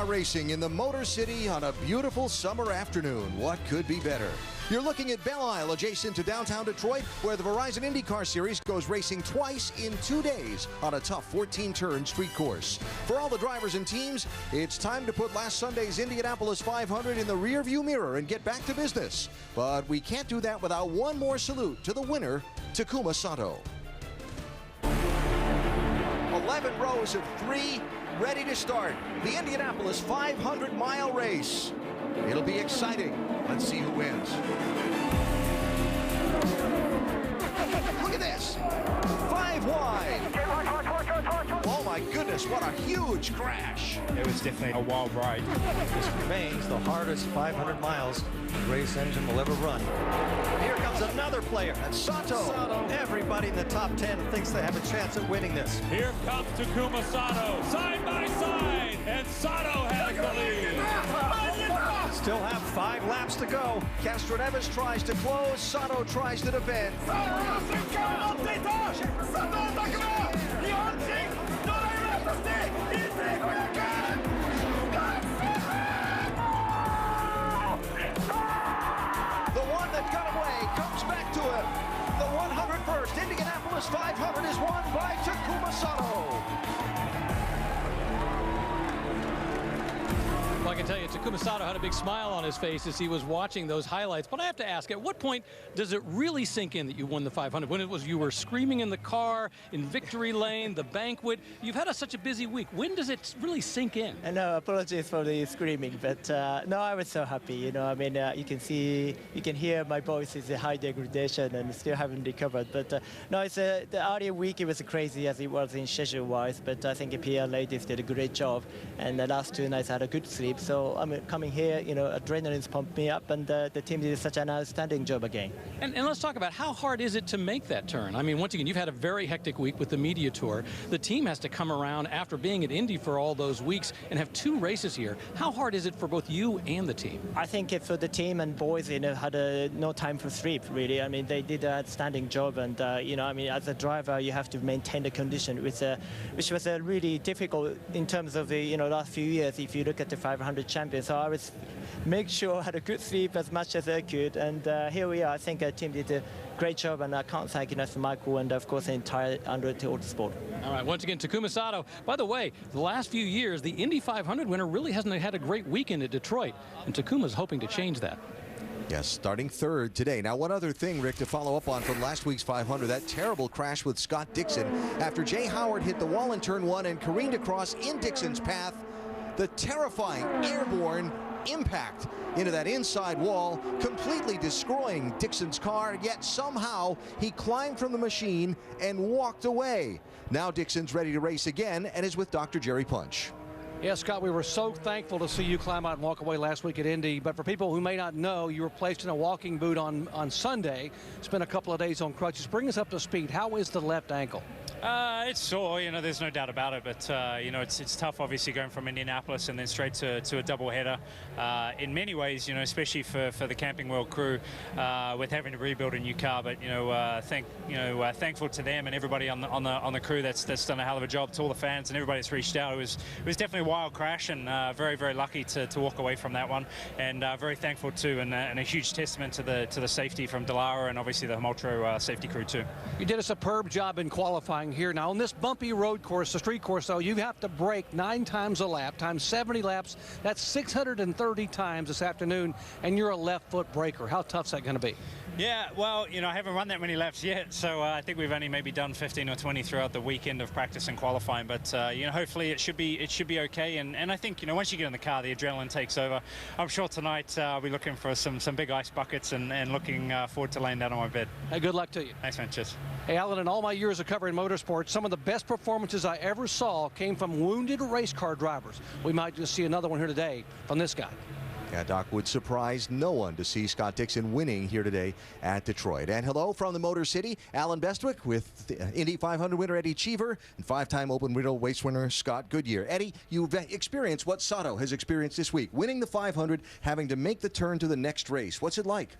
IndyCar racing in the Motor City on a beautiful summer afternoon. What could be better? You're looking at Belle Isle, adjacent to downtown Detroit, where the Verizon IndyCar Series goes racing twice in 2 days on a tough 14-turn street course. For all the drivers and teams, it's time to put last Sunday's Indianapolis 500 in the rearview mirror and get back to business. But we can't do that without one more salute to the winner, Takuma Sato. 11 rows of 3 ready to start. The Indianapolis 500-mile race. It'll be exciting. Let's see who wins. Look at this. 5 wide. Oh my goodness, what a huge crash. It was definitely a wild ride. This remains the hardest 500 miles the race engine will ever run. Here comes another player. That's Sato. Everybody in the top 10 thinks they have a chance at winning this. Here comes Takuma Sato, side by side, and Sato has the lead. Still have 5 laps to go. Castroneves tries to close. Sato tries to defend. The one that got away comes back to him. The 101st Indianapolis 500 is won by Takuma Sato. Well, I can tell you, Takuma Sato had a big smile on his face as he was watching those highlights. But I have to ask, at what point does it really sink in that you won the 500? When it was you were screaming in the car, in victory lane, the banquet. You've had such a busy week. When does it really sink in? And no, apologies for the screaming, but no, I was so happy. You know, I mean, you can hear my voice is a high degradation and still haven't recovered. But no, it's the earlier week it was crazy as it was in schedule-wise. But I think the PR ladies did a great job, and the last 2 nights I had a good sleep. So I'm coming here, you know, adrenaline's pumped me up, and the team did such an outstanding job again. And let's talk about how hard is it to make that turn? I mean, once again, you've had a very hectic week with the media tour. The team has to come around after being at Indy for all those weeks and have 2 races here. How hard is it for both you and the team? I think for the team and boys, you know, had no time for sleep, really. I mean, they did an outstanding job, and you know, I mean, as a driver, you have to maintain the condition, which was really difficult in terms of the, you know, last few years. If you look at the 500 champions, so I was make sure I had a good sleep as much as I could, and here we are. I think our team did a great job, and I can't thank enough Michael and of course the entire Andretti Autosport. All right, once again, Takuma Sato. By the way, the last few years, the Indy 500 winner really hasn't had a great weekend at Detroit, and Takuma's hoping to change that. Yes, starting 3rd today. Now, one other thing, Rick, to follow up on from last week's 500, that terrible crash with Scott Dixon after Jay Howard hit the wall in turn 1 and careened across in Dixon's path. The terrifying airborne impact into that inside wall, completely destroying Dixon's car, yet somehow he climbed from the machine and walked away. Now Dixon's ready to race again and is with Dr. Jerry Punch. Yeah, Scott, we were so thankful to see you climb out and walk away last week at Indy. But for people who may not know, you were placed in a walking boot on Sunday, spent a couple of days on crutches. Bring us up to speed. How is the left ankle? It's sore, you know, there's no doubt about it, but, you know, it's tough, obviously, going from Indianapolis and then straight to a doubleheader. In many ways, you know, especially for the Camping World crew, with having to rebuild a new car. But, you know, thankful to them and everybody on the crew that's done a hell of a job, to all the fans and everybody that's reached out. It was definitely a wild crash, and very, very lucky to walk away from that one, and very thankful too, and a huge testament to the safety from Delara and obviously the Homoltro safety crew too. You did a superb job in qualifying here. Now on this bumpy road course, the street course, though, you have to brake 9 times a lap, times 70 laps. That's 630 times this afternoon, and you're a left foot braker. How tough is that going to be? Yeah, well, you know, I haven't run that many laps yet, so I think we've only maybe done 15 or 20 throughout the weekend of practice and qualifying. But you know, hopefully it should be okay. And I think, you know, once you get in the car, the adrenaline takes over. I'm sure tonight I'll be looking for some big ice buckets and looking forward to laying down on my bed. Hey, good luck to you. Thanks, man. Cheers. Hey, Alan, in all my years of covering motorsports, some of the best performances I ever saw came from wounded race car drivers. We might just see another one here today from this guy. Yeah, Doc, would surprise no one to see Scott Dixon winning here today at Detroit. And hello from the Motor City, Alan Bestwick with the Indy 500 winner Eddie Cheever and 5-time Open Wheel Race winner Scott Goodyear. Eddie, you've experienced what Sato has experienced this week, winning the 500, having to make the turn to the next race. What's it like?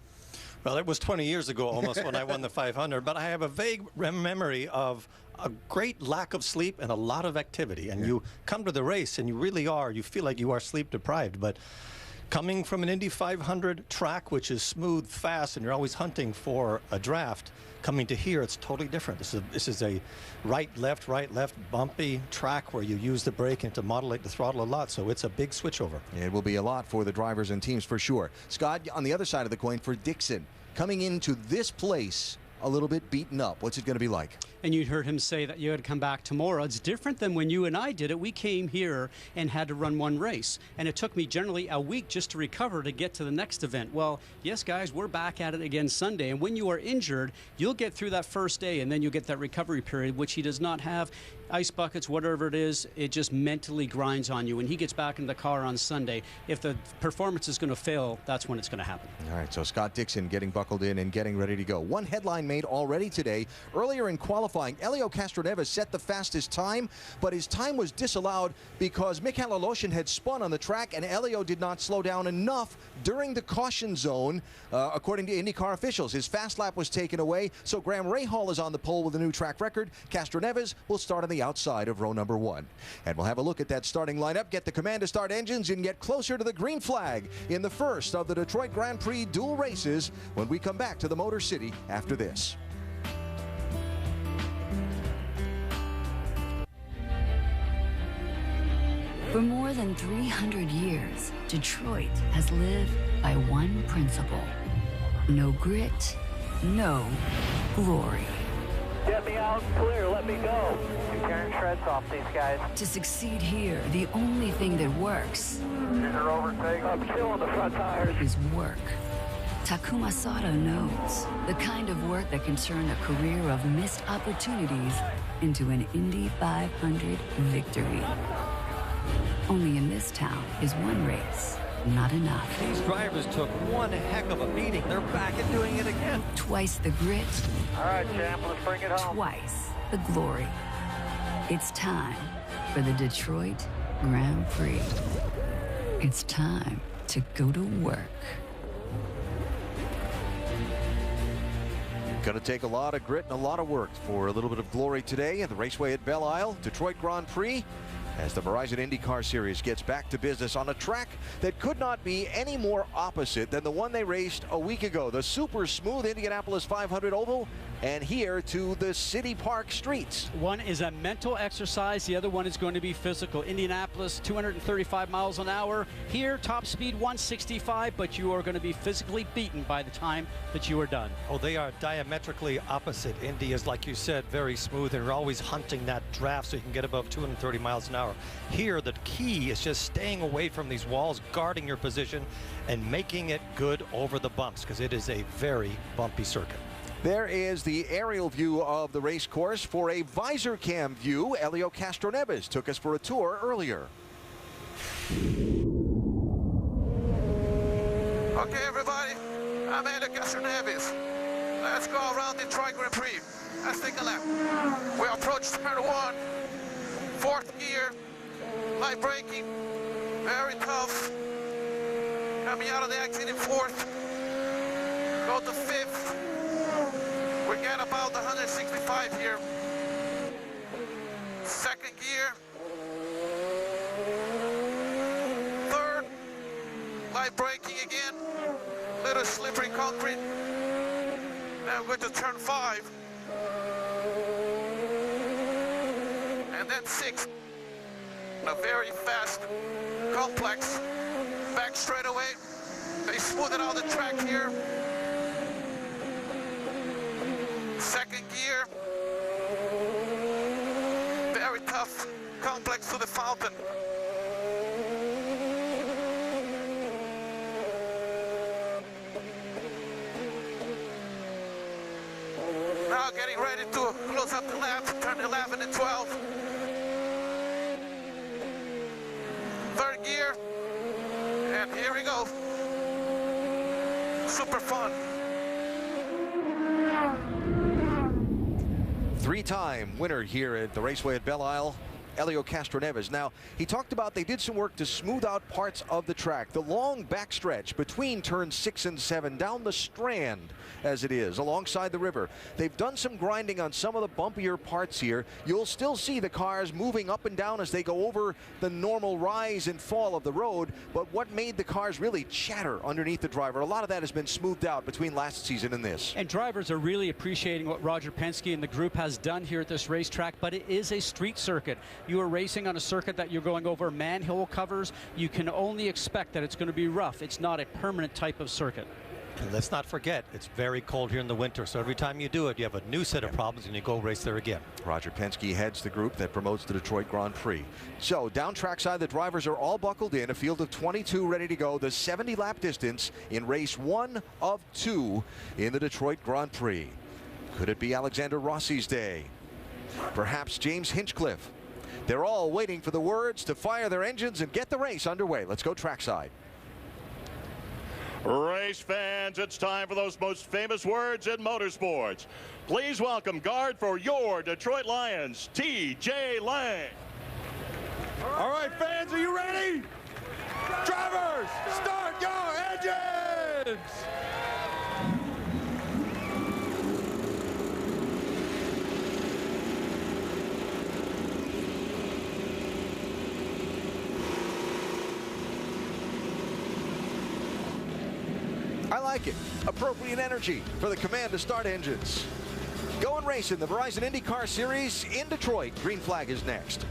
Well, it was 20 years ago almost when I won the 500, but I have a vague memory of a great lack of sleep and a lot of activity. And you come to the race and you feel like you are sleep deprived. But coming from an Indy 500 track, which is smooth, fast, and you're always hunting for a draft, coming to here, it's totally different. This is a right, left, bumpy track where you use the brake and to modulate the throttle a lot, so it's a big switchover. It will be a lot for the drivers and teams for sure. Scott, on the other side of the coin for Dixon, coming into this place a little bit beaten up. What's it going to be like? And you heard him say that you had to come back tomorrow. It's different than when you and I did it. We came here and had to run one race. And it took me generally a week just to recover to get to the next event. Well, yes, guys, we're back at it again Sunday. And when you are injured, you'll get through that first day, and then you'll get that recovery period, which he does not have. Ice buckets, whatever it is, it just mentally grinds on you. When he gets back in the car on Sunday, if the performance is going to fail, that's when it's going to happen. All right, so Scott Dixon getting buckled in and getting ready to go. One headline made already today. Earlier in qualifying, Elio Castroneves set the fastest time, but his time was disallowed because Michael Aloshin had spun on the track, and Elio did not slow down enough during the caution zone, according to IndyCar officials. His fast lap was taken away, so Graham Rahal is on the pole with a new track record. Castroneves will start on the outside of row number 1. And we'll have a look at that starting lineup, get the command to start engines, and get closer to the green flag in the first of the Detroit Grand Prix dual races when we come back to the Motor City after this. For more than 300 years, Detroit has lived by one principle: no grit, no glory. Get me out clear, let me go. You're tearing shreds off these guys. To succeed here, the only thing that works I'm killing the front tires. is work. Takuma Sato knows the kind of work that can turn a career of missed opportunities into an Indy 500 victory. Only in this town is one race not enough. These drivers took one heck of a beating. They're back and doing it again. Twice the grit, All right, champ, let's bring it home. twice the glory. It's time for the Detroit Grand Prix. It's time to go to work. Going to take a lot of grit and a lot of work for a little bit of glory today at the Raceway at Belle Isle, Detroit Grand Prix, as the Verizon IndyCar Series gets back to business on a track that could not be any more opposite than the one they raced a week ago. The super smooth Indianapolis 500 oval, and here to the City Park streets. One is a mental exercise. The other one is going to be physical. Indianapolis, 235 miles an hour. Here, top speed 165, but you are going to be physically beaten by the time that you are done. Oh, they are diametrically opposite. Indy is, like you said, very smooth, and you're always hunting that draft so you can get above 230 miles an hour. Here, the key is just staying away from these walls, guarding your position, and making it good over the bumps, because it is a very bumpy circuit. There is the aerial view of the race course. For a visor cam view, Elio Castroneves took us for a tour earlier. Okay, everybody, I'm Elio Castroneves. Let's go around Detroit Grand Prix. Let's take a lap. We approach turn 1, 4th gear, light braking, very tough. Coming out of the exit in 4th, go to 5th. We get about 165 here. 2nd gear. 3rd, light braking again, little slippery concrete. Now we're going to turn 5. And then 6th, a very fast, complex, back straightaway. They smoothed out the track here. 2nd gear, very tough, complex to the fountain. Now getting ready to close up the lap, turn 11 and 12. 3rd gear, and here we go. Super fun. 3-time winner here at the Raceway at Belle Isle. Elio Castroneves. Now, he talked about they did some work to smooth out parts of the track. The long backstretch between turns 6 and 7 down the Strand, as it is, alongside the river. They've done some grinding on some of the bumpier parts here. You'll still see the cars moving up and down as they go over the normal rise and fall of the road, but what made the cars really chatter underneath the driver, a lot of that has been smoothed out between last season and this. And drivers are really appreciating what Roger Penske and the group has done here at this racetrack, but it is a street circuit. You are racing on a circuit that you're going over manhole covers. You can only expect that it's going to be rough. It's not a permanent type of circuit. And let's not forget, it's very cold here in the winter, so every time you do it, you have a new set of problems and you go race there again. Roger Penske heads the group that promotes the Detroit Grand Prix. So down trackside, the drivers are all buckled in, a field of 22 ready to go, the 70-lap distance in race 1 of 2 in the Detroit Grand Prix. Could it be Alexander Rossi's day? Perhaps James Hinchcliffe? They're all waiting for the words to fire their engines and get the race underway. Let's go trackside. Race fans, it's time for those most famous words in motorsports. Please welcome guard for your Detroit Lions, T.J. Lang. All right, fans, are you ready? Drivers, start your engines! I like it. Appropriate energy for the command to start engines. Going racing, the Verizon IndyCar Series in Detroit. Green flag is next.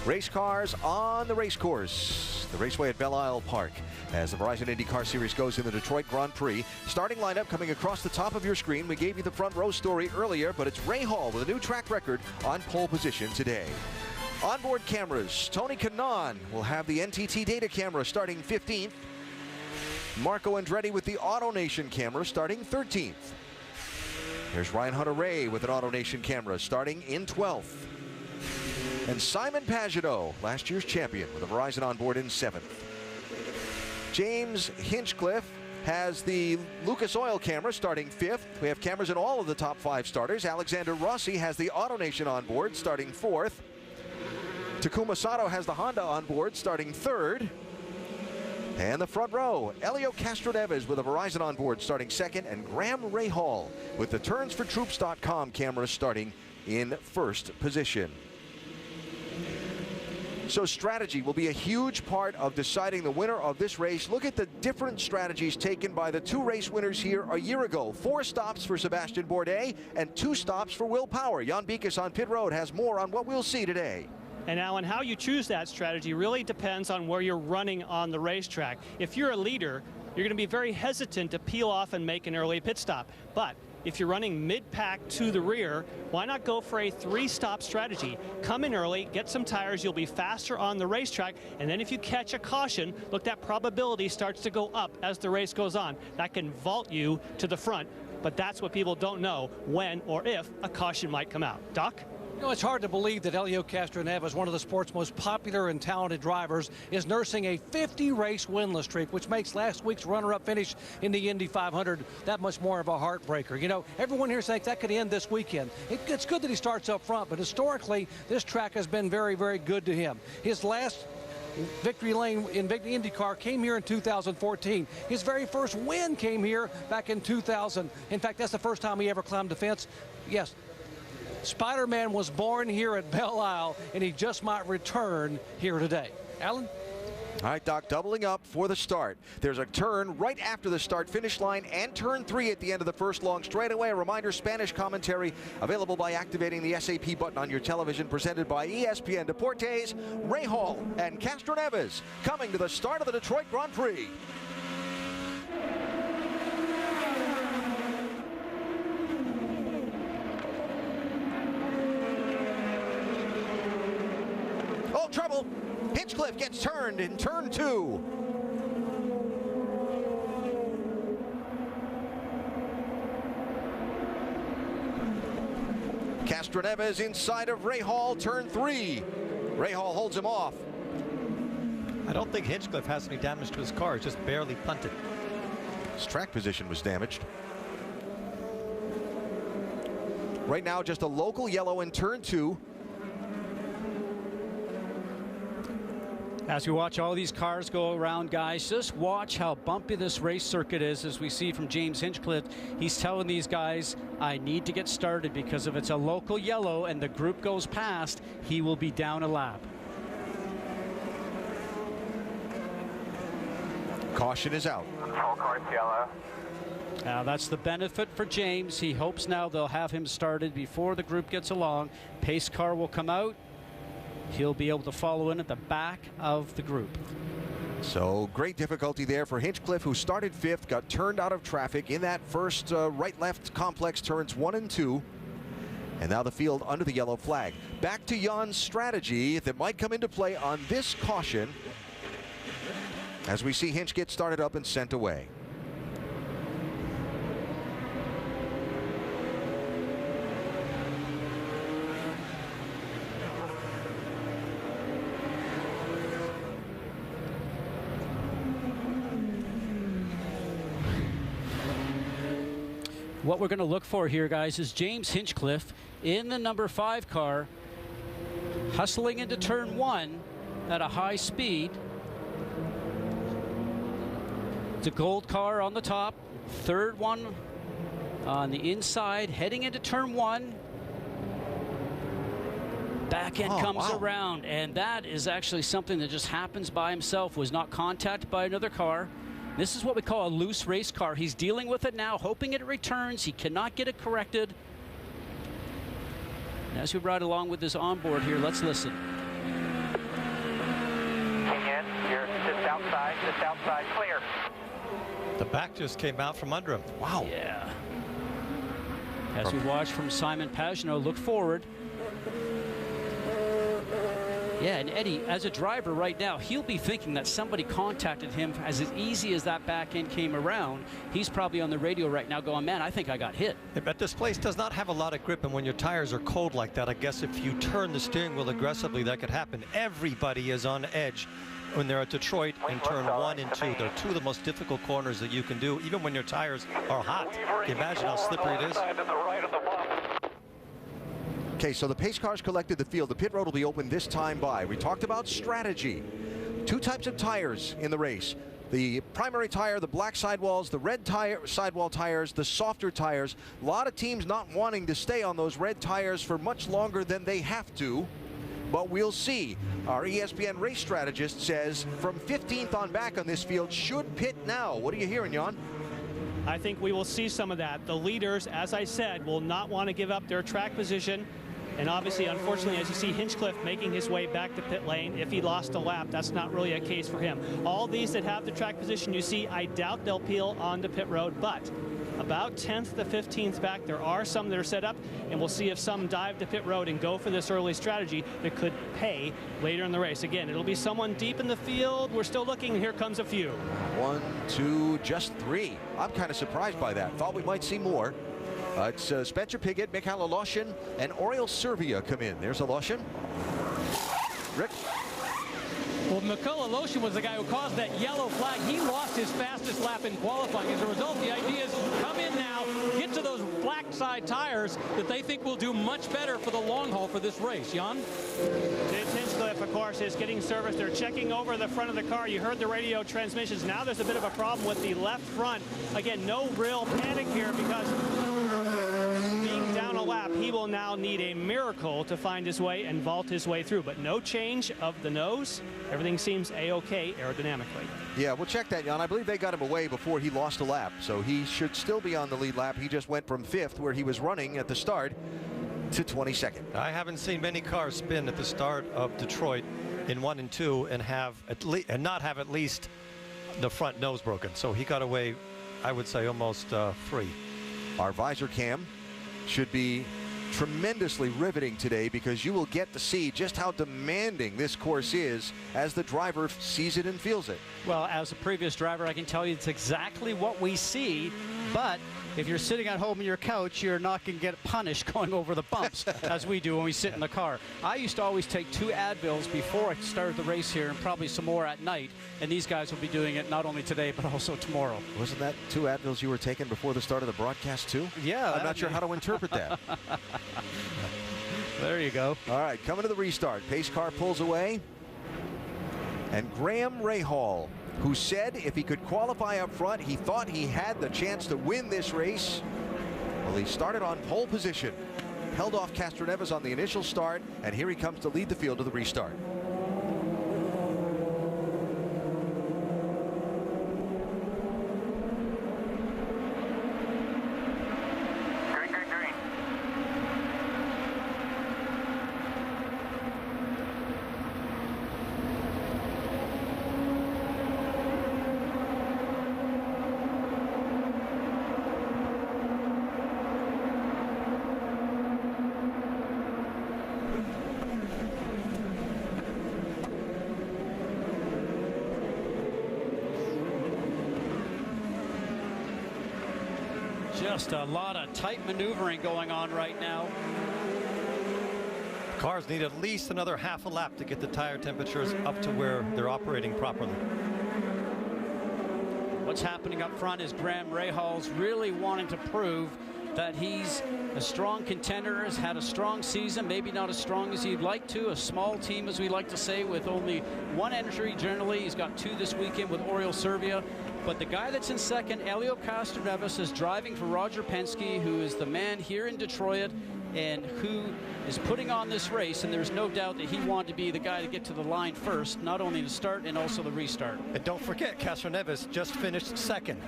Race cars on the race course. The raceway at Belle Isle Park as the Verizon IndyCar Series goes in the Detroit Grand Prix. Starting lineup coming across the top of your screen. We gave you the front row story earlier, but it's Ray Hall with a new track record on pole position today. Onboard cameras, Tony Kanaan will have the NTT data camera starting 15th. Marco Andretti with the AutoNation camera starting 13th. Here's Ryan Hunter-Reay with an AutoNation camera starting in 12th. And Simon Pagenaud, last year's champion, with a Verizon onboard in 7th. James Hinchcliffe has the Lucas Oil camera starting 5th. We have cameras in all of the top 5 starters. Alexander Rossi has the AutoNation onboard starting 4th. Takuma Sato has the Honda on board starting 3rd. And the front row, Elio Castroneves with a Verizon on board starting 2nd, and Graham Rahal with the turnsfortroops.com camera starting in 1st position. So strategy will be a huge part of deciding the winner of this race. Look at the different strategies taken by the 2 race winners here a year ago. 4 stops for Sebastian Bourdais and 2 stops for Will Power. Jan Beekes on pit road has more on what we'll see today. And Alan, how you choose that strategy really depends on where you're running on the racetrack. If you're a leader, you're going to be very hesitant to peel off and make an early pit stop. But if you're running mid-pack to the rear, why not go for a 3-stop strategy? Come in early, get some tires, you'll be faster on the racetrack, and then if you catch a caution, look, that probability starts to go up as the race goes on. That can vault you to the front, but that's what people don't know, when or if a caution might come out. Doc? You know, it's hard to believe that Elio Castroneves, one of the sport's most popular and talented drivers, is nursing a 50-race winless streak, which makes last week's runner-up finish in the Indy 500 that much more of a heartbreaker. You know, everyone here thinks that could end this weekend. It's good that he starts up front, but historically, this track has been very, very good to him. His last victory lane in IndyCar came here in 2014. His very first win came here back in 2000. In fact, that's the first time he ever climbed the fence. Yes. Spider-Man was born here at Belle Isle, and he just might return here today. Alan? All right, Doc, doubling up for the start. There's a turn right after the start-finish line and turn 3 at the end of the first long straightaway. A reminder, Spanish commentary available by activating the SAP button on your television, presented by ESPN Deportes. Rahal and Castroneves coming to the start of the Detroit Grand Prix. Oh, trouble. Hinchcliffe gets turned in turn 2. Castroneves inside of Rahal, turn 3. Rahal holds him off. I don't think Hinchcliffe has any damage to his car. It's just barely punted. His track position was damaged. Right now, just a local yellow in turn 2. As we watch all these cars go around, guys, just watch how bumpy this race circuit is. As we see from James Hinchcliffe, he's telling these guys, I need to get started, because if it's a local yellow and the group goes past, he will be down a lap. Caution is out. All cars yellow. Now that's the benefit for James. He hopes now they'll have him started before the group gets along. Pace car will come out. He'll be able to follow in at the back of the group. So great difficulty there for Hinchcliffe, who started 5th, got turned out of traffic in that first right-left complex turns 1 and 2. And now the field under the yellow flag. Back to Jan's strategy that might come into play on this caution as we see Hinch get started up and sent away. What we're going to look for here, guys, is James Hinchcliffe in the number 5 car, hustling into turn 1 at a high speed. The gold car on the top, third one on the inside, heading into turn 1. Back end comes around, and that is actually something that just happens by himself, was not contacted by another car. This is what we call a loose race car. He's dealing with it now, hoping it returns. He cannot get it corrected. And as we ride along with this onboard here, let's listen. King in, you're just outside, clear. The back just came out from under him. Wow. Yeah. As we watch from Simon Pagenaud look forward. Yeah, and Eddie, as a driver right now, he'll be thinking that somebody contacted him as easy as that back end came around. He's probably on the radio right now going, man, I think I got hit. But this place does not have a lot of grip, and when your tires are cold like that, I guess if you turn the steering wheel aggressively, that could happen. Everybody is on edge when they're at Detroit in turn 1 and 2. They're 2 of the most difficult corners that you can do, even when your tires are hot. Can you imagine how slippery it is? Okay, so the pace cars collected the field. The pit road will be open this time by. We talked about strategy. 2 types of tires in the race. The primary tire, the black sidewalls, the red sidewall tires, the softer tires. A lot of teams not wanting to stay on those red tires for much longer than they have to. But we'll see. Our ESPN race strategist says from 15th on back on this field should pit now. What are you hearing, Jan? I think we will see some of that. The leaders, as I said, will not want to give up their track position. And obviously, unfortunately, as you see Hinchcliffe making his way back to pit lane, if he lost a lap, that's not really a case for him. All these that have the track position you see, I doubt they'll peel onto pit road, but about 10th to 15th back, there are some that are set up, and we'll see if some dive to pit road and go for this early strategy that could pay later in the race. Again, it'll be someone deep in the field. We're still looking, and here comes a few. 1, 2, just 3. I'm kind of surprised by that. Thought we might see more. It's Spencer Piggott, Michael Aloshin, and Oriol Servia come in. There's Aloshin. Rick? Well, Michael Aloshin was the guy who caused that yellow flag. He lost his fastest lap in qualifying. As a result, the idea is come in now, get to those black side tires that they think will do much better for the long haul for this race. Jan? James Hinchcliffe, of course, is getting service. They're checking over the front of the car. You heard the radio transmissions. Now there's a bit of a problem with the left front. Again, no real panic here because being down a lap, he will now need a miracle to find his way and vault his way through. But no change of the nose. Everything seems a-okay aerodynamically. Yeah, we'll check that, Jan. I believe they got him away before he lost a lap, so he should still be on the lead lap. He just went from 5th, where he was running at the start, to 22nd. I haven't seen many cars spin at the start of Detroit in 1 and 2 and not have at least the front nose broken. So he got away, I would say, almost free. Our visor cam should be tremendously riveting today because you will get to see just how demanding this course is as the driver sees it and feels it. Well, as a previous driver, I can tell you it's exactly what we see, but if you're sitting at home on your couch, you're not going to get punished going over the bumps as we do when we sit in the car. I used to always take 2 Advils before I started the race here and probably some more at night, and these guys will be doing it not only today but also tomorrow. Wasn't that 2 Advils you were taking before the start of the broadcast too? Yeah. I'm not sure how to interpret that. There you go. All right, coming to the restart. Pace car pulls away. And Graham Rahal, who said if he could qualify up front, he thought he had the chance to win this race. Well, he started on pole position, held off Castroneves on the initial start, and here he comes to lead the field to the restart. Just a lot of tight maneuvering going on right now. Cars need at least another half a lap to get the tire temperatures up to where they're operating properly. What's happening up front is Graham Rahal's really wanting to prove that he's a strong contender, has had a strong season, maybe not as strong as he'd like to, a small team as we like to say with only 1 entry generally. He's got 2 this weekend with Oriol Servia. But the guy that's in second, Helio Castroneves, is driving for Roger Penske, who is the man here in Detroit and who is putting on this race, and there's no doubt that he wanted to be the guy to get to the line first, not only the start and also the restart. And don't forget, Castroneves just finished second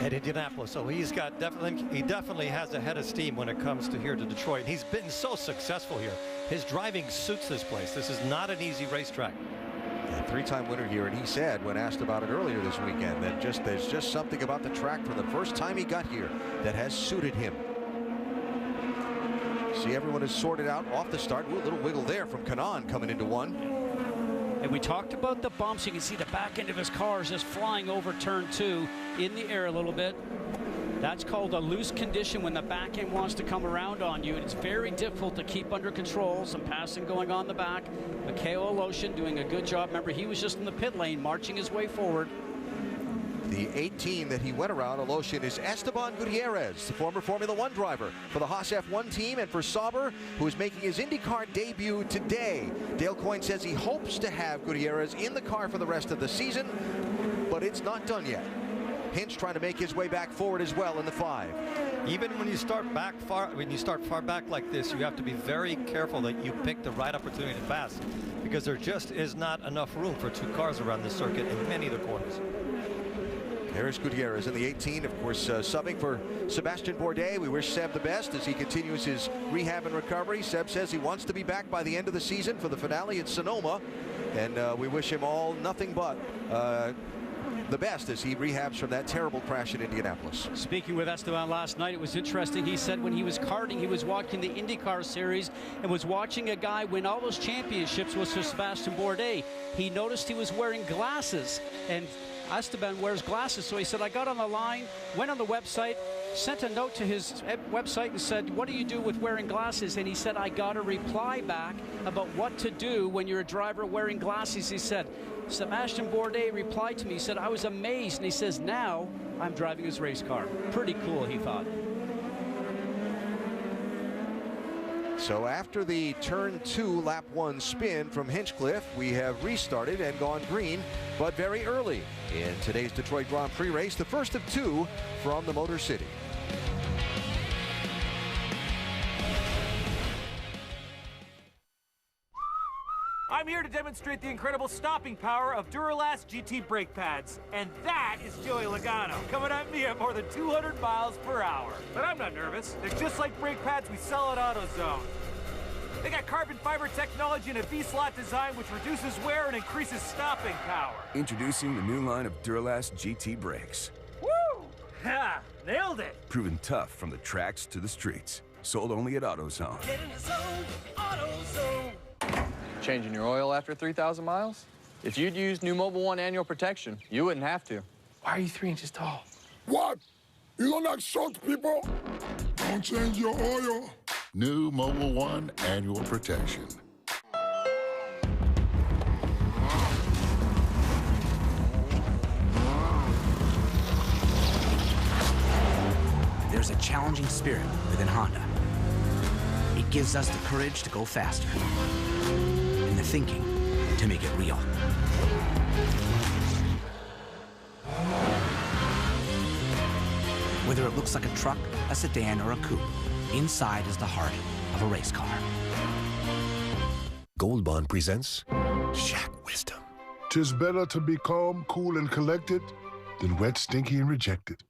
at Indianapolis, so he definitely has a head of steam when it comes to here to Detroit. He's been so successful here. His driving suits this place. This is not an easy racetrack. A 3-time winner here, and he said when asked about it earlier this weekend that there's just something about the track from the first time he got here that has suited him. See, everyone is sorted out off the start. Ooh, a little wiggle there from Kanaan coming into 1. And we talked about the bumps. You can see the back end of his car is just flying over turn 2 in the air a little bit. That's called a loose condition when the back end wants to come around on you. And it's very difficult to keep under control. Some passing going on the back. Mikhail Aloshin doing a good job. Remember, he was just in the pit lane marching his way forward. The 18 that he went around, Aloshin, is Esteban Gutierrez, the former Formula 1 driver for the Haas F1 team, and for Sauber, who is making his IndyCar debut today. Dale Coyne says he hopes to have Gutierrez in the car for the rest of the season, but it's not done yet. Hinch trying to make his way back forward as well in the 5. Even when you start far back like this, you have to be very careful that you pick the right opportunity to pass, because there just is not enough room for 2 cars around this circuit in many of the corners. There's Gutierrez in the 18, of course, subbing for Sebastian Bourdais. We wish Seb the best as he continues his rehab and recovery. Seb says he wants to be back by the end of the season for the finale at Sonoma, and we wish him all nothing but the best as he rehabs from that terrible crash in Indianapolis. Speaking with Esteban last night, it was interesting. He said when he was karting, he was watching the IndyCar series and was watching a guy win all those championships was for Sebastian Bourdais. He noticed he was wearing glasses, and Esteban wears glasses, so he said, I got on the line, went on the website, sent a note to his website and said, what do you do with wearing glasses? And he said, I got a reply back about what to do when you're a driver wearing glasses. He said, Sebastian Bourdais replied to me, he said, I was amazed, and he says, now I'm driving his race car. Pretty cool, he thought. So after the turn 2 lap 1 spin from Hinchcliffe, we have restarted and gone green, but very early in today's Detroit Grand Prix race, the first of 2 from the Motor City. I'm here to demonstrate the incredible stopping power of Duralast GT brake pads. And that is Joey Logano, coming at me at more than 200 miles per hour. But I'm not nervous. They're just like brake pads we sell at AutoZone. They got carbon fiber technology and a V-slot design which reduces wear and increases stopping power. Introducing the new line of Duralast GT brakes. Woo! Ha! Nailed it! Proven tough from the tracks to the streets. sold only at AutoZone. Get in the zone, AutoZone. Changing your oil after 3,000 miles? If you'd used new Mobile One annual protection, you wouldn't have to. Why are you 3 inches tall? What? You don't like short people? Don't change your oil. New Mobile One annual protection. There's a challenging spirit within Honda. It gives us the courage to go faster and the thinking to make it real. Whether it looks like a truck, a sedan, or a coupe, inside is the heart of a race car. Gold Bond presents Shack Wisdom. 'Tis better to be calm, cool, and collected than wet, stinky, and rejected.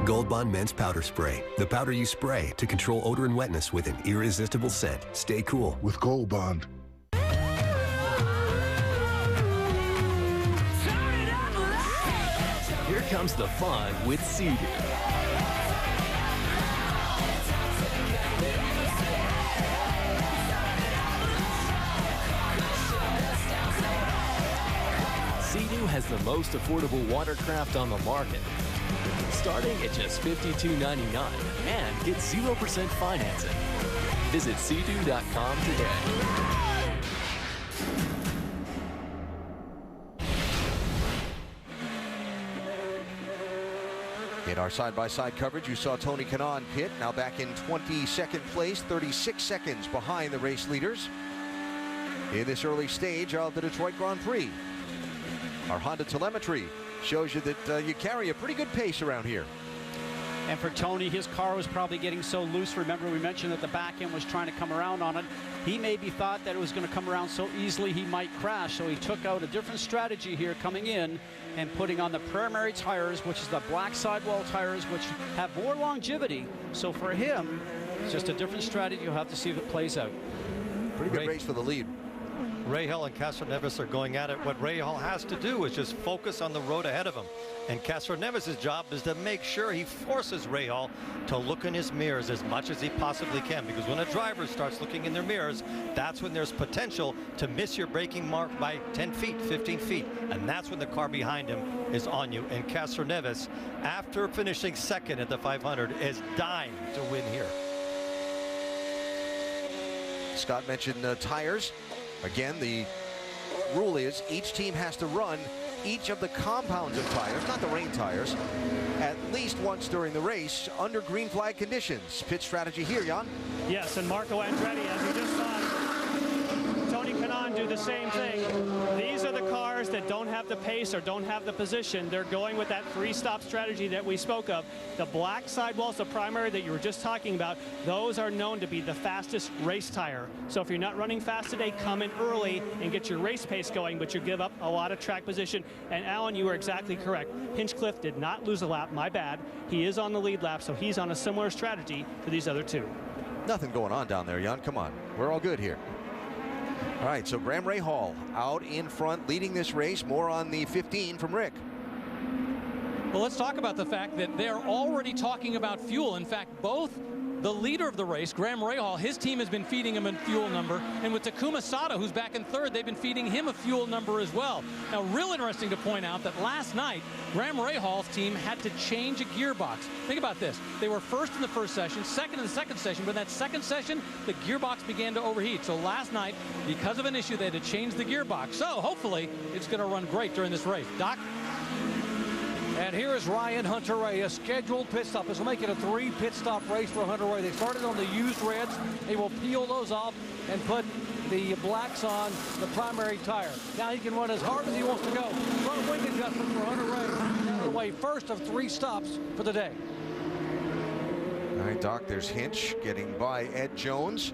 Gold Bond Men's Powder Spray. The powder you spray to control odor and wetness with an irresistible scent. Stay cool with Gold Bond. Here comes the fun with Sea-Doo. Sea-Doo has the most affordable watercraft on the market, starting at just $52.99, and get 0% financing. Visit Sea-Doo.com today. In our side-by-side coverage, you saw Tony Kanaan pit, now back in 22nd place, 36 seconds behind the race leaders in this early stage of the Detroit Grand Prix. Our Honda telemetry shows you that you carry a pretty good pace around here. And for Tony, his car was probably getting so loose. Remember, we mentioned that the back end was trying to come around on it. He maybe thought that it was going to come around so easily he might crash. So he took out a different strategy here coming in and putting on the primary tires, which is the black sidewall tires, which have more longevity. So for him, it's just a different strategy. You'll have to see if it plays out. Pretty good race for the lead. Rahal and Castroneves are going at it. What Rahal has to do is just focus on the road ahead of him. And Castroneves' job is to make sure he forces Rahal to look in his mirrors as much as he possibly can. Because when a driver starts looking in their mirrors, that's when there's potential to miss your braking mark by 10 feet, 15 feet. And that's when the car behind him is on you. And Castroneves, after finishing second at the 500, is dying to win here. Scott mentioned tires. Again, the rule is each team has to run each of the compounds of tires, not the rain tires, at least once during the race under green flag conditions. Pit strategy here, Jan. Yes, and Marco Andretti, as we just saw Tony Kanaan do the same thing. These are the cars that don't have the pace or don't have the position. They're going with that three-stop strategy that we spoke of. The black sidewalls, the primary that you were just talking about, those are known to be the fastest race tire. So if you're not running fast today, come in early and get your race pace going, but you give up a lot of track position. And Alan, you were exactly correct. Hinchcliffe did not lose a lap, my bad. He is on the lead lap, so he's on a similar strategy to these other two. Nothing going on down there, Jan. Come on. We're all good here. All right, so Graham Rahal out in front, leading this race. More on the 15 from Rick. Well, let's talk about the fact that they're already talking about fuel. In fact, both the leader of the race, Graham Rahal, his team has been feeding him a fuel number. And with Takuma Sato, who's back in third, they've been feeding him a fuel number as well. Now, real interesting to point out that last night, Graham Rahal's team had to change a gearbox. Think about this. They were first in the first session, second in the second session, but in that second session, the gearbox began to overheat. So last night, because of an issue, they had to change the gearbox. So hopefully, it's going to run great during this race. Doc? And here is Ryan Hunter-Reay, a scheduled pit stop. This will make it a 3 pit stop race for Hunter-Reay. They started on the used reds. They will peel those off and put the blacks on the primary tire. Now he can run as hard as he wants to go. Front wing adjustment for Hunter-Reay. Out of the way, first of 3 stops for the day. All right, Doc, there's Hinch getting by Ed Jones.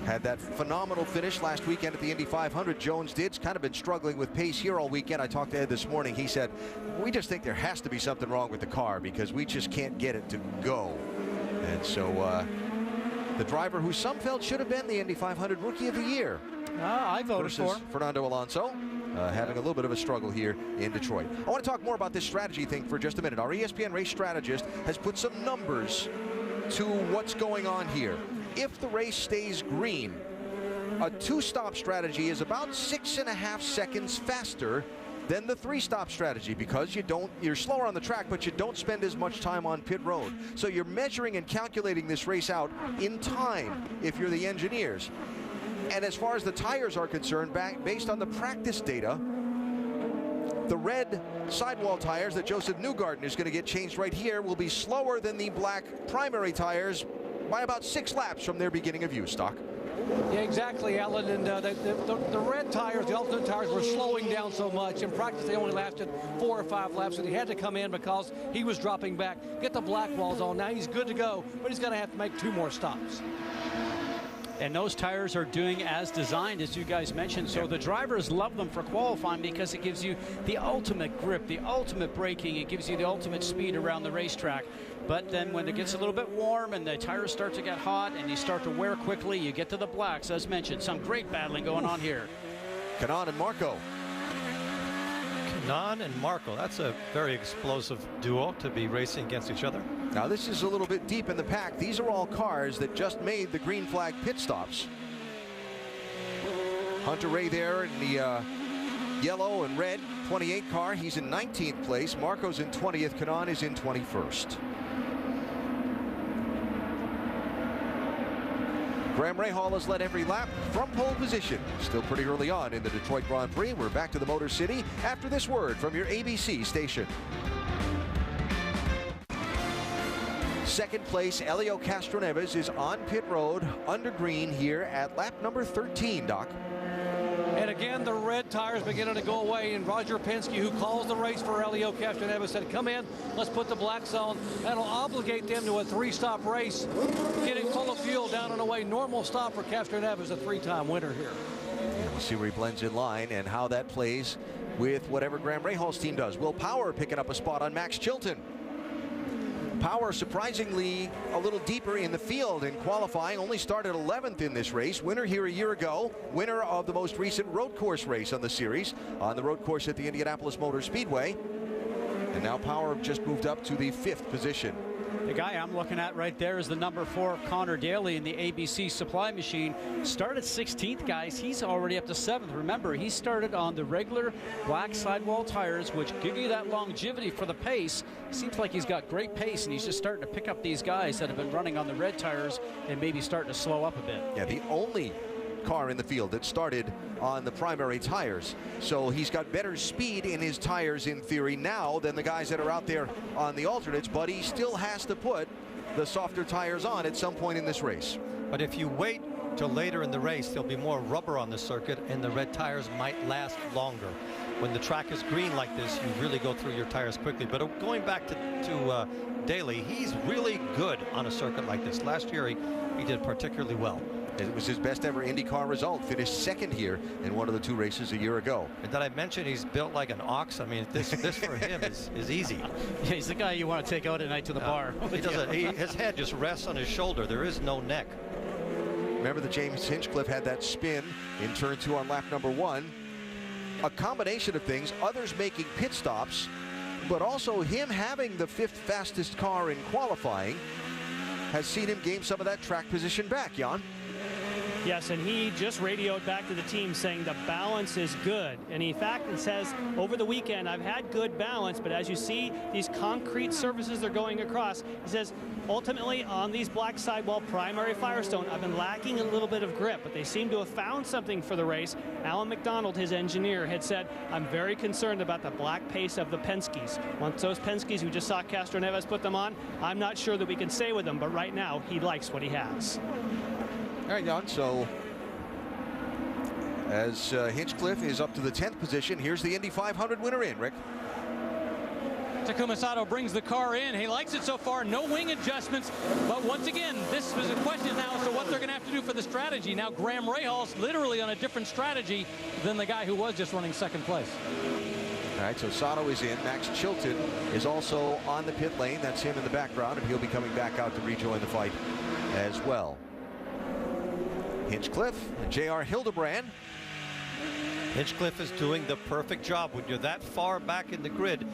Had that phenomenal finish last weekend at the Indy 500. Jones did. Kind of been struggling with pace here all weekend. I talked to Ed this morning. He said, we just think there has to be something wrong with the car because we just can't get it to go. And so the driver who some felt should have been the Indy 500 Rookie of the Year. I voted for him. Fernando Alonso having a little bit of a struggle here in Detroit. I want to talk more about this strategy thing for just a minute. Our ESPN race strategist has put some numbers to what's going on here. If the race stays green, a two-stop strategy is about 6.5 seconds faster than the three-stop strategy because you're slower on the track, but you don't spend as much time on pit road. So you're measuring and calculating this race out in time if you're the engineers. And as far as the tires are concerned, based on the practice data, the red sidewall tires that Joseph Newgarden is going to get changed right here will be slower than the black primary tires by about 6 laps from their beginning of use, Doc. Yeah, exactly, Alan. And the red tires, the alternate tires, were slowing down so much. In practice, they only lasted 4 or 5 laps, and he had to come in because he was dropping back. Get the black walls on. Now he's good to go, but he's going to have to make 2 more stops. And those tires are doing as designed, as you guys mentioned. So the drivers love them for qualifying because it gives you the ultimate grip, the ultimate braking. It gives you the ultimate speed around the racetrack. But then when it gets a little bit warm and the tires start to get hot and you start to wear quickly, you get to the blacks, as mentioned. Some great battling going on here. Kanaan and Marco. Kanaan and Marco, that's a very explosive duo to be racing against each other. Now this is a little bit deep in the pack. These are all cars that just made the green flag pit stops. Hunter Ray there in the yellow and red 28 car. He's in 19th place. Marco's in 20th. Kanaan is in 21st. Graham Rahal has led every lap from pole position. Still pretty early on in the Detroit Grand Prix. We're back to the Motor City after this word from your ABC station. Second place, Helio Castroneves is on pit road under green here at lap number 13, Doc. And again, the red tires beginning to go away, and Roger Penske, who calls the race for Helio Castroneves, said, come in, let's put the blacks on. That'll obligate them to a 3-stop race, getting full of fuel down and away. Normal stop for Castroneves, a 3-time winner here. We'll see where he blends in line and how that plays with whatever Graham Rahal's team does. Will Power picking up a spot on Max Chilton. Power surprisingly a little deeper in the field in qualifying, only started 11th in this race. Winner here a year ago, winner of the most recent road course race on the series, on the road course at the Indianapolis Motor Speedway. And now Power just moved up to the 5th position. The guy I'm looking at right there is the number 4, Connor Daly, in the ABC supply machine. Started 16th, guys. He's already up to 7th. Remember, he started on the regular black sidewall tires, which give you that longevity for the pace. Seems like he's got great pace, and he's just starting to pick up these guys that have been running on the red tires and maybe starting to slow up a bit. Yeah, the only car in the field that started on the primary tires. So he's got better speed in his tires in theory now than the guys that are out there on the alternates, but he still has to put the softer tires on at some point in this race. But if you wait till later in the race, there'll be more rubber on the circuit and the red tires might last longer. When the track is green like this, you really go through your tires quickly. But going back to Daly, he's really good on a circuit like this. Last year he did particularly well. It was his best ever IndyCar result. Finished 2nd here in one of the 2 races a year ago. And did I mention he's built like an ox? I mean, this for him is easy. Yeah, he's the guy you want to take out at night to the bar. His head just rests on his shoulder. There is no neck. Remember that James Hinchcliffe had that spin in turn 2 on lap number 1. A combination of things, others making pit stops, but also him having the 5th fastest car in qualifying has seen him gain some of that track position back, Jan. Yes, and he just radioed back to the team saying the balance is good. And in fact, it says, over the weekend, I've had good balance, but as you see, these concrete surfaces they're going across, he says, ultimately, on these black sidewall primary Firestone, I've been lacking a little bit of grip, but they seem to have found something for the race. Alan McDonald, his engineer, had said, I'm very concerned about the black pace of the Penske's. Once those Penske's, we just saw Castroneves put them on, I'm not sure that we can stay with them, but right now, he likes what he has. All right, Jan, so as Hinchcliffe is up to the 10th position, here's the Indy 500 winner in, Rick. Takuma Sato brings the car in. He likes it so far. No wing adjustments. But once again, this is a question now as to what they're going to have to do for the strategy. Now, Graham Rahal's literally on a different strategy than the guy who was just running 2nd place. All right, so Sato is in. Max Chilton is also on the pit lane. That's him in the background, and he'll be coming back out to rejoin the fight as well. Hinchcliffe and J.R. Hildebrand. Hinchcliffe is doing the perfect job when you're that far back in the grid,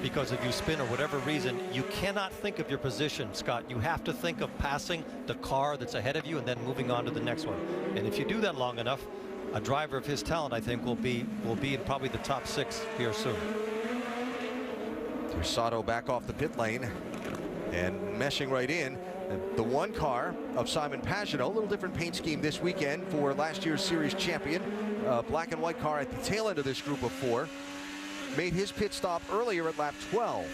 because if you spin or whatever reason, you cannot think of your position, Scott. You have to think of passing the car that's ahead of you and then moving on to the next one. And if you do that long enough, a driver of his talent, I think, will be in probably the top 6 here soon. Sato back off the pit lane and meshing right in. The one car of Simon Pagenaud, a little different paint scheme this weekend for last year's series champion. Black and white car at the tail end of this group of 4. Made his pit stop earlier at lap 12.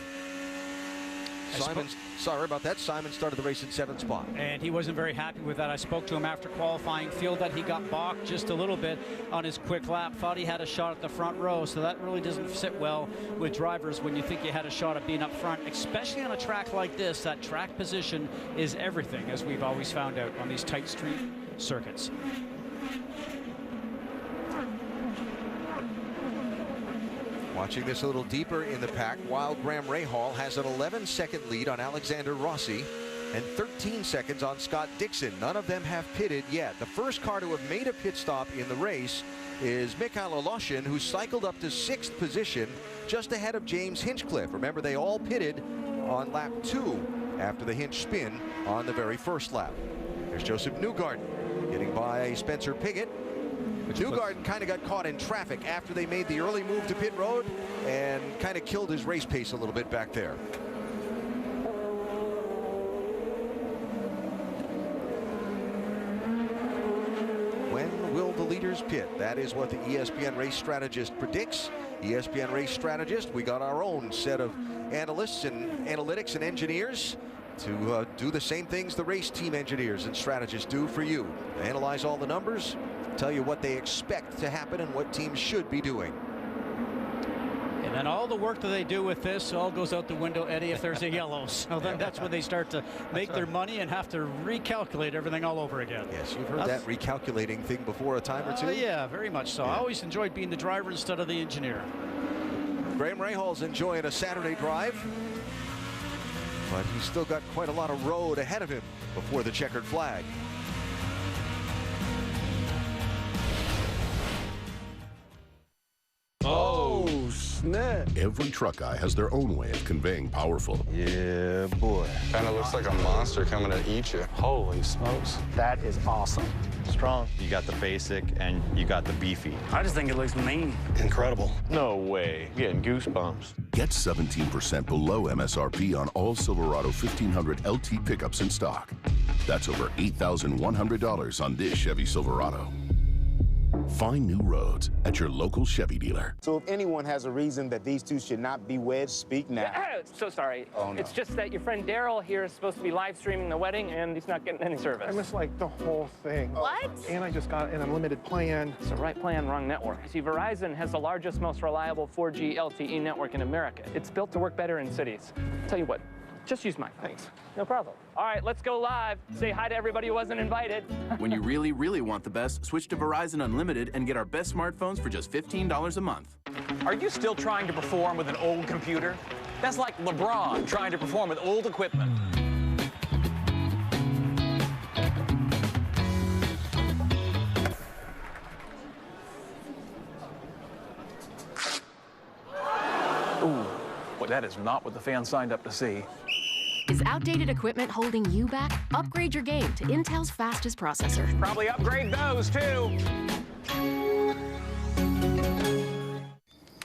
Sorry about that. Simon started the race in 7th spot. And he wasn't very happy with that. I spoke to him after qualifying. Feel that he got balked just a little bit on his quick lap. Thought he had a shot at the front row. So that really doesn't sit well with drivers when you think you had a shot at being up front, especially on a track like this. That track position is everything, as we've always found out on these tight street circuits. Watching this a little deeper in the pack, while Graham Rahal has an 11-second lead on Alexander Rossi and 13 seconds on Scott Dixon. None of them have pitted yet. The first car to have made a pit stop in the race is Mikhail Aloshin, who cycled up to 6th position just ahead of James Hinchcliffe. Remember, they all pitted on lap 2 after the Hinch spin on the very first lap. There's Joseph Newgarden getting by Spencer Pigot. Newgarden kind of got caught in traffic after they made the early move to pit road and kind of killed his race pace a little bit back there. When will the leaders pit? That is what the ESPN race strategist predicts. ESPN race strategist, we got our own set of analysts and analytics and engineers to do the same things the race team engineers and strategists do for you. Analyze all the numbers, tell you what they expect to happen and what teams should be doing. And then all the work that they do with this all goes out the window, Eddie, if there's a yellow. So then that's when they start to make their money and have to recalculate everything all over again. Yes, you've heard that recalculating thing before a time or two. Yeah, very much so. I always enjoyed being the driver instead of the engineer. Graham Rahal's enjoying a Saturday drive, but he's still got quite a lot of road ahead of him before the checkered flag. Oh, snap. Every truck guy has their own way of conveying powerful. Yeah, boy. Kind of looks like a monster coming to eat you. Holy smokes. That is awesome. Strong. You got the basic and you got the beefy. I just think it looks mean. Incredible. No way. I'm getting goosebumps. Get 17% below MSRP on all Silverado 1500 LT pickups in stock. That's over $8,100 on this Chevy Silverado. Find new roads at your local Chevy dealer. So if anyone has a reason that these two should not be wed, speak now. So sorry. Oh, no. It's just that your friend Daryl here is supposed to be live streaming the wedding, and he's not getting any service. I missed, like, the whole thing. What? And I just got an unlimited plan. It's the right plan, wrong network. See, Verizon has the largest, most reliable 4G LTE network in America. It's built to work better in cities. Tell you what, just use mine. Thanks. No problem. All right, let's go live. Say hi to everybody who wasn't invited. When you really, really want the best, switch to Verizon Unlimited and get our best smartphones for just $15 a month. Are you still trying to perform with an old computer? That's like LeBron trying to perform with old equipment. Ooh, well, that is not what the fans signed up to see. Is outdated equipment holding you back? Upgrade your game to Intel's fastest processor. Probably upgrade those, too.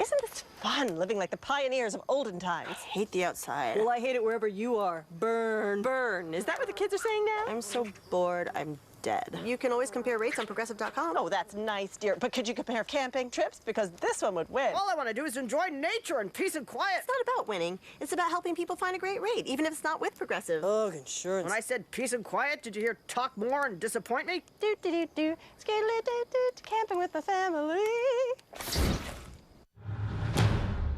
Isn't this fun, living like the pioneers of olden times? I hate the outside. Well, I hate it wherever you are. Burn. Burn. Is that what the kids are saying now? I'm so bored, I'm dead. You can always compare rates on Progressive.com. Oh, that's nice, dear. But could you compare camping trips? Because this one would win. All I want to do is enjoy nature and peace and quiet. It's not about winning. It's about helping people find a great rate, even if it's not with Progressive. Ugh, insurance. When I said peace and quiet, did you hear talk more and disappoint me? Do-do-do-do. Skiddly-do-do. Camping with the family.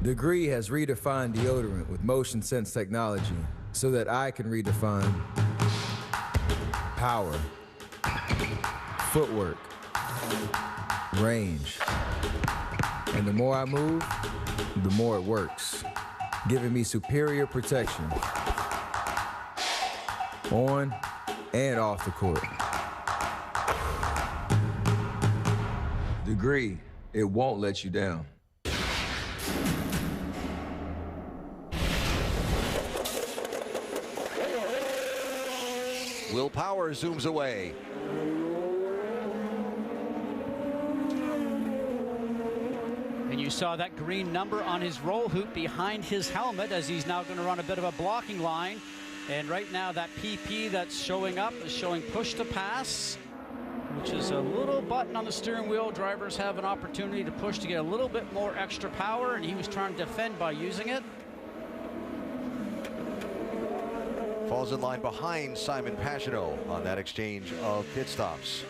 Degree has redefined deodorant with motion sense technology so that I can redefine power, footwork, range. And the more I move, the more it works, giving me superior protection on and off the court. Degree, it won't let you down. Will Power zooms away. And you saw that green number on his roll hoop behind his helmet as he's now going to run a bit of a blocking line. And right now that PP that's showing up is showing push to pass, which is a little button on the steering wheel. Drivers have an opportunity to push to get a little bit more extra power, and he was trying to defend by using it. Falls in line behind Simon Pagenaud on that exchange of pit stops.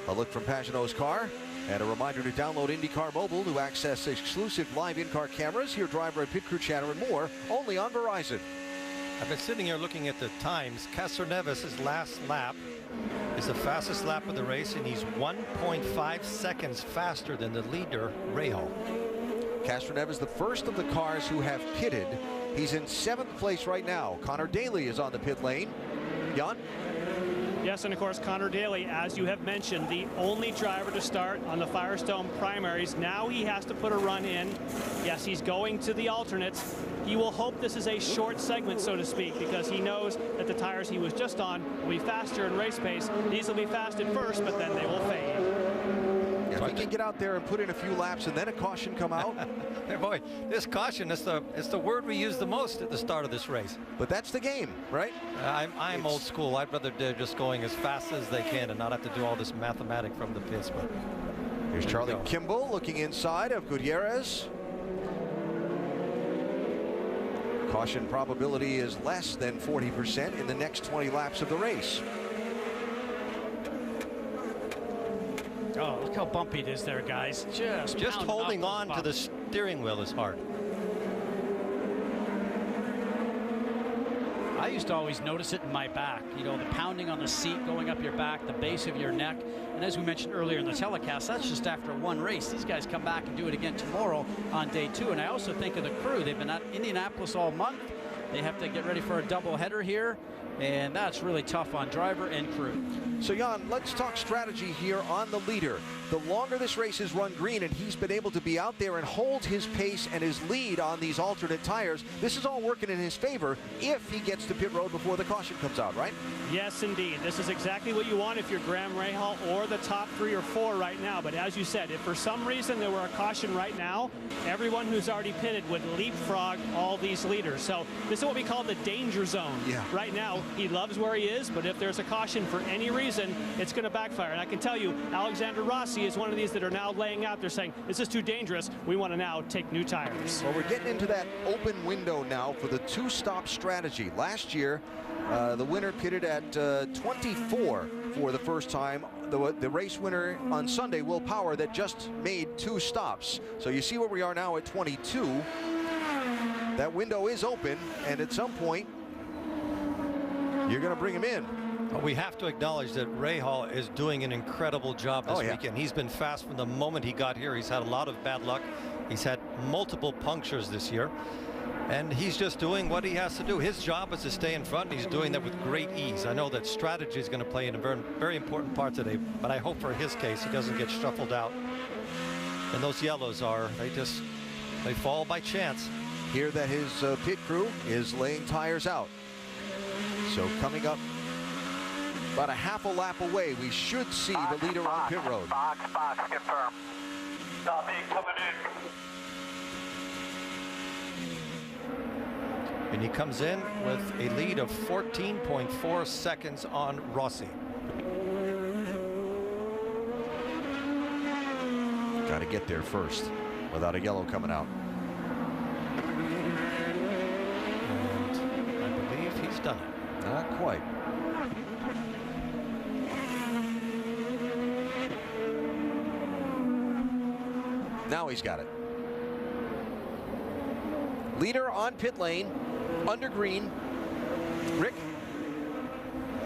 A look from Pagenaud's car, and a reminder to download IndyCar Mobile to access exclusive live in-car cameras, hear driver and pit crew chatter, and more, only on Verizon. I've been sitting here looking at the times. Castroneves' last lap is the fastest lap of the race, and he's 1.5 seconds faster than the leader, Rahal. Castroneves, the first of the cars who have pitted. He's in 7th place right now. Connor Daly is on the pit lane. Jan? Yes, and of course, Connor Daly, as you have mentioned, the only driver to start on the Firestone primaries. Now he has to put a run in. Yes, he's going to the alternates. He will hope this is a short segment, so to speak, because he knows that the tires he was just on will be faster in race pace. These will be fast at first, but then they will fade. If he can get out there and put in a few laps and then a caution come out. Hey boy, this caution is the word we use the most at the start of this race. But that's the game, right? I'm old school. I'd rather they're just going as fast as they can and not have to do all this mathematic from the pits. But here's Charlie Kimball looking inside of Gutierrez. Caution probability is less than 40% in the next 20 laps of the race. Oh, look how bumpy it is there, guys. Just holding on to the steering wheel is hard. I used to always notice it in my back, you know, the pounding on the seat going up your back, the base of your neck. And as we mentioned earlier in the telecast, that's just after one race. These guys come back and do it again tomorrow on day 2. And I also think of the crew. They've been at Indianapolis all month. They have to get ready for a doubleheader here. And that's really tough on driver and crew. So, Jan, let's talk strategy here on the leader. The longer this race is run green and he's been able to be out there and hold his pace and his lead on these alternate tires, this is all working in his favor if he gets to pit road before the caution comes out, right? Yes, indeed. This is exactly what you want if you're Graham Rahal or the top 3 or 4 right now. But as you said, if for some reason there were a caution right now, everyone who's already pitted would leapfrog all these leaders. So this is what we call the danger zone. Yeah. Right now, he loves where he is, but if there's a caution for any reason, it's going to backfire. And I can tell you, Alexander Rossi is one of these that are now laying out there saying, this is too dangerous. We want to now take new tires. Well, we're getting into that open window now for the 2-stop strategy. Last year, the winner pitted at 24 for the first time. The race winner on Sunday, Will Power, that just made 2 stops. So you see where we are now at 22. That window is open, and at some point, you're going to bring him in. Well, we have to acknowledge that Rahal is doing an incredible job this weekend. He's been fast from the moment he got here. He's had a lot of bad luck. He's had multiple punctures this year. And he's just doing what he has to do. His job is to stay in front, and he's doing that with great ease. I know that strategy is going to play in a very, very important part today, but I hope for his case he doesn't get shuffled out. And those yellows they fall by chance. Hear that his pit crew is laying tires out. So coming up about a half a lap away, we should see the leader on pit road. Box, confirm. Copy, coming in. And he comes in with a lead of 14.4 seconds on Rossi. Got to get there first without a yellow coming out. And I believe he's done it. Not quite. Now he's got it. Leader on pit lane, under green. Rick?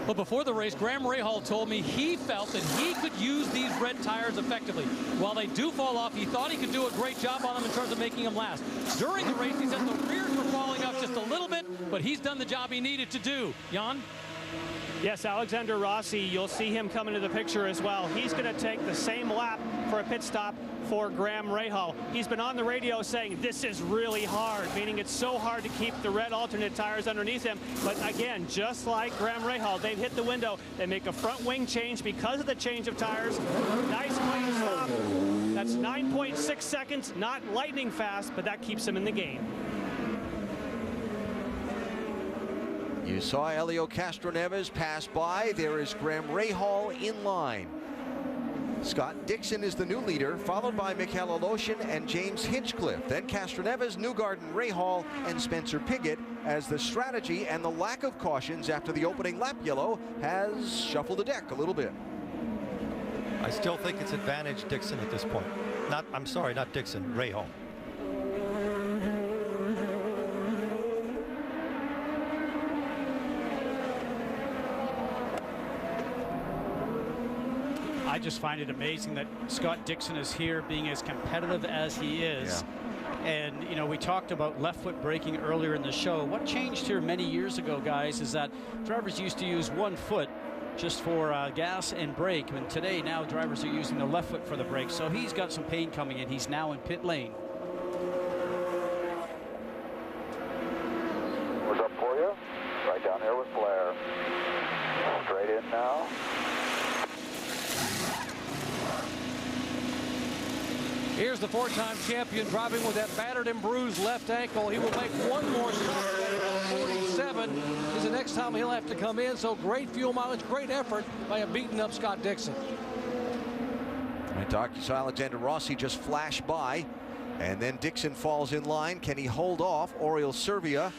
But before the race, Graham Rahal told me he felt that he could use these red tires effectively. While they do fall off, he thought he could do a great job on them in terms of making them last. During the race, he said the rears were falling off just a little bit, but he's done the job he needed to do. Jan? Yes, Alexander Rossi, you'll see him come into the picture as well. He's going to take the same lap for a pit stop for Graham Rahal. He's been on the radio saying this is really hard, meaning it's so hard to keep the red alternate tires underneath him. But again, just like Graham Rahal, they've hit the window. They make a front wing change because of the change of tires. Nice clean stop. That's 9.6 seconds, not lightning fast, but that keeps him in the game. You saw Helio Castroneves pass by. There is Graham Rahal in line. Scott Dixon is the new leader, followed by Mikel Aloshin and James Hinchcliffe. Then Castroneves, Newgarden, Rahal, and Spencer Pigot, as the strategy and the lack of cautions after the opening lap yellow has shuffled the deck a little bit. I still think it's advantage Dixon at this point. I'm sorry, not Dixon, Rahal. I just find it amazing that Scott Dixon is here being as competitive as he is. Yeah. And, you know, we talked about left foot braking earlier in the show. What changed here many years ago, guys, is that drivers used to use one foot just for gas and brake. And today, now drivers are using the left foot for the brake. So he's got some pain coming in. He's now in pit lane. What's up for you? Right down here with Blair. Straight in now. Here's the four-time champion driving with that battered and bruised left ankle. He will make one more stop. 47 is the next time he'll have to come in. So great fuel mileage, great effort by a beaten up Scott Dixon. Right, Doc, you saw Alexander Rossi just flash by, and then Dixon falls in line. Can he hold off Oriol Servia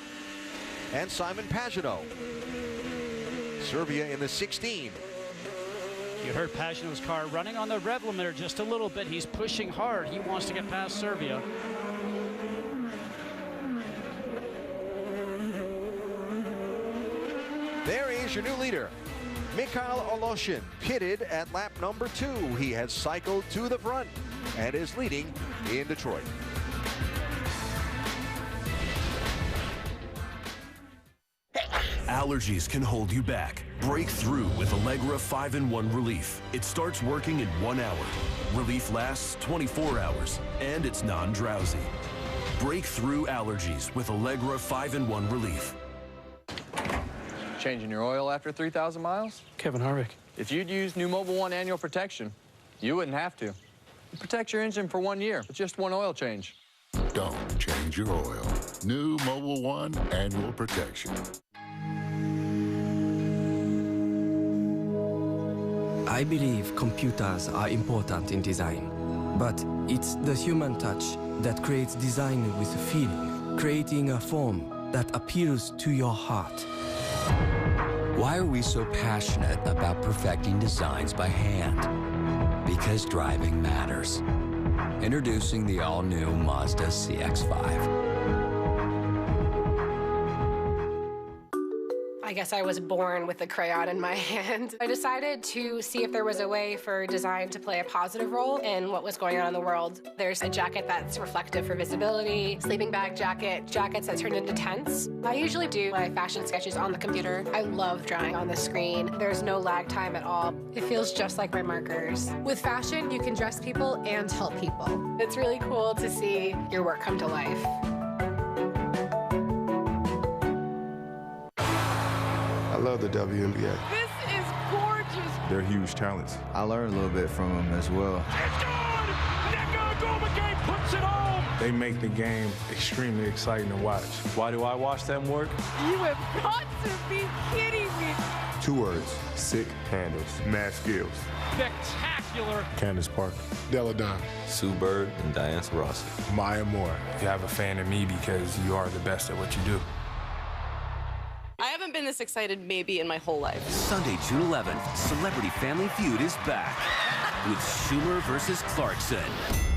and Simon Pagenaud? Servia in the 16. You heard Pagenaud's car running on the rev limiter just a little bit. He's pushing hard. He wants to get past Servia. There is your new leader, Mikel Aloshin, pitted at lap number 2. He has cycled to the front and is leading in Detroit. Allergies can hold you back. Break through with Allegra 5-in-1 Relief. It starts working in 1 hour. Relief lasts 24 hours, and it's non-drowsy. Break through allergies with Allegra 5-in-1 Relief. Changing your oil after 3,000 miles? Kevin Harvick. If you'd use new Mobil 1 annual protection, you wouldn't have to. You protect your engine for 1 year with just one oil change. Don't change your oil. New Mobil 1 annual protection. I believe computers are important in design, but it's the human touch that creates design with a feeling, creating a form that appeals to your heart. Why are we so passionate about perfecting designs by hand? Because driving matters. Introducing the all-new Mazda CX-5. I guess I was born with a crayon in my hand. I decided to see if there was a way for design to play a positive role in what was going on in the world. There's a jacket that's reflective for visibility, sleeping bag jacket, jackets that turn into tents. I usually do my fashion sketches on the computer. I love drawing on the screen. There's no lag time at all. It feels just like my markers. With fashion, you can dress people and help people. It's really cool to see your work come to life. I love the WNBA. This is gorgeous. They're huge talents. I learned a little bit from them as well. Puts it home. They make the game extremely exciting to watch. Why do I watch them work? You have got to be kidding me. 2 words: sick handles, mad skills. Spectacular. Candace Parker, Della Don, Sue Bird, and Diane Rossi. Maya Moore. You have a fan of me because you are the best at what you do. I haven't been this excited maybe in my whole life. Sunday, June 11th, Celebrity Family Feud is back with Schumer versus Clarkson.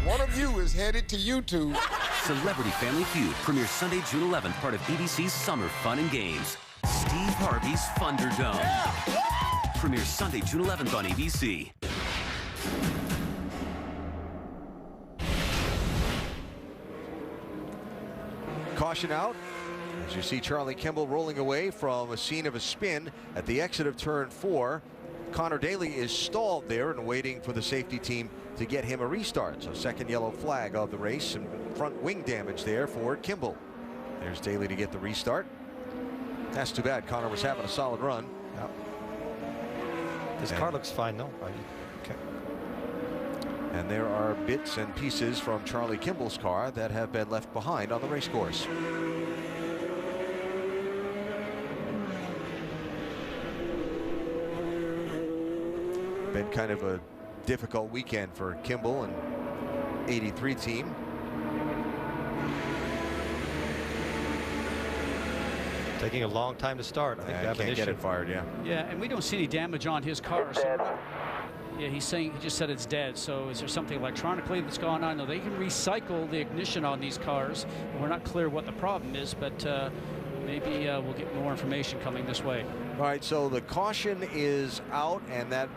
One of you is headed to YouTube. Celebrity Family Feud premieres Sunday, June 11th, part of ABC's Summer Fun and Games. Steve Harvey's Thunderdome. Yeah. Premieres Sunday, June 11th on ABC. Caution out. As you see Charlie Kimball rolling away from a scene of a spin at the exit of turn 4. Connor Daly is stalled there and waiting for the safety team to get him a restart. So second yellow flag of the race, and front wing damage there for Kimball. There's Daly to get the restart. That's too bad. Connor was having a solid run. Yep. His car looks fine, though. Okay. And there are bits and pieces from Charlie Kimball's car that have been left behind on the race course. Been kind of a difficult weekend for Kimball and 83 team. Taking a long time to start. I think they have can't get it fired, yeah. Yeah, and we don't see any damage on his car. So yeah, he just said it's dead. So is there something electronically that's going on? No, they can recycle the ignition on these cars. We're not clear what the problem is, but maybe we'll get more information coming this way. All right, so the caution is out, and that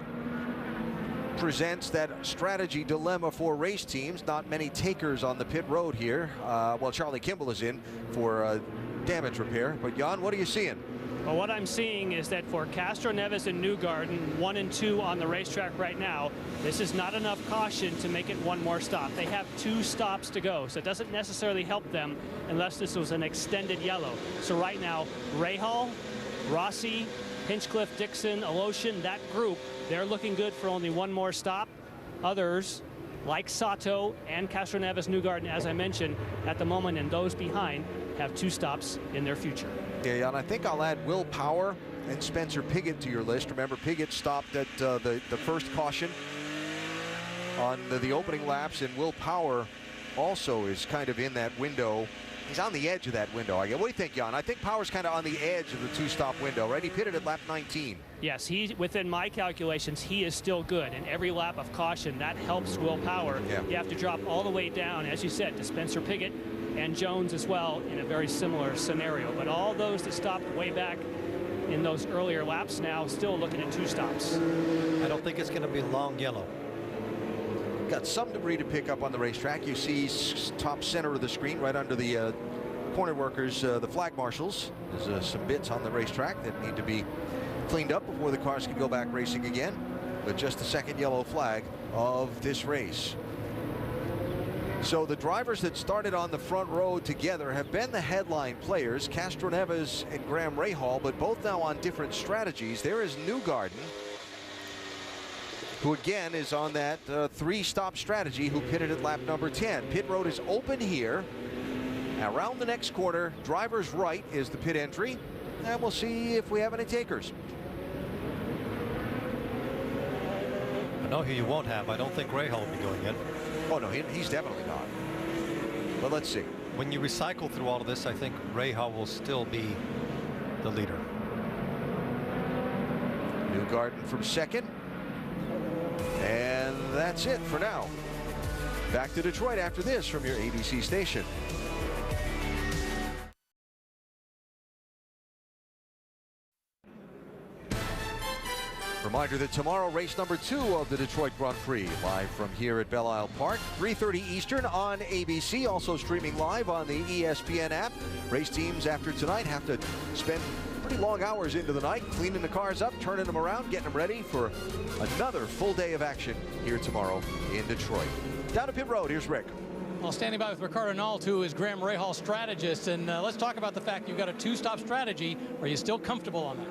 presents that strategy dilemma for race teams. Not many takers on the pit road here. Well, Charlie Kimball is in for damage repair. But Jan, what are you seeing? Well, what I'm seeing is that for Castro Neves and Newgarden, 1 and 2 on the racetrack right now, this is not enough caution to make it one more stop. They have 2 stops to go, so it doesn't necessarily help them unless this was an extended yellow. So right now, Rahal, Rossi, Hinchcliffe, Dixon, Aloshin, that group, they're looking good for only 1 more stop. Others, like Sato and Castro Neves, Newgarden, as I mentioned, at the moment, and those behind, have 2 stops in their future. Yeah, and I think I'll add Will Power and Spencer Pigot to your list. Remember, Pigot stopped at the first caution on the opening laps, and Will Power also is kind of in that window. He's on the edge of that window, I guess. What do you think, Jan? I think Power's kind of on the edge of the 2-stop window, right? He pitted at lap 19. Yes, within my calculations, he is still good. And every lap of caution, that helps Will Power. Yeah. You have to drop all the way down, as you said, to Spencer Pigot and Jones as well in a very similar scenario. But all those that stopped way back in those earlier laps now still looking at 2 stops. I don't think it's going to be long yellow. Got some debris to pick up on the racetrack. You see top center of the screen right under the corner workers, the flag marshals. There's some bits on the racetrack that need to be cleaned up before the cars can go back racing again. But just the second yellow flag of this race. So the drivers that started on the front row together have been the headline players, Castro Neves and Graham Rahal, but both now on different strategies. There is Newgarden, who again is on that 3-stop strategy, who pitted at lap number 10. Pit road is open here. Around the next corner, driver's right is the pit entry, and we'll see if we have any takers. I know who you won't have. I don't think Rahal will be going in. Oh, no, he's definitely not. But let's see. When you recycle through all of this, I think Rahal will still be the leader. Newgarden from second. And that's it for now. Back to Detroit after this from your ABC station. Reminder that tomorrow, race number 2 of the Detroit Grand Prix, live from here at Belle Isle Park, 3:30 Eastern on ABC, also streaming live on the ESPN app. Race teams after tonight have to spend pretty long hours into the night cleaning the cars up, turning them around, getting them ready for another full day of action here tomorrow in Detroit. Down to pit road, here's Rick. Well, standing by with Ricardo Nault, who is Graham Rahal's strategist, and let's talk about the fact you've got a 2-stop strategy. Are you still comfortable on that?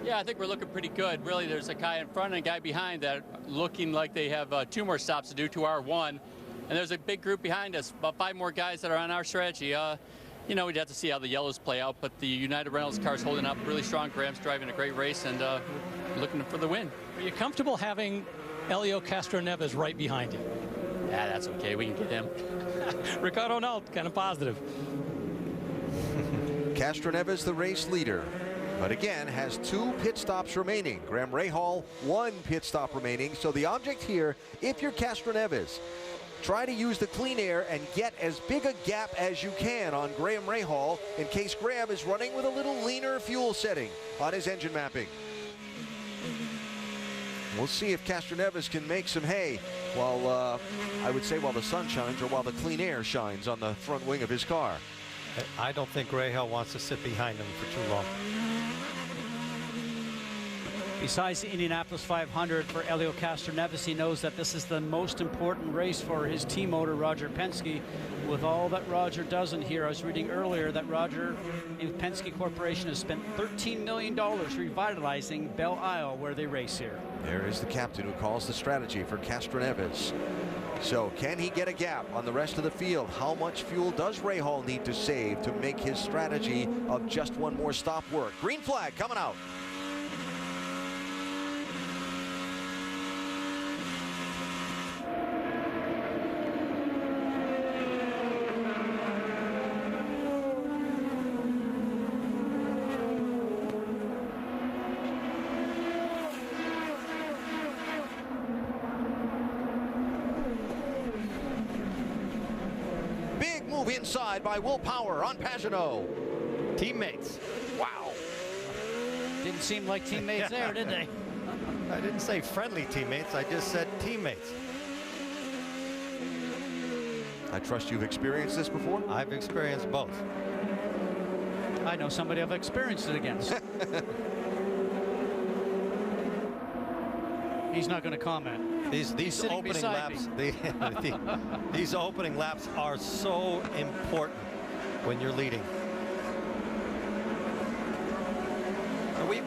Yeah, I think we're looking pretty good. Really, there's a guy in front and a guy behind that looking like they have 2 more stops to do to our 1. And there's a big group behind us, about 5 more guys that are on our strategy. You know, we'd have to see how the yellows play out, but the United Reynolds car's holding up really strong. Graham's driving a great race and looking for the win. Are you comfortable having Helio Castro Neves right behind you? Yeah, that's okay. We can get him. Ricardo Nault, kind of positive. Castro Neves, the race leader, but again has 2 pit stops remaining. Graham Rahal, 1 pit stop remaining. So the object here, if you're Castro Neves, try to use the clean air and get as big a gap as you can on Graham Rahal in case Graham is running with a little leaner fuel setting on his engine mapping. We'll see if Castro Neves can make some hay while, I would say, while the sun shines or while the clean air shines on the front wing of his car. I don't think Rahal wants to sit behind him for too long. Besides the Indianapolis 500 for Helio Castroneves, he knows that this is the most important race for his team owner, Roger Penske. With all that Roger does in here, I was reading earlier that Roger and Penske Corporation has spent $13 million revitalizing Belle Isle, where they race here. There is the captain who calls the strategy for Castroneves. So can he get a gap on the rest of the field? How much fuel does Rahal need to save to make his strategy of just one more stop work? Green flag coming out. Inside by Will Power on Pagenaud. Teammates. Wow. Didn't seem like teammates there, did they? I didn't say friendly teammates. I just said teammates. I trust you've experienced this before? I've experienced both. I know somebody I've experienced it against. He's not going to comment. These opening laps, these opening laps are so important when you're leading.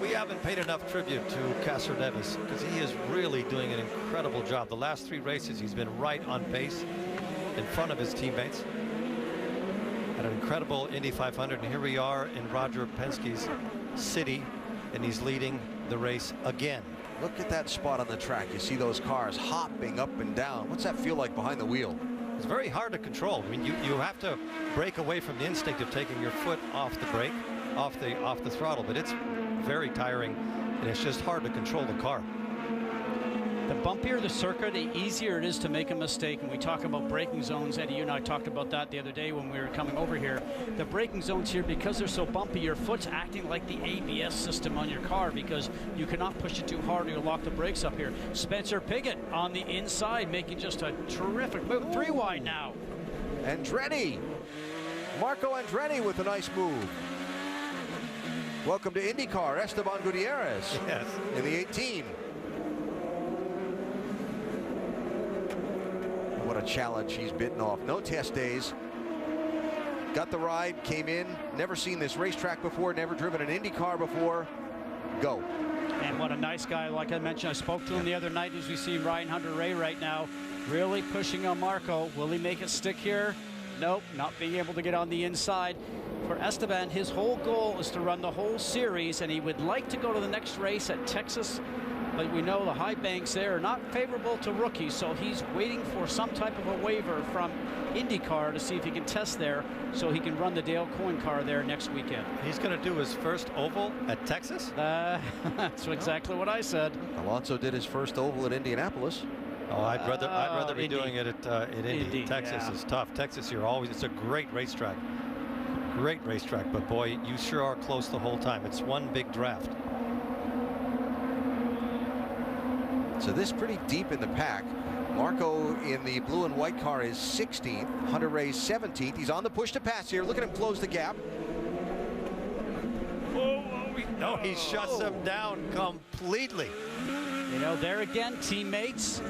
We haven't paid enough tribute to Castroneves because he is really doing an incredible job. The last 3 races, he's been right on pace in front of his teammates. Had an incredible Indy 500, and here we are in Roger Penske's city, and he's leading the race again. Look at that spot on the track. You see those cars hopping up and down. What's that feel like behind the wheel? It's very hard to control. I mean, you have to break away from the instinct of taking your foot off the brake, off the throttle, but it's very tiring, and it's just hard to control the car. The bumpier the circuit, the easier it is to make a mistake. And we talk about braking zones. Eddie, you and I talked about that the other day when we were coming over here. The braking zones here, because they're so bumpy, your foot's acting like the ABS system on your car because you cannot push it too hard or you'll lock the brakes up here. Spencer Pigot on the inside making just a terrific move. 3 wide now. Andretti. Marco Andretti with a nice move. Welcome to IndyCar, Esteban Gutierrez. Yes. In the 18. What a challenge he's bitten off. No test days. Got the ride, came in, never seen this racetrack before, never driven an Indy car before. Go. And what a nice guy. Like I mentioned, I spoke to him the other night as we see Ryan Hunter-Reay right now, really pushing on Marco. Will he make it stick here? Nope, not being able to get on the inside. For Esteban, his whole goal is to run the whole series, and he would like to go to the next race at Texas. But we know the high banks there are not favorable to rookies, so he's waiting for some type of a waiver from IndyCar to see if he can test there so he can run the Dale Coyne car there next weekend. He's going to do his first oval at Texas? That's exactly what I said. Alonso did his first oval at Indianapolis. Oh, I'd rather be doing it at Indy. Texas is tough. Texas, it's a great racetrack. Great racetrack, but boy, you sure are close the whole time. It's one big draft. So this pretty deep in the pack. Marco in the blue and white car is 16th. Hunter-Reay's 17th. He's on the push to pass here. Look at him close the gap. No, he shuts him down completely. You know, there again, teammates,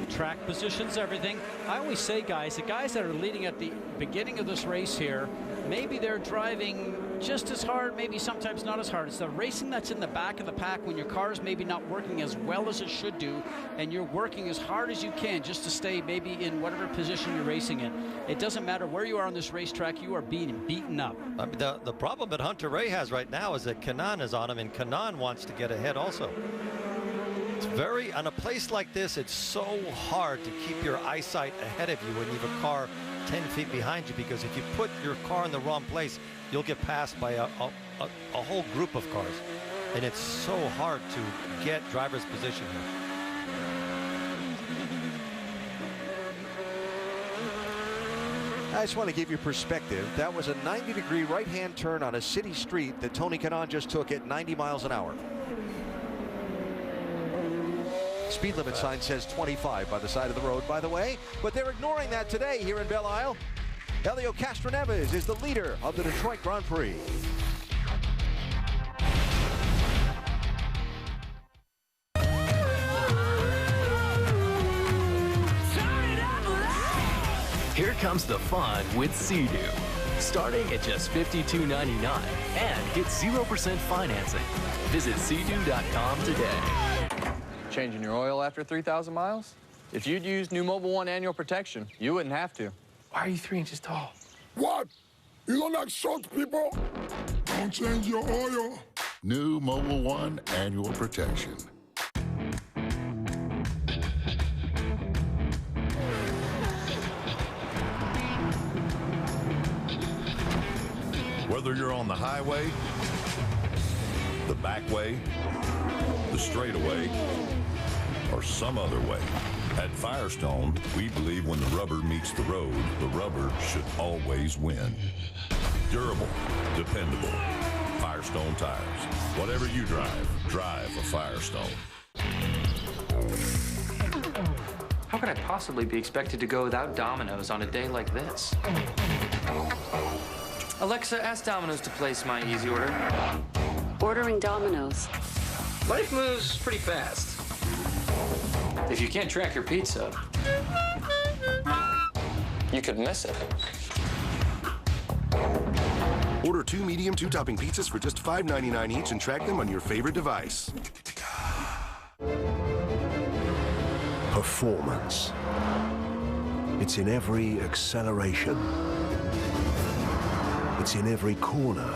track positions, everything. I always say, guys, the guys that are leading at the beginning of this race here, maybe they're driving just as hard, maybe sometimes not as hard. It's the racing that's in the back of the pack when your car is maybe not working as well as it should do, and you're working as hard as you can just to stay maybe in whatever position you're racing in. It doesn't matter where you are on this racetrack, you are being beaten up. I mean, the problem that Hunter-Reay has right now is that Kanaan is on him, and Kanaan wants to get ahead also. It's on a place like this, it's so hard to keep your eyesight ahead of you when you have a car 10 feet behind you, because if you put your car in the wrong place, you'll get passed by a whole group of cars. And it's so hard to get driver's position here. I just want to give you perspective. That was a 90-degree right-hand turn on a city street that Tony Kanaan just took at 90 miles an hour. Speed limit sign says 25 by the side of the road, by the way, but they're ignoring that today here in Belle Isle. Helio Castroneves is the leader of the Detroit Grand Prix. Here comes the fun with Sea-Doo. Starting at just $52.99 and get 0% financing. Visit Sea-Doo.com today. Changing your oil after 3,000 miles? If you'd used new Mobil 1 annual protection, you wouldn't have to. Why are you 3 inches tall? What? You don't like short people? Don't change your oil. New Mobil 1 annual protection. Whether you're on the highway, the back way, the straightaway, or some other way, at Firestone, we believe when the rubber meets the road, the rubber should always win. Durable, dependable. Firestone tires. Whatever you drive, drive a Firestone. How could I possibly be expected to go without Domino's on a day like this? Alexa, ask Domino's to place my easy order. Ordering Domino's. Life moves pretty fast. If you can't track your pizza, you could miss it. Order 2 medium 2-topping pizzas for just $5.99 each and track them on your favorite device. Performance. It's in every acceleration. It's in every corner.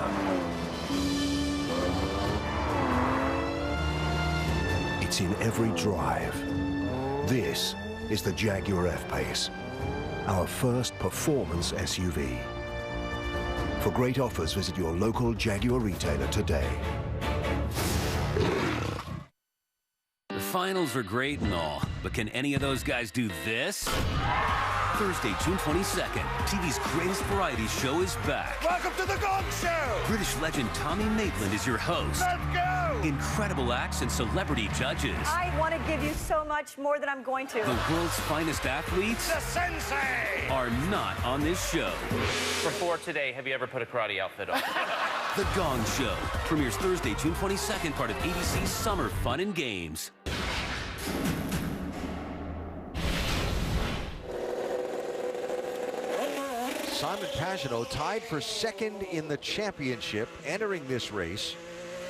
It's in every drive. This is the Jaguar F-Pace, our first performance SUV. For great offers, visit your local Jaguar retailer today. The finals are great and all, but can any of those guys do this? Thursday, June 22nd, TV's greatest variety show is back. Welcome to the Gong Show! British legend Tommy Maitland is your host. Let's go! Incredible acts and celebrity judges. I want to give you so much more than I'm going to. The world's finest athletes The Sensei! are not on this show. Before today, have you ever put a karate outfit on? The Gong Show premieres Thursday, June 22nd, part of ABC's Summer Fun and Games. Simon Pagenaud tied for second in the championship, entering this race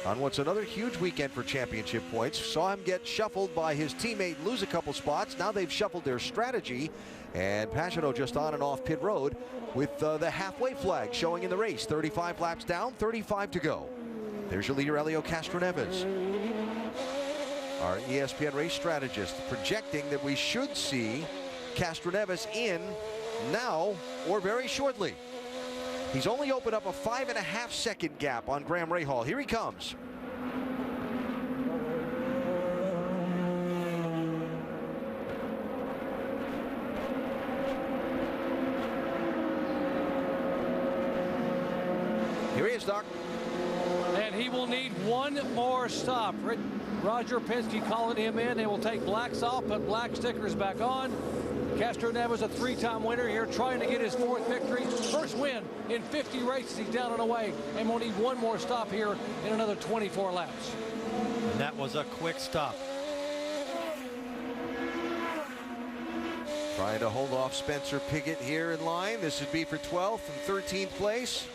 on what's another huge weekend for championship points. Saw him get shuffled by his teammate, lose a couple spots. Now they've shuffled their strategy, and Pagenaud just on and off pit road with the halfway flag showing in the race. 35 laps down, 35 to go. There's your leader, Helio Castroneves. Our ESPN race strategist projecting that we should see Castroneves in now or very shortly. He's only opened up a 5.5 second gap on Graham Rahal. Here he comes. Here he is, Doc. And he will need one more stop. Roger Penske calling him in. They will take blacks off, put black stickers back on. Castroneves, a 3-time winner here, trying to get his 4th victory. First win in 50 races. He's down and away, and will need one more stop here in another 24 laps. And that was a quick stop. Trying to hold off Spencer Pigot here in line. This would be for 12th and 13th place.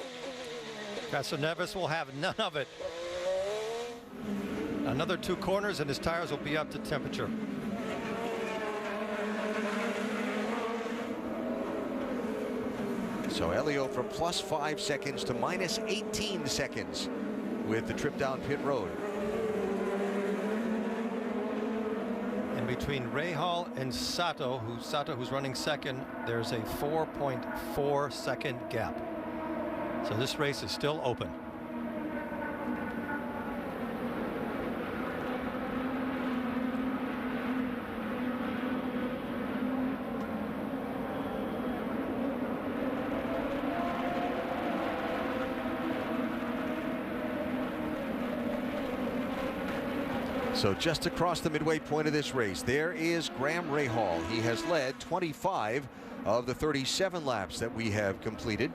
Castroneves will have none of it. Another 2 corners and his tires will be up to temperature. So Helio from +5 seconds to -18 seconds with the trip down pit road. And between Rahal and Sato, who's running second, there's a 4.4 second gap. So this race is still open. So just across the midway point of this race, there is Graham Rahal. He has led 25 of the 37 laps that we have completed.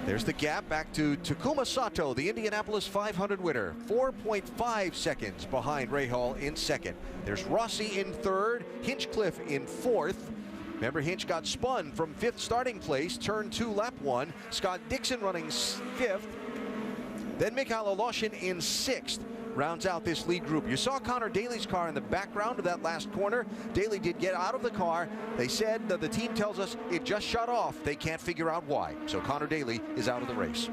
There's the gap back to Takuma Sato, the Indianapolis 500 winner, 4.5 seconds behind Rahal in second. There's Rossi in third, Hinchcliffe in fourth. Remember, Hinch got spun from fifth starting place, turn 2, lap 1. Scott Dixon running fifth. Then Mikhail Aloshin in sixth rounds out this lead group. You saw Connor Daly's car in the background of that last corner. Daly did get out of the car. They said that the team tells us it just shut off. They can't figure out why. So Connor Daly is out of the race.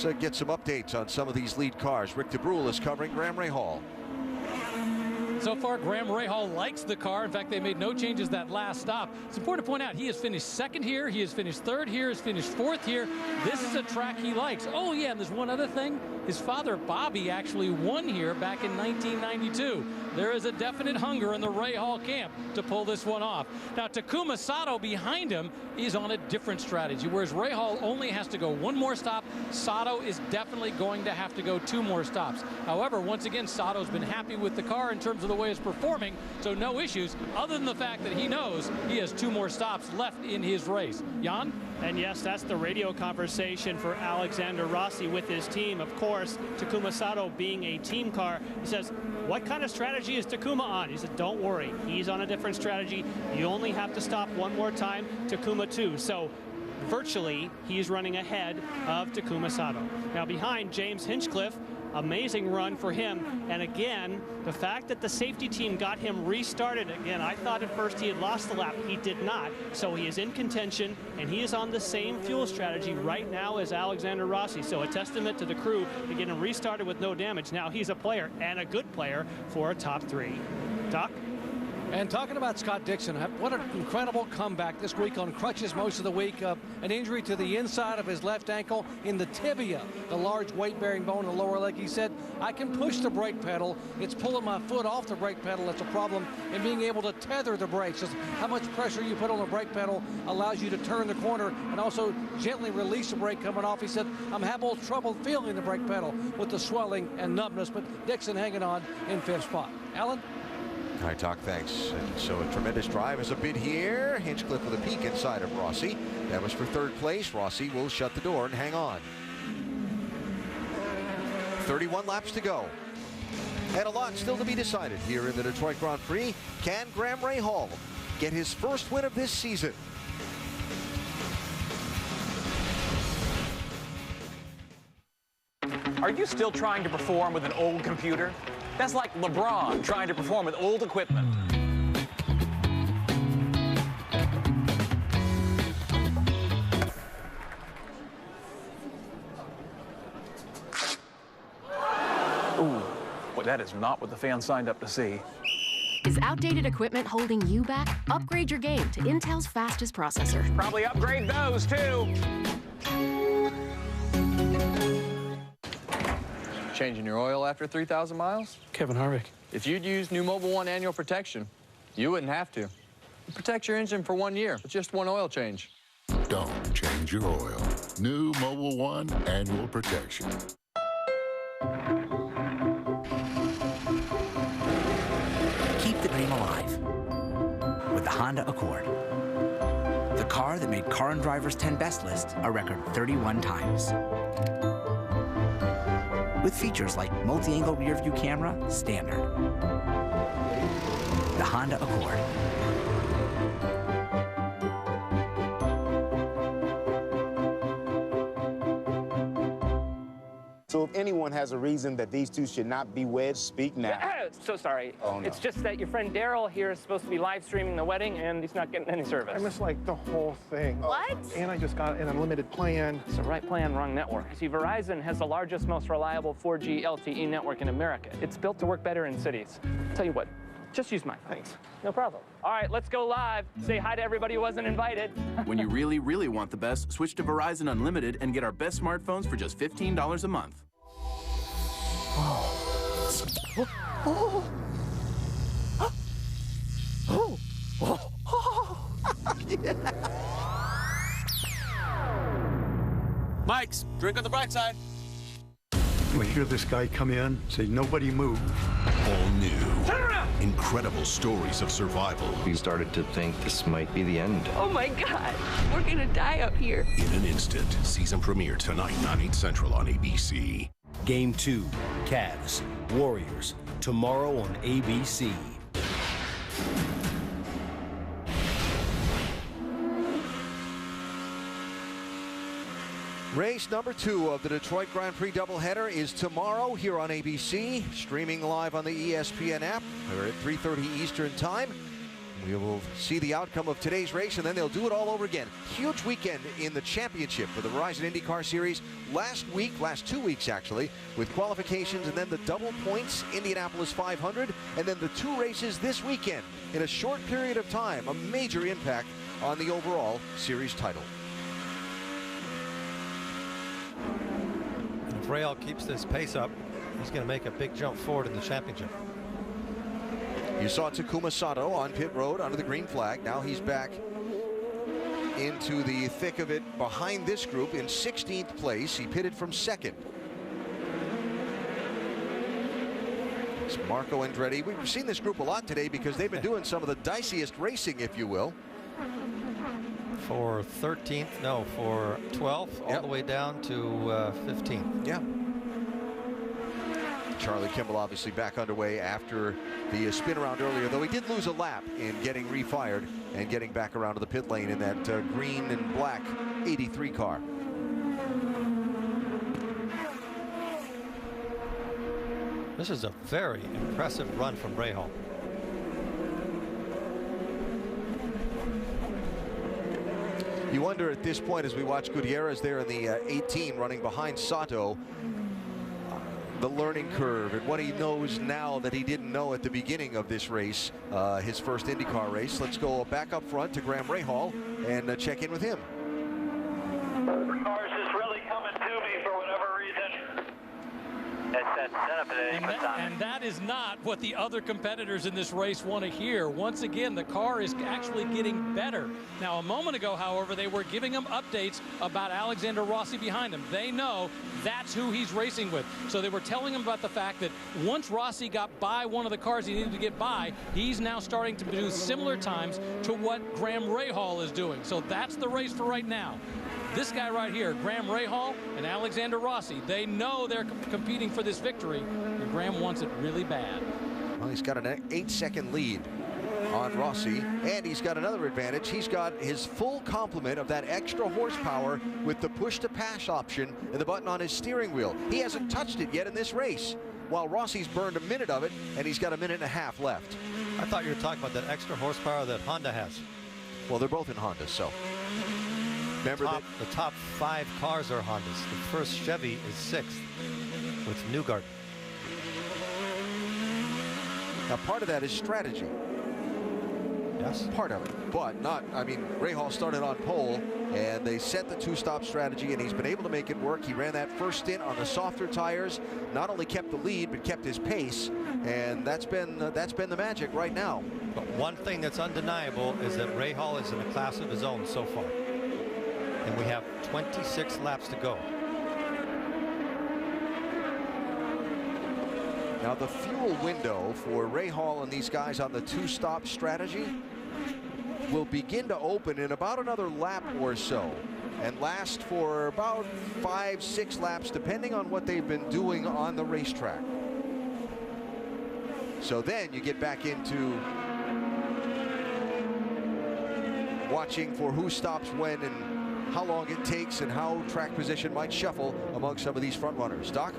Let's get some updates on some of these lead cars. Rick DeBrule is covering Graham Rahal. So far, Graham Rahal likes the car. In fact, they made no changes that last stop. It's important to point out he has finished second here, he has finished third here, has finished fourth here. This is a track he likes. Oh yeah, and there's one other thing. His father, Bobby, actually won here back in 1992. There is a definite hunger in the Rahal camp to pull this one off. Now, Takuma Sato behind him is on a different strategy, whereas Rahal only has to go one more stop. Sato is definitely going to have to go 2 more stops. However, once again, Sato's been happy with the car in terms of the way it's performing, so no issues, other than the fact that he knows he has 2 more stops left in his race. Jan? And yes, that's the radio conversation for Alexander Rossi with his team. Of course, Takuma Sato being a team car, he says, what kind of strategy is Takuma on? He said, don't worry, he's on a different strategy. You only have to stop one more time, Takuma too. So virtually, he's running ahead of Takuma Sato. Now behind, James Hinchcliffe, amazing run for him. And again, the fact that the safety team got him restarted, again, I thought at first he had lost the lap. He did not. So he is in contention, and he is on the same fuel strategy right now as Alexander Rossi. So a testament to the crew to get him restarted with no damage. Now he's a player, and a good player, for a top 3. Doc? And talking about Scott Dixon, what an incredible comeback this week on crutches most of the week. An injury to the inside of his left ankle in the tibia, the large weight-bearing bone in the lower leg. He said, I can push the brake pedal. It's pulling my foot off the brake pedal that's a problem, and being able to tether the brakes. Just how much pressure you put on the brake pedal allows you to turn the corner and also gently release the brake coming off. He said, I'm having trouble feeling the brake pedal with the swelling and numbness, but Dixon hanging on in 5th spot. Alan? All right, Doc, thanks. And so a tremendous drive as a bid here. Hinchcliffe with a peek inside of Rossi. That was for 3rd place. Rossi will shut the door and hang on. 31 laps to go. And a lot still to be decided here in the Detroit Grand Prix. Can Graham Rahal get his first win of this season? Are you still trying to perform with an old computer? That's like LeBron trying to perform with old equipment. Ooh, well, that is not what the fans signed up to see. Is outdated equipment holding you back? Upgrade your game to Intel's fastest processor. Probably upgrade those, too. Changing your oil after 3,000 miles? Kevin Harvick. If you'd use new Mobil 1 annual protection, you wouldn't have to. It protects your engine for 1 year with just 1 oil change. Don't change your oil. New Mobil 1 annual protection. Keep the dream alive with the Honda Accord. The car that made Car and Driver's 10 Best list a record 31 times. With features like multi-angle rear view camera, standard. The Honda Accord. So if anyone has a reason that these two should not be wed, speak now. So sorry. Oh, no. It's just that your friend Daryl here is supposed to be live streaming the wedding, and he's not getting any service. I missed, like, the whole thing. What? And I just got an unlimited plan. It's the right plan, wrong network. See, Verizon has the largest, most reliable 4G LTE network in America. It's built to work better in cities. Tell you what, just use mine. Thanks. No problem. All right, let's go live. Say hi to everybody who wasn't invited. When you really, really want the best, switch to Verizon Unlimited and get our best smartphones for just $15 a month. Mike's, drink on the bright side. We hear this guy come in, say, nobody move. All new. Incredible stories of survival. We started to think this might be the end. Oh my God, we're gonna die up here. In an instant. Season premiere tonight, 9/8 Central on ABC. Game 2, Cavs, Warriors, tomorrow on ABC. Race number 2 of the Detroit Grand Prix doubleheader is tomorrow here on ABC, streaming live on the ESPN app. We're at 3:30 Eastern Time. We will see the outcome of today's race, and then they'll do it all over again. Huge weekend in the championship for the Verizon IndyCar Series last 2 weeks actually, with qualifications and then the double points Indianapolis 500, and then the 2 races this weekend in a short period of time. A major impact on the overall series title. If Rahal keeps this pace up, he's going to make a big jump forward in the championship. You saw Takuma Sato on pit road under the green flag. Now he's back into the thick of it behind this group in 16th place. He pitted from 2nd. It's Marco Andretti. We've seen this group a lot today because they've been doing some of the diciest racing, if you will. For 13th, no, for 12th, all the way down to 15th. Yeah. Charlie Kimball obviously back underway after the spin around earlier, though he did lose a lap in getting refired and getting back around to the pit lane in that green and black 83 car. This is a very impressive run from Rahal. You wonder at this point, as we watch Gutierrez there in the 18 running behind Sato, the learning curve and what he knows now that he didn't know at the beginning of this race, his first IndyCar race. Let's go back up front to Graham Rahal and check in with him. The car's just really coming to me for whatever reason. And that is not what the other competitors in this race want to hear. Once again, the car is actually getting better. Now, a moment ago, however, they were giving him updates about Alexander Rossi behind him. They know that's who he's racing with. So they were telling him about the fact that once Rossi got by one of the cars he needed to get by, he's now starting to do similar times to what Graham Rahal is doing. So that's the race for right now. This guy right here, Graham Rahal and Alexander Rossi, they know they're competing for this victory, and Graham wants it really bad. Well, he's got an 8-second lead on Rossi, and he's got another advantage. He's got his full complement of that extra horsepower with the push-to-pass option and the button on his steering wheel. He hasn't touched it yet in this race, while Rossi's burned a minute of it, and he's got a minute and a half left. I thought you were talking about that extra horsepower that Honda has. Well, they're both in Honda, so. Remember the top 5 cars are Hondas. The first Chevy is 6th with Newgarden. Now, part of that is strategy. Yes. Part of it, but not. I mean, Rahal started on pole, and they set the 2-stop strategy, and he's been able to make it work. He ran that first stint on the softer tires, not only kept the lead, but kept his pace, and that's been the magic right now. But one thing that's undeniable is that Rahal is in a class of his own so far. And we have 26 laps to go. Now the fuel window for Rahal and these guys on the 2-stop strategy will begin to open in about another lap or so and last for about 5-6 laps, depending on what they've been doing on the racetrack. So then you get back into watching for who stops when and how long it takes and how track position might shuffle among some of these front runners. Doc?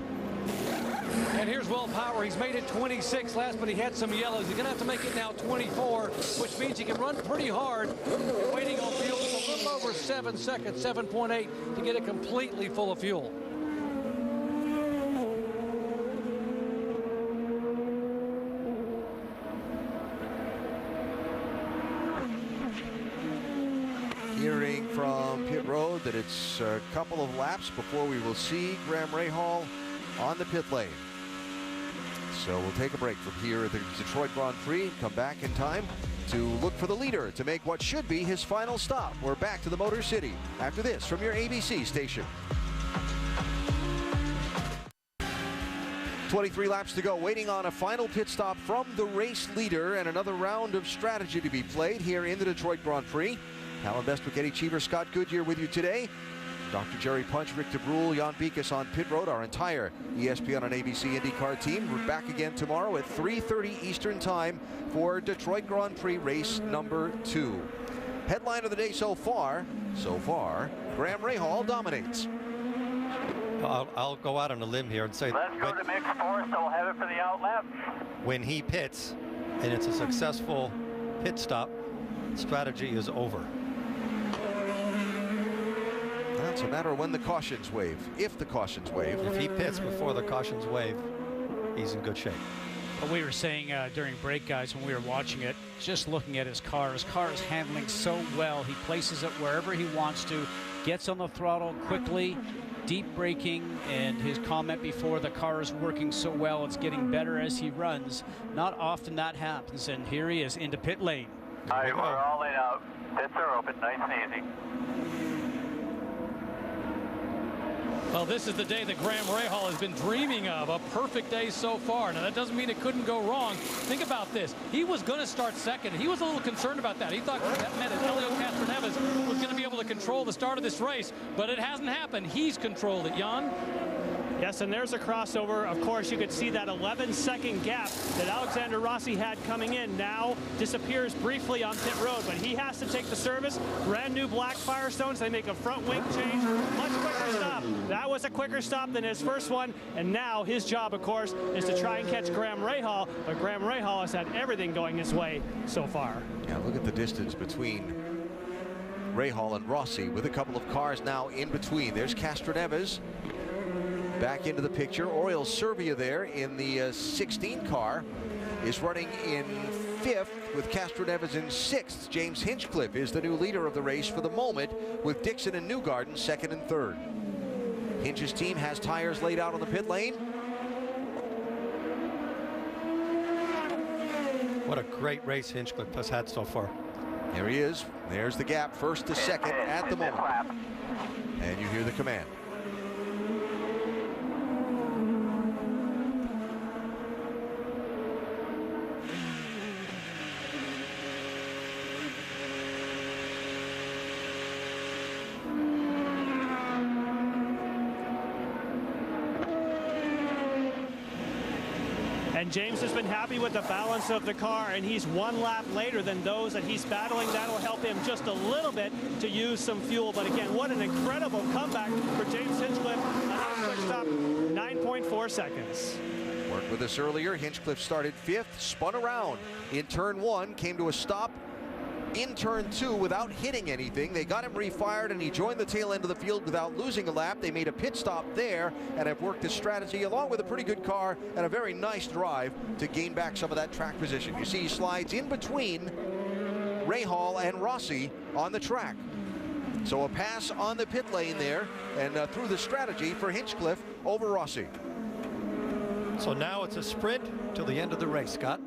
And here's Will Power. He's made it 26 last, but he had some yellows. He's going to have to make it now 24, which means he can run pretty hard. Waiting on fuel a little over 7 seconds, 7.8, to get it completely full of fuel. Hearing from pit road that it's a couple of laps before we will see Graham Rahal on the pit lane. So we'll take a break from here at the Detroit Grand Prix, come back in time to look for the leader to make what should be his final stop. We're back to the Motor City after this from your ABC station. 23 laps to go, waiting on a final pit stop from the race leader and another round of strategy to be played here in the Detroit Grand Prix. Alan Bestwick, Eddie Cheever, Scott Goodyear with you today. Dr. Jerry Punch, Rick DeBrule, Jan Beekes on pit road, our entire ESPN on ABC IndyCar team. We're back again tomorrow at 3:30 Eastern Time for Detroit Grand Prix race number 2. Headline of the day so far, Graham Rahal dominates. I'll go out on a limb here and say Let's go to mixed four, so we'll have it for the out lap. When he pits and it's a successful pit stop, strategy is over. It's a matter of when the cautions wave, if the cautions wave. If he pits before the cautions wave, he's in good shape. What we were saying during break, guys, when we were watching it, just looking at his car is handling so well. He places it wherever he wants to, gets on the throttle quickly, deep braking, and his comment before, the car is working so well, it's getting better as he runs. Not often that happens, and here he is into pit lane. All right, we're all laid out. Pits are open, nice and easy. Well, this is the day that Graham Rahal has been dreaming of, a perfect day so far. Now, that doesn't mean it couldn't go wrong. Think about this. He was going to start second. He was a little concerned about that. He thought that meant that Helio Castroneves was going to be able to control the start of this race, but it hasn't happened. He's controlled it, Jan. Yes, and there's a crossover. Of course, you could see that 11-second gap that Alexander Rossi had coming in now disappears briefly on pit road, but he has to take the service. Brand new black Firestones. They make a front wing change. Much quicker stop. That was a quicker stop than his first one, and now his job, of course, is to try and catch Graham Rahal, but Graham Rahal has had everything going his way so far. Yeah, look at the distance between Rahal and Rossi with a couple of cars now in between. There's Castroneves back into the picture. Oriol Serbia there in the 16 car is running in 5th with Castroneves in 6th. James Hinchcliffe is the new leader of the race for the moment, with Dixon and Newgarden 2nd and 3rd. Hinch's team has tires laid out on the pit lane. What a great race Hinchcliffe has had so far. There he is. There's the gap, 1st to 2nd at the moment. And you hear the command. And James has been happy with the balance of the car, and he's 1 lap later than those that he's battling. That'll help him just a little bit to use some fuel. But again, what an incredible comeback for James Hinchcliffe. A quick stop, 9.4 seconds. Worked with us earlier. Hinchcliffe started 5th, spun around in turn 1, came to a stop in turn 2 without hitting anything. They got him refired, and he joined the tail end of the field without losing a lap. They made a pit stop there and have worked this strategy along with a pretty good car and a very nice drive to gain back some of that track position. You see he slides in between Rahal and Rossi on the track. So a pass on the pit lane there, and through the strategy for Hinchcliffe over Rossi. So now it's a sprint till the end of the race, Scott.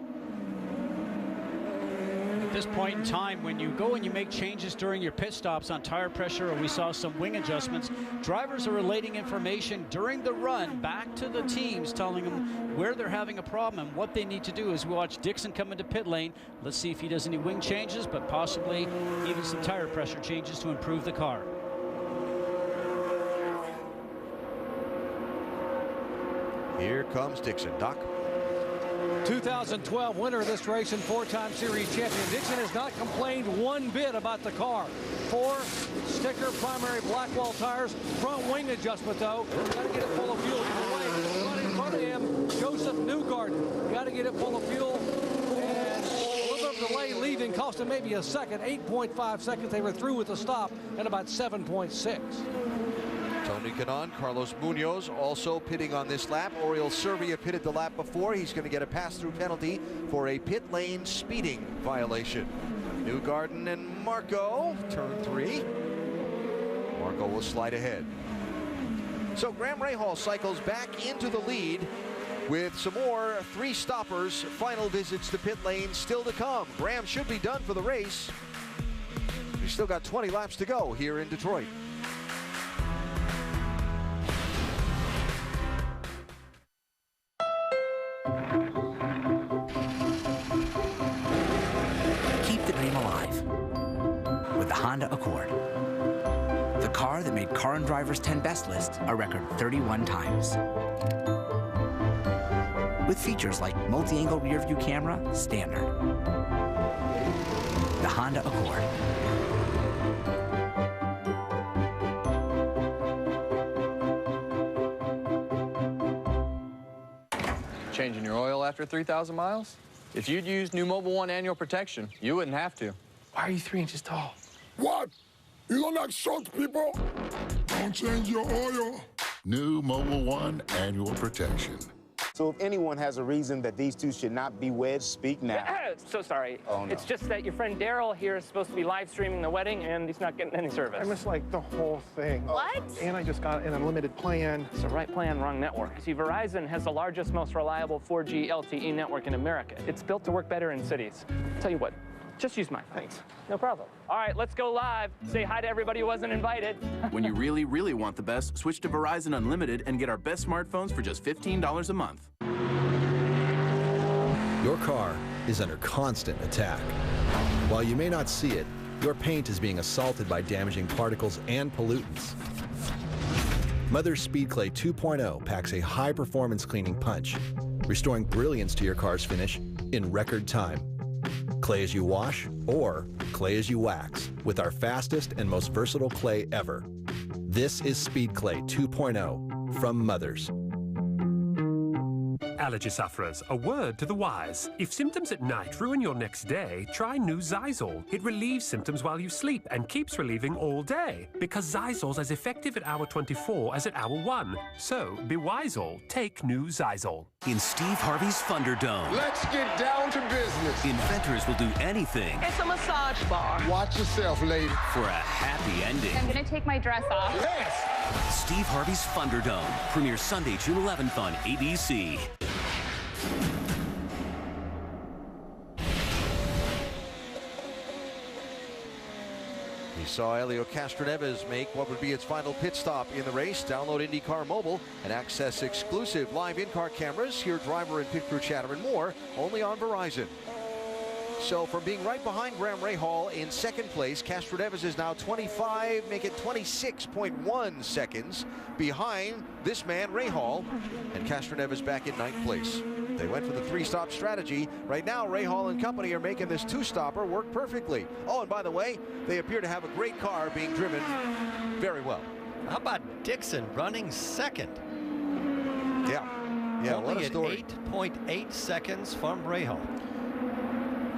At this point in time, when you go and you make changes during your pit stops on tire pressure, or we saw some wing adjustments, drivers are relating information during the run back to the teams, telling them where they're having a problem and what they need to do. As we watch Dixon come into pit lane, let's see if he does any wing changes, but possibly even some tire pressure changes to improve the car. Here comes Dixon. Doc? 2012 winner of this race and 4-time series champion. Dixon has not complained one bit about the car. 4 sticker primary Blackwall tires, front wing adjustment though. Got to get it full of fuel either way. Right in front of him, Joseph Newgarden. Got to get it full of fuel. And a little bit of delay leaving cost him maybe a second. 8.5 seconds. They were through with the stop at about 7.6. Tony Kanaan, Carlos Munoz also pitting on this lap. Oriol Serbia pitted the lap before. He's going to get a pass-through penalty for a pit lane speeding violation. Newgarden and Marco, turn 3. Marco will slide ahead. So Graham Rahal cycles back into the lead with some more 3 stoppers. Final visits to pit lane still to come. Graham should be done for the race. He's still got 20 laps to go here in Detroit. Honda Accord. The car that made Car and Driver's 10 Best list a record 31 times. With features like multi-angle rear view camera, standard. The Honda Accord. Changing your oil after 3,000 miles? If you'd used new Mobil 1 annual protection, you wouldn't have to. Why are you 3 inches tall? What? You don't like short people? Don't change your oil. New Mobil 1 annual protection. So if anyone has a reason that these two should not be wed, speak now. So sorry. Oh, no. It's just that your friend Daryl here is supposed to be live streaming the wedding, and he's not getting any service. I missed like the whole thing. What? And I just got an unlimited plan. It's the right plan, wrong network. See, Verizon has the largest, most reliable 4G LTE network in America. It's built to work better in cities. Tell you what, just use mine. Thanks. No problem. All right, let's go live. Say hi to everybody who wasn't invited. When you really, really want the best, switch to Verizon Unlimited and get our best smartphones for just $15 a month. Your car is under constant attack. While you may not see it, your paint is being assaulted by damaging particles and pollutants. Mother's Speed Clay 2.0 packs a high-performance cleaning punch, restoring brilliance to your car's finish in record time. Clay as you wash or clay as you wax with our fastest and most versatile clay ever. This is Speed Clay 2.0 from Mother's. Allergy sufferers, a word to the wise. If symptoms at night ruin your next day, try new Zysol. It relieves symptoms while you sleep and keeps relieving all day. Because Zysol's as effective at hour 24 as at hour 1. So, be Wisol. Take new Zysol. In Steve Harvey's Thunderdome, Let's get down to business. inventors will do anything It's a massage bar. Watch yourself, lady. for a happy ending. I'm gonna take my dress off. Yes. Steve Harvey's Thunderdome premieres Sunday, June 11th on ABC. We saw Helio Castroneves make what would be its final pit stop in the race. Download IndyCar Mobile and access exclusive live in-car cameras, hear driver and pit crew chatter and more, only on Verizon. So from being right behind Graham Rahal in second place, Castroneves is now 25, make it 26.1 seconds behind this man, Rahal, and Castroneves back in ninth place. They went for the three-stop strategy. Right now, Rahal and company are making this two-stopper work perfectly. Oh, and by the way, they appear to have a great car being driven very well. How about Dixon running second? Yeah, what Only a story. at 8.8 seconds from Rahal.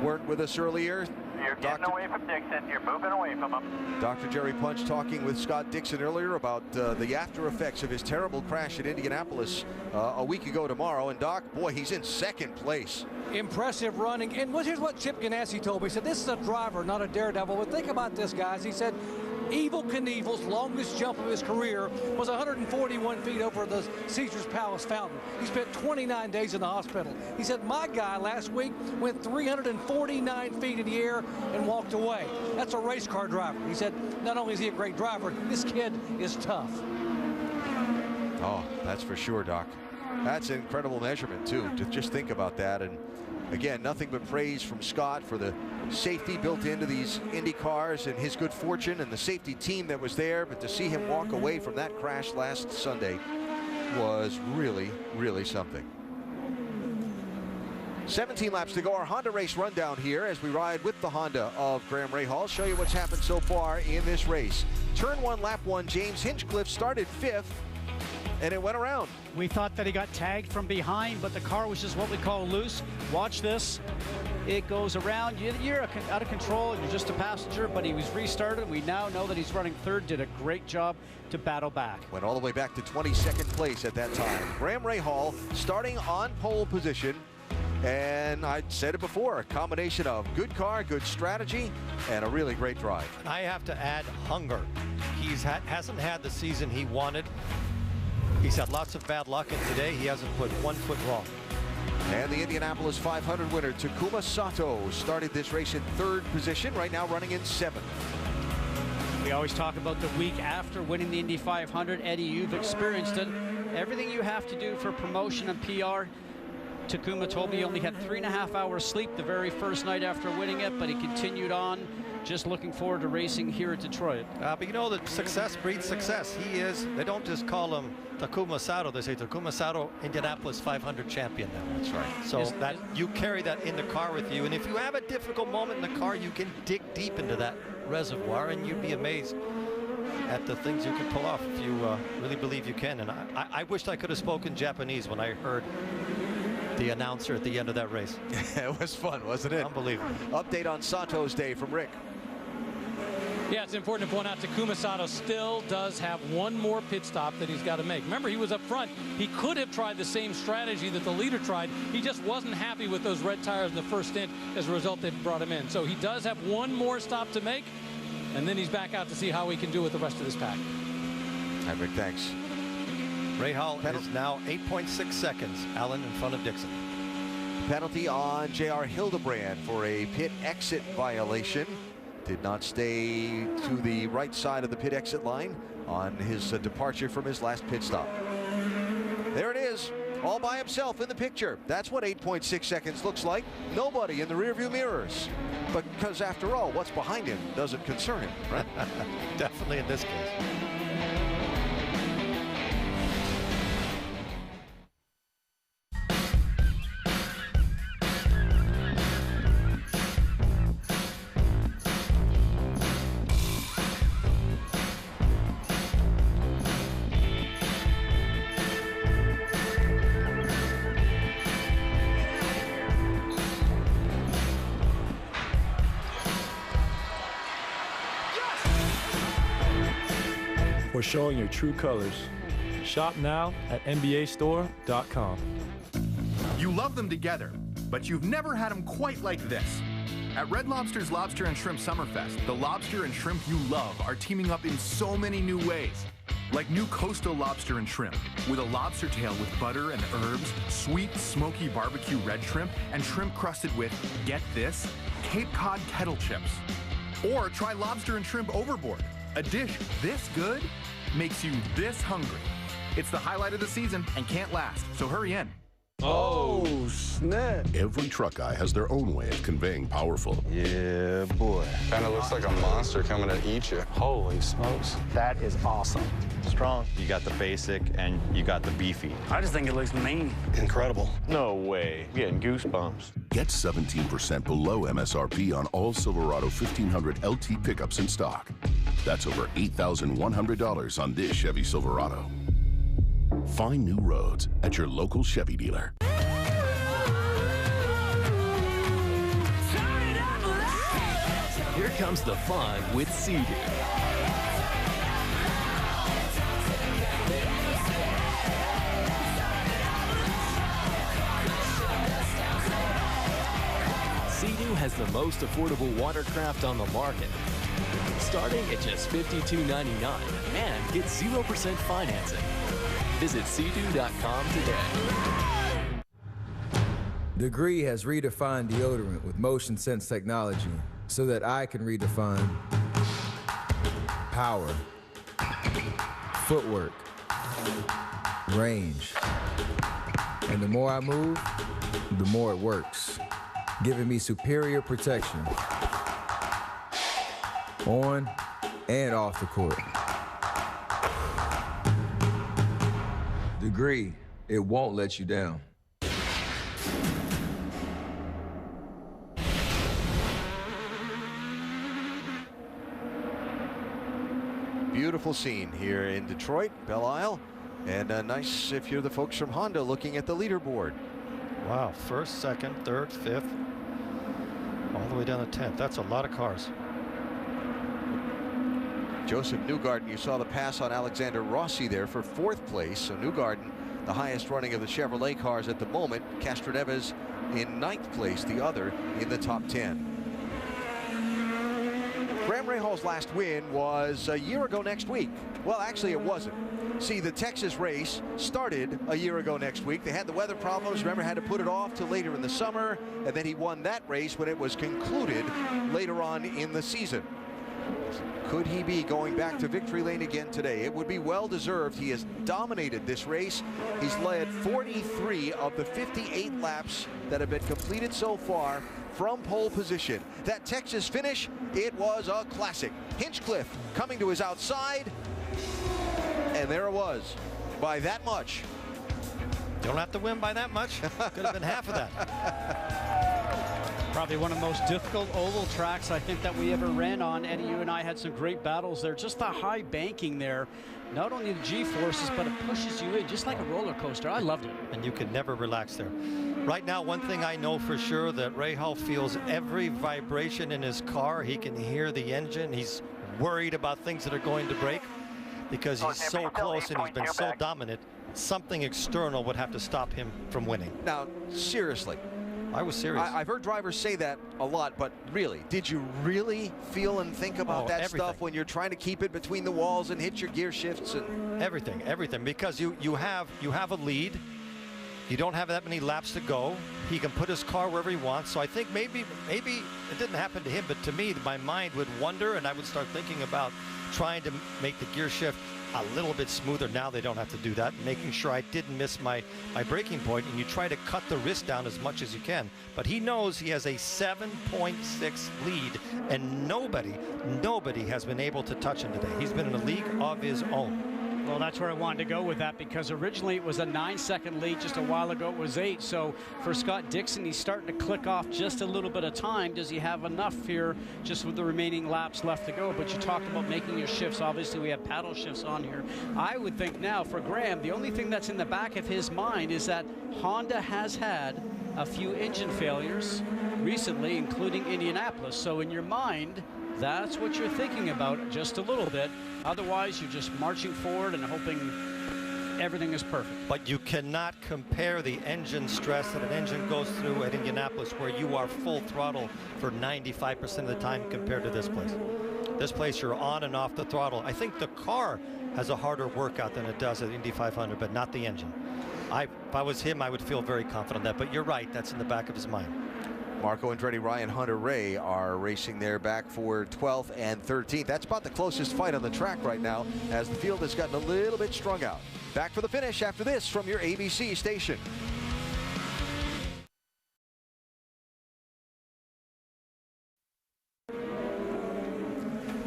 Weren't with us earlier. You're getting away from Dixon. You're moving away from him. Dr. Jerry Punch talking with Scott Dixon earlier about the after effects of his terrible crash at Indianapolis a week ago tomorrow. And Doc, boy, he's in second place. Impressive running. And here's what Chip Ganassi told me. He said, this is a driver, not a daredevil. But think about this, guys. He said, Evel Knievel's longest jump of his career was 141 feet over the Caesar's Palace fountain. He spent 29 days in the hospital. He said, my guy last week went 349 feet in the air and walked away. That's a race car driver. He said, not only is he a great driver, this kid is tough. Oh, that's for sure, Doc. That's an incredible measurement, too, to just think about that. And again, nothing but praise from Scott for the safety built into these Indy cars and his good fortune and the safety team that was there. But to see him walk away from that crash last Sunday was really, really something. 17 laps to go. Our Honda race rundown here as we ride with the Honda of Graham Rahal. Show you what's happened so far in this race. Turn 1, lap 1, James Hinchcliffe started 5th. And it went around. We thought that he got tagged from behind, but the car was just what we call loose. Watch this. It goes around. You're out of control. You're just a passenger, but he was restarted. We now know that he's running third. Did a great job to battle back. Went all the way back to 22nd place at that time. Graham Rahal starting on pole position. And I said it before, a combination of good car, good strategy, and a really great drive. I have to add hunger. He hasn't had the season he wanted. He's had lots of bad luck, and today he hasn't put one foot wrong. And the Indianapolis 500 winner, Takuma Sato, started this race in 3rd position, right now running in 7th. We always talk about the week after winning the Indy 500. Eddie, you've experienced it. Everything you have to do for promotion and PR, Takuma told me he only had 3.5 hours sleep the very first night after winning it, but he continued on. Just looking forward to racing here at Detroit. But you know that success breeds success. They don't just call him Takuma Sato, they say Takuma Sato, Indianapolis 500 champion now. That's right. So that you carry that in the car with you, and if you have a difficult moment in the car, you can dig deep into that reservoir, and you'd be amazed at the things you can pull off if you really believe you can. And I wished I could have spoken Japanese when I heard the announcer at the end of that race. It was fun, wasn't it? Unbelievable. Update on Sato's day from Rick. Yeah, it's important to point out Takuma Sato still does have one more pit stop that he's got to make. Remember, he was up front. He could have tried the same strategy that the leader tried. He just wasn't happy with those red tires in the first stint. As a result, they brought him in. So he does have one more stop to make, and then he's back out to see how he can do with the rest of this pack. Hi, Rick, thanks. Ray Hall is now 8.6 seconds, Allen in front of Dixon. Penalty on J.R. Hildebrand for a pit exit violation. Did not stay to the right side of the pit exit line on his departure from his last pit stop. There it is, all by himself in the picture. That's what 8.6 seconds looks like. Nobody in the rearview mirrors. But because after all, what's behind him doesn't concern him, right? Definitely in this case. For showing your true colors. Shop now at NBAstore.com. You love them together, but you've never had them quite like this. At Red Lobster's Lobster and Shrimp Summerfest, the lobster and shrimp you love are teaming up in so many new ways. Like new coastal lobster and shrimp, with a lobster tail with butter and herbs, sweet, smoky barbecue red shrimp, and shrimp crusted with, get this, Cape Cod kettle chips. Or try lobster and shrimp overboard. A dish this good makes you this hungry. It's the highlight of the season and can't last, so hurry in. Oh, snap. Every truck guy has their own way of conveying powerful. Yeah, boy. Kind of looks like a monster coming to eat you. Holy smokes. That is awesome. Strong. You got the basic and you got the beefy. I just think it looks mean. Incredible. No way. I'm getting goosebumps. Get 17% below MSRP on all Silverado 1500 LT pickups in stock. That's over $8,100 on this Chevy Silverado. Find new roads at your local Chevy dealer. Here comes the fun with Sea-Doo. Sea-Doo has the most affordable watercraft on the market, starting at just $52.99, and get 0% financing. Visit Sea-Doo.com today. Degree has redefined deodorant with motion sense technology so that I can redefine power, footwork, range. And the more I move, the more it works, giving me superior protection on and off the court. Degree, it won't let you down. Beautiful scene here in Detroit, Belle Isle, and nice if you're the folks from Honda looking at the leaderboard. Wow, first, second, third, fifth, all the way down to 10th. That's a lot of cars. Joseph Newgarden, you saw the pass on Alexander Rossi there for 4th place. So Newgarden, the highest running of the Chevrolet cars at the moment. Castroneves in 9th place, the other in the top 10. Graham Rahal's last win was a year ago next week. Well, actually, it wasn't. See, the Texas race started a year ago next week. They had the weather problems. Remember, had to put it off till later in the summer. And then he won that race when it was concluded later on in the season. could he be going back to victory lane again today? It would be well deserved. He has dominated this race. He's led 43 of the 58 laps that have been completed so far from pole position. That Texas finish, it was a classic. Hinchcliffe coming to his outside, and there it was, by that much. You don't have to win by that much. Could have been half of that. Probably one of the most difficult oval tracks I think that we ever ran on. Eddie, you and I had some great battles there. Just the high banking there. Not only the G-forces, but it pushes you in just like a roller coaster. I loved it. And you could never relax there. Right now, one thing I know for sure, that Rahal feels every vibration in his car. He can hear the engine. He's worried about things that are going to break because he's so close and he's been so dominant. Something external would have to stop him from winning. Now, seriously. I was serious. I've heard drivers say that a lot, but really, did you really feel and think about that stuff when you're trying to keep it between the walls and hit your gear shifts? And everything, because you have a lead. You don't have that many laps to go. He can put his car wherever he wants. So I think maybe it didn't happen to him, but to me, my mind would wonder, and I would start thinking about trying to make the gear shift a little bit smoother. Now they don't have to do that, making sure I didn't miss my braking point, and you try to cut the risk down as much as you can. But he knows he has a 7.6 lead, and nobody has been able to touch him today. He's been in a league of his own. Well, that's where I wanted to go with that, because originally it was a 9-second lead. Just a while ago it was 8. So for Scott Dixon, he's starting to click off just a little bit of time. Does he have enough here just with the remaining laps left to go? But you talked about making your shifts. Obviously we have paddle shifts on here. I would think now for Graham, the only thing that's in the back of his mind is that Honda has had a few engine failures recently, including Indianapolis. So in your mind, that's what you're thinking about just a little bit. Otherwise, you're just marching forward and hoping everything is perfect. But you cannot compare the engine stress that an engine goes through at Indianapolis, where you are full throttle for 95% of the time, compared to this place. This place, you're on and off the throttle. I think the car has a harder workout than it does at Indy 500, but not the engine. If I was him, I would feel very confident that, but you're right, that's in the back of his mind. Marco Andretti, Ryan Hunter-Reay are racing there back for 12th and 13th. That's about the closest fight on the track right now, as the field has gotten a little bit strung out. Back for the finish after this from your ABC station.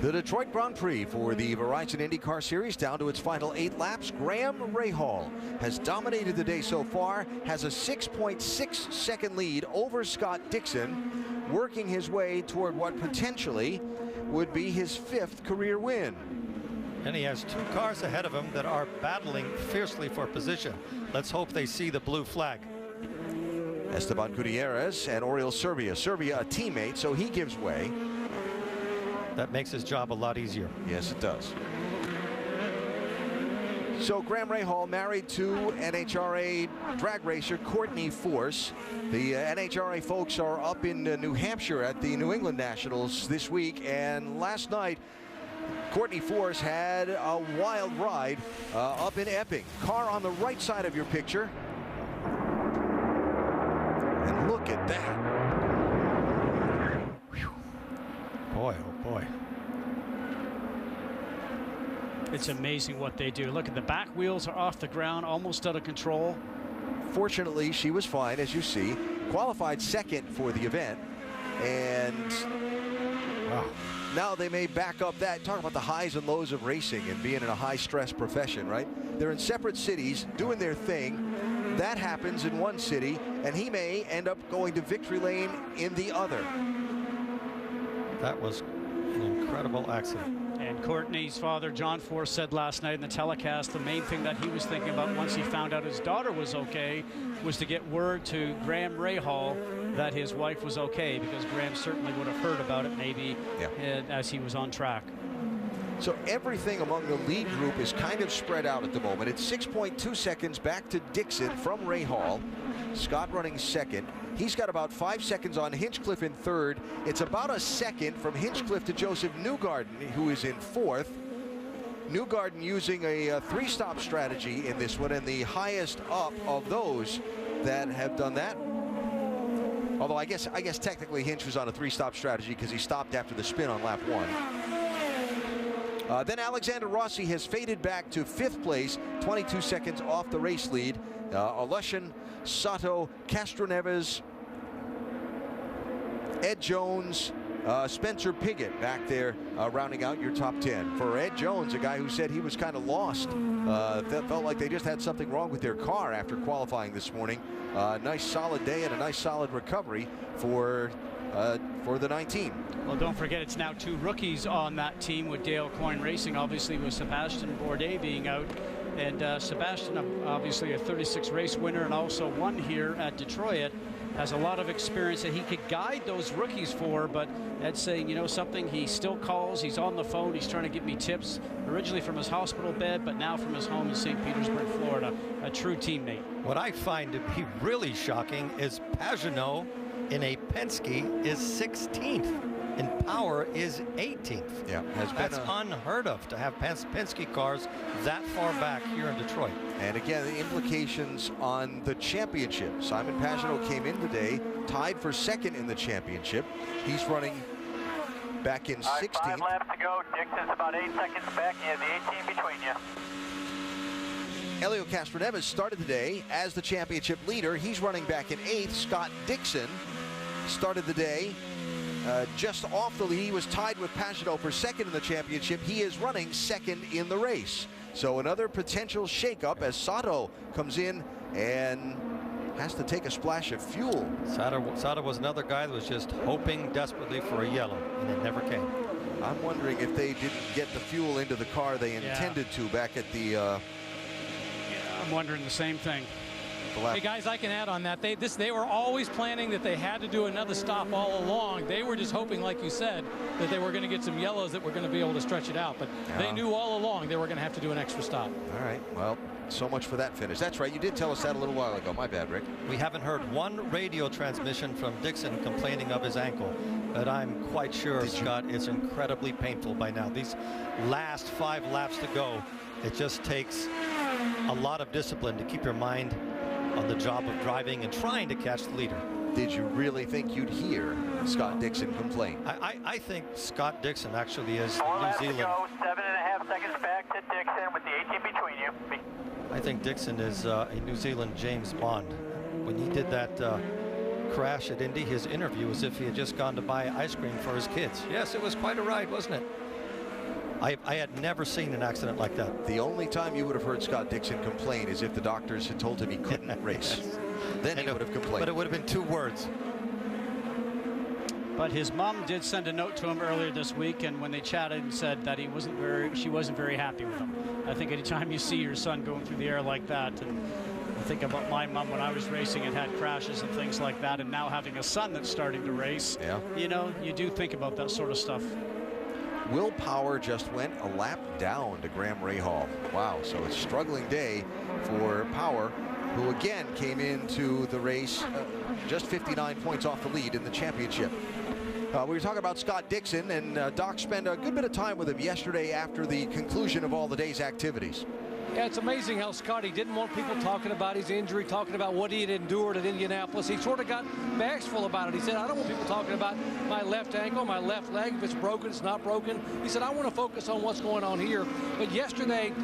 The Detroit Grand Prix for the Verizon IndyCar Series down to its final 8 laps. Graham Rahal has dominated the day so far, has a 6.6 second lead over Scott Dixon, working his way toward what potentially would be his 5th career win. And he has 2 cars ahead of him that are battling fiercely for position. Let's hope they see the blue flag. Esteban Gutierrez and Oriol Serbia. Serbia a teammate, so he gives way. That makes his job a lot easier. Yes, it does. So Graham Rahal married to NHRA drag racer Courtney Force. The NHRA folks are up in New Hampshire at the New England Nationals this week, and last night Courtney Force had a wild ride up in Epping. Car on the right side of your picture. And look at that. Boy, oh boy. It's amazing what they do. Look at the back wheels are off the ground, almost out of control. Fortunately, she was fine, as you see. Qualified 2nd for the event. And wow. Now they may back up that. Talk about the highs and lows of racing and being in a high-stress profession, right? They're in separate cities doing their thing. That happens in one city, and he may end up going to victory lane in the other. That was an incredible accident. And Courtney's father, John Force, said last night in the telecast the main thing that he was thinking about once he found out his daughter was okay was to get word to Graham Rahal that his wife was okay, because Graham certainly would have heard about it maybe as he was on track. So everything among the lead group is kind of spread out at the moment. It's 6.2 seconds back to Dixon from Rahal. Scott running 2nd. He's got about 5 seconds on Hinchcliffe in 3rd. It's about a second from Hinchcliffe to Joseph Newgarden, who is in 4th. Newgarden using a 3-stop strategy in this one, and the highest up of those that have done that. Although I guess technically Hinch was on a 3-stop strategy because he stopped after the spin on lap 1. Then Alexander Rossi has faded back to 5th place, 22 seconds off the race lead. Alushin, Sato, Castroneves, Ed Jones, Spencer Piggott back there rounding out your top 10. For Ed Jones, a guy who said he was kind of lost, felt like they just had something wrong with their car after qualifying this morning. Nice solid day and a nice solid recovery for the 19. Well, don't forget it's now 2 rookies on that team with Dale Coyne Racing, obviously with Sebastian Bourdais being out. And Sebastian, obviously a 36 race winner and also won here at Detroit, has a lot of experience that he could guide those rookies for. But Ed's saying, you know something, he still calls, he's on the phone, he's trying to give me tips, originally from his hospital bed, but now from his home in St. Petersburg, Florida. A true teammate. What I find to be really shocking is Pagenaud in a Penske is 16th. In power is 18th. Yeah, that's unheard of to have Penske cars that far back here in Detroit. And again, the implications on the championship. Simon Pagenaud came in today, tied for 2nd in the championship. He's running back in 16th. 5 laps to go. Dixon's about 8 seconds back. You have the 18 between you. Helio Castroneves started today as the championship leader. He's running back in 8th. Scott Dixon started the day just off the lead. He was tied with Pagenaud for 2nd in the championship. He is running 2nd in the race. So another potential shakeup as Sato comes in and has to take a splash of fuel. Sato was another guy that was just hoping desperately for a yellow, and it never came. I'm wondering if they didn't get the fuel into the car they intended to back at the... I'm wondering the same thing. Hey guys, I can add on that. They were always planning that they had to do another stop all along. They were just hoping, like you said, that they were going to get some yellows that were going to be able to stretch it out. But they knew all along they were going to have to do an extra stop. All right. Well, so much for that finish. That's right. You did tell us that a little while ago. My bad, Rick. We haven't heard one radio transmission from Dixon complaining of his ankle, but I'm quite sure, Scott, it's incredibly painful by now. These last 5 laps to go, it just takes a lot of discipline to keep your mind on the job of driving and trying to catch the leader. Did you really think you'd hear Scott Dixon complain? I think Scott Dixon actually is 4 laps New to Zealand. go. 7.5 seconds back to Dixon with the 18 between you. I think Dixon is a New Zealand James Bond. When he did that crash at Indy, his interview was as if he had just gone to buy ice cream for his kids. Yes, it was quite a ride, wasn't it? I had never seen an accident like that. The only time you would have heard Scott Dixon complain is if the doctors had told him he couldn't race. Then he would have complained. But it would have been 2 words. But his mom did send a note to him earlier this week, and when they chatted and said that she wasn't very happy with him. I think anytime you see your son going through the air like that, and I think about my mom when I was racing and had crashes and things like that, and now having a son that's starting to race, you know, you do think about that sort of stuff. Will Power just went a lap down to Graham Rahal. Wow, so it's a struggling day for Power, who again came into the race just 59 points off the lead in the championship. We were talking about Scott Dixon, and Doc spent a good bit of time with him yesterday after the conclusion of all the day's activities. Yeah, it's amazing how Scotty didn't want people talking about his injury, talking about what he had endured at Indianapolis. He sort of got bags full about it. He said, I don't want people talking about my left ankle, my left leg. If it's broken, it's not broken. He said, I want to focus on what's going on here. But yesterday,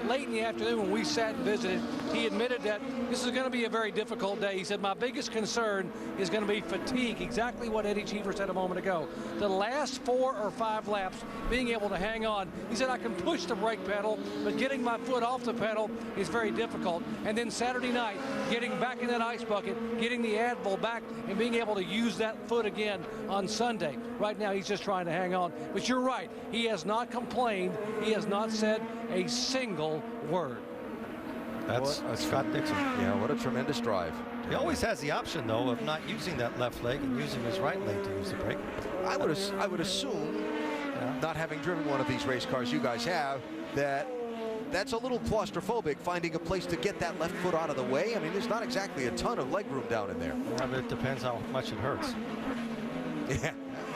late in the afternoon, when we sat and visited, he admitted that this is going to be a very difficult day. He said, my biggest concern is going to be fatigue, exactly what Eddie Cheever said a moment ago. The last 4 or 5 laps, being able to hang on. He said, I can push the brake pedal, but getting my foot off the pedal is very difficult. And then Saturday night, getting back in that ice bucket, getting the Advil back, and being able to use that foot again on Sunday. Right now, he's just trying to hang on. But you're right, he has not complained. He has not said a single word. That's Scott Dixon. Yeah, what a tremendous drive. He always has the option, though, of not using that left leg and using his right leg to use the brake. I would assume, not having driven one of these race cars you guys have, that's a little claustrophobic, finding a place to get that left foot out of the way. I mean, there's not exactly a ton of leg room down in there. Yeah, but it depends how much it hurts. Yeah,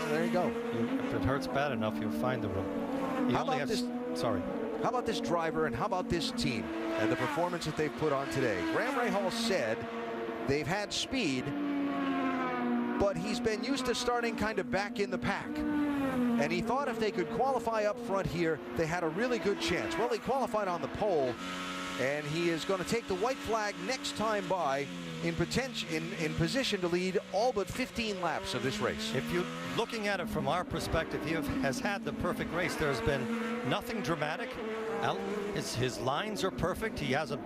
there you go. If it hurts bad enough, you'll find the room. How about this driver and how about this team and the performance that they've put on today? Graham Rahal said they've had speed, but he's been used to starting kind of back in the pack. And he thought if they could qualify up front here, they had a really good chance. Well, he qualified on the pole, and he is going to take the white flag next time by in position to lead all but 15 laps of this race. If you're looking at it from our perspective, he has had the perfect race. There's been nothing dramatic. His lines are perfect. He hasn't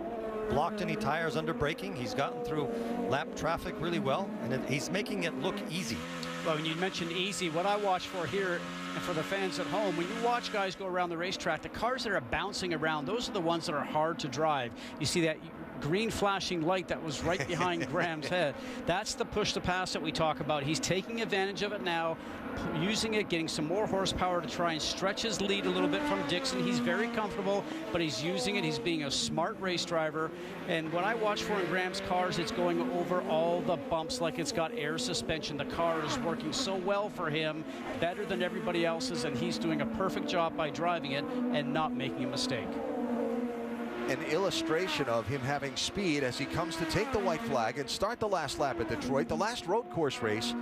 blocked any tires under braking. He's gotten through lap traffic really well, and he's making it look easy. Well, when you mentioned easy, what I watch for here, and for the fans at home, when you watch guys go around the racetrack, the cars that are bouncing around, those are the ones that are hard to drive. You see that green flashing light that was right behind Graham's head. That's the push to pass that we talk about. He's taking advantage of it now, using it, getting some more horsepower to try and stretch his lead a little bit from Dixon. He's very comfortable, but he's using it. He's being a smart race driver. And what I watch for in Graham's cars, it's going over all the bumps like it's got air suspension. The car is working so well for him, better than everybody else's, and he's doing a perfect job by driving it and not making a mistake. An illustration of him having speed as he comes to take the white flag and start the last lap at Detroit, the last road course race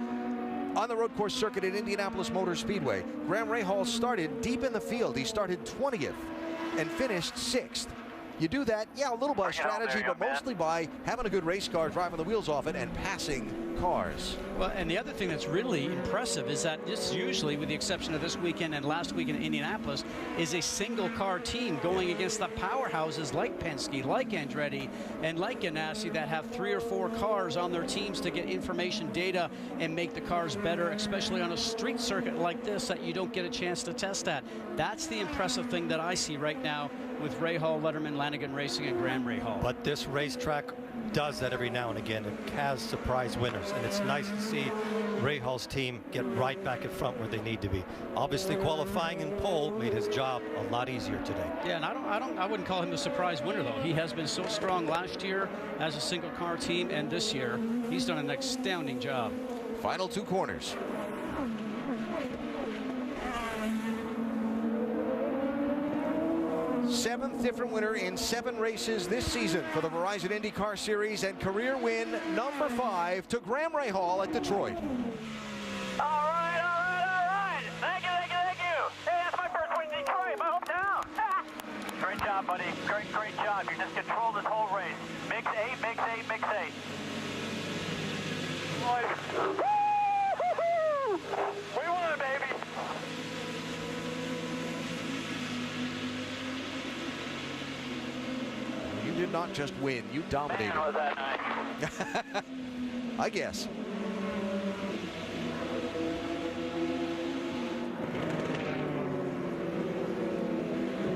on the road course circuit at Indianapolis Motor Speedway. Graham Rahal started deep in the field. He started 20th and finished 6th. You do that, yeah, a little by strategy, but mostly by having a good race car, driving the wheels off it, and passing cars. Well, and the other thing that's really impressive is that this usually, with the exception of this weekend and last weekend in Indianapolis, is a single car team going against the powerhouses like Penske, like Andretti, and like Ganassi that have 3 or 4 cars on their teams to get information, data, and make the cars better, especially on a street circuit like this that you don't get a chance to test at. That's the impressive thing that I see right now with Rahal, Letterman, Lanigan Racing, and Graham Rahal. But this racetrack does that every now and again. It has surprise winners, and it's nice to see Rahal's team get right back in front where they need to be. Obviously, qualifying in pole made his job a lot easier today. Yeah, and I wouldn't call him the surprise winner though. He has been so strong last year as a single car team, and this year he's done an astounding job. Final 2 corners. Seventh different winner in 7 races this season for the Verizon IndyCar Series, and career win number 5 to Graham Rahal at Detroit. All right. Thank you. Hey, that's my first win in Detroit, my hometown. Great job, buddy. Great job. You just controlled this whole race. Mix 8. Woo-hoo-hoo! We won, baby. You did not just win, you dominated. Man, was that nice. I guess.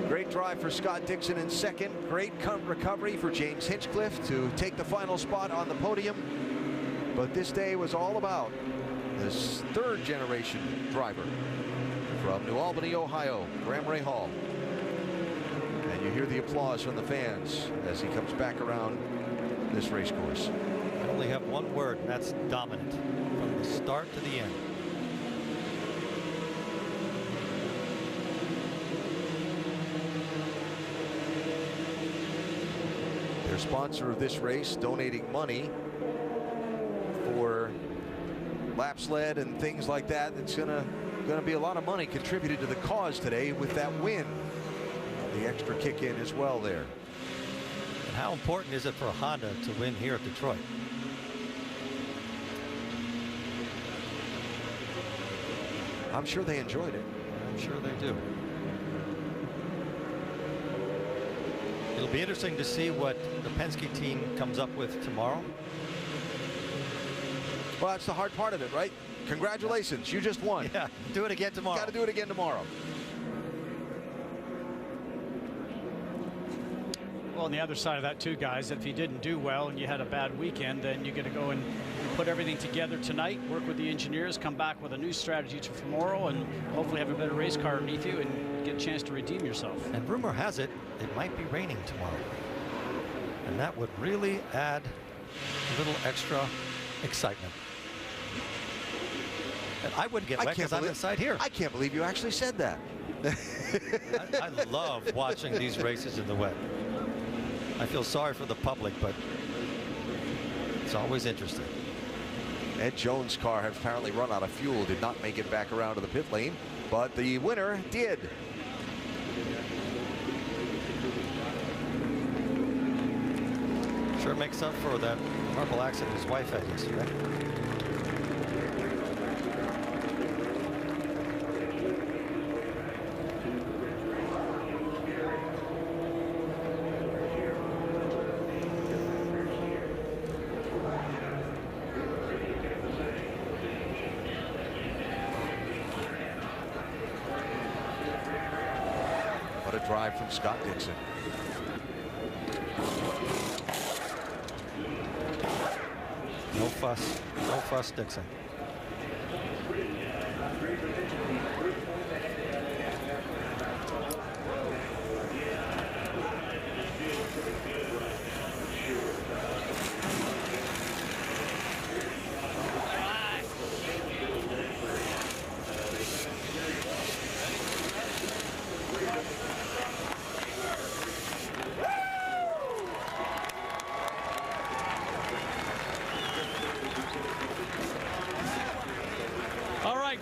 Great drive for Scott Dixon in second. Great recovery for James Hinchcliffe to take the final spot on the podium. But this day was all about this 3rd generation driver from New Albany, Ohio, Graham Rahal. And you hear the applause from the fans as he comes back around this race course. I only have one word, and that's dominant, from the start to the end. Their sponsor of this race donating money for lap sled and things like that. It's gonna be a lot of money contributed to the cause today with that win. The extra kick in as well there. And how important is it for Honda to win here at Detroit? I'm sure they enjoyed it. I'm sure they do. It'll be interesting to see what the Penske team comes up with tomorrow. Well, that's the hard part of it, right? Congratulations, you just won. Yeah, do it again tomorrow. Got to do it again tomorrow. Well, on the other side of that too, guys, if you didn't do well and you had a bad weekend, then you got to go and put everything together tonight, work with the engineers, come back with a new strategy for tomorrow, and hopefully have a better race car underneath you and get a chance to redeem yourself. And rumor has it, it might be raining tomorrow. And that would really add a little extra excitement. And I wouldn't get wet because I'm inside here. I can't believe you actually said that. I love watching these races in the wet. I feel sorry for the public, but it's always interesting. Ed Jones' car had apparently run out of fuel, did not make it back around to the pit lane. but the winner did. Sure makes up for that horrible accident his wife had yesterday. What a drive from Scott Dixon. No fuss, Dixon.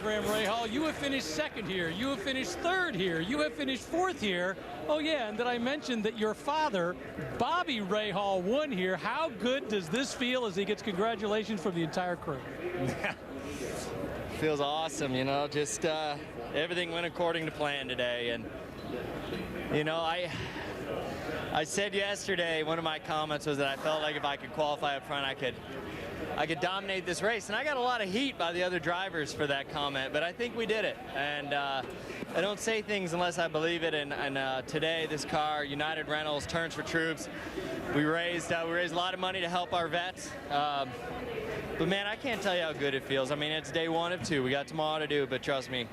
Graham Rahal, you have finished second here. You have finished third here. You have finished fourth here. Oh, yeah, and did I mention that your father, Bobby Rahal, won here? How good does this feel as he gets congratulations from the entire crew? Feels awesome, you know, just everything went according to plan today. And, you know, I said yesterday, one of my comments was that I felt like if I could qualify up front, I could dominate this race. And I got a lot of heat by the other drivers for that comment, but I think we did it. And I don't say things unless I believe it. And today, this car, United Rentals, Turns for Troops, we raised a lot of money to help our vets. But man, I can't tell you how good it feels. I mean, it's day one of two. We got tomorrow to do, but trust me,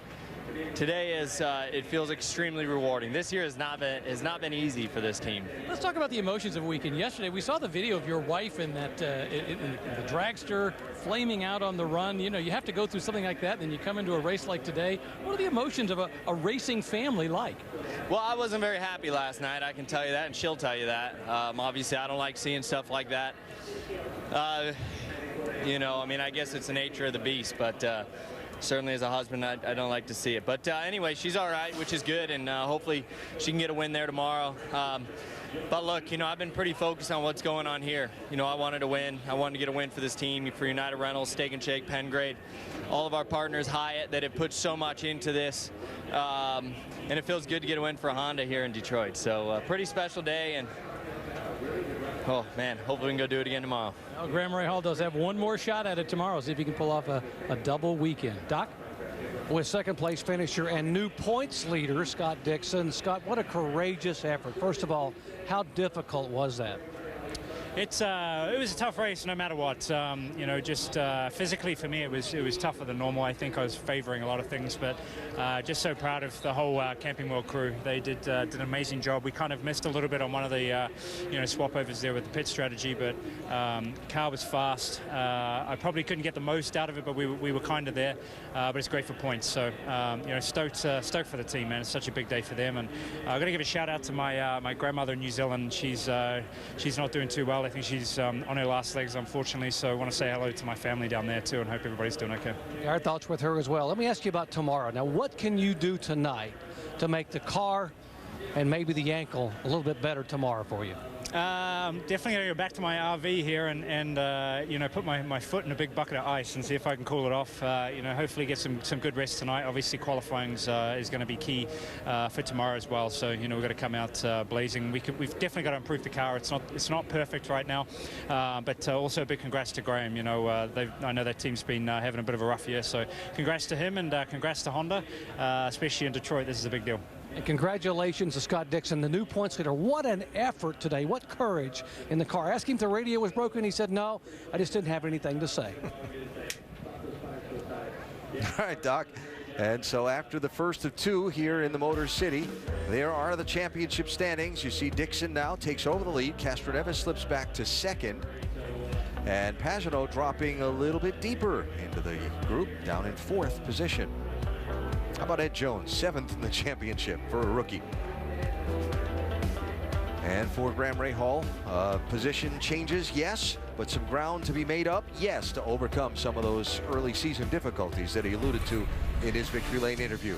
today it feels extremely rewarding. This year has not been easy for this team. Let's talk about the emotions of the weekend. Yesterday, we saw the video of your wife in that in the dragster flaming out on the run. You know, you have to go through something like that, and then you come into a race like today. What are the emotions of a racing family like? Well, I wasn't very happy last night, I can tell you that, and she'll tell you that. Obviously, I don't like seeing stuff like that. You know, I mean, I guess it's the nature of the beast, but certainly as a husband, I don't like to see it. But anyway, she's all right, which is good, and hopefully she can get a win there tomorrow. But look, you know, I've been pretty focused on what's going on here. You know, I wanted to win. I wanted to get a win for this team, for United Rentals, Steak and Shake, Pengrade, all of our partners, Hyatt, that have put so much into this. And it feels good to get a win for Honda here in Detroit. So pretty special day, and oh man, hopefully we can go do it again tomorrow. Well, Graham Rahal does have one more shot at it tomorrow. See if he can pull off a double weekend. Doc? With second place finisher and new points leader, Scott Dixon. Scott, what a courageous effort. First of all, how difficult was that? It was a tough race no matter what. You know, just physically for me it was tougher than normal. I think I was favoring a lot of things, but just so proud of the whole Camping World crew. They did an amazing job. We kind of missed a little bit on one of the you know, swap overs there with the pit strategy, but car was fast. I probably couldn't get the most out of it, but we were kind of there. But it's great for points. So you know, stoked for the team, man. It's such a big day for them, and I've got to give a shout out to my grandmother in New Zealand. She's not doing too well. I think she's on her last legs, unfortunately, so I want to say hello to my family down there too and hope everybody's doing okay. Our thoughts with her as well. Let me ask you about tomorrow. Now, what can you do tonight to make the car and maybe the ankle a little bit better tomorrow for you? Definitely going to go back to my RV here and you know, put my foot in a big bucket of ice and see if I can cool it off. You know, hopefully get some good rest tonight. Obviously, qualifying is going to be key for tomorrow as well. So you know, we've got to come out blazing. We've definitely got to improve the car. It's not perfect right now, but also a big congrats to Graham. You know, I know that team's been having a bit of a rough year. So congrats to him and congrats to Honda, especially in Detroit. This is a big deal. And congratulations to Scott Dixon, the new points leader. What an effort today. What courage in the car. Asked him if the radio was broken. He said, no, I just didn't have anything to say. All right, Doc. And so after the first of two here in the Motor City, there are the championship standings. You see Dixon now takes over the lead. Castroneves slips back to second. And Pagenaud dropping a little bit deeper into the group, down in fourth position. How about Ed Jones, seventh in the championship for a rookie? And for Graham Rahal, position changes, yes, but some ground to be made up, yes, to overcome some of those early season difficulties that he alluded to in his victory lane interview.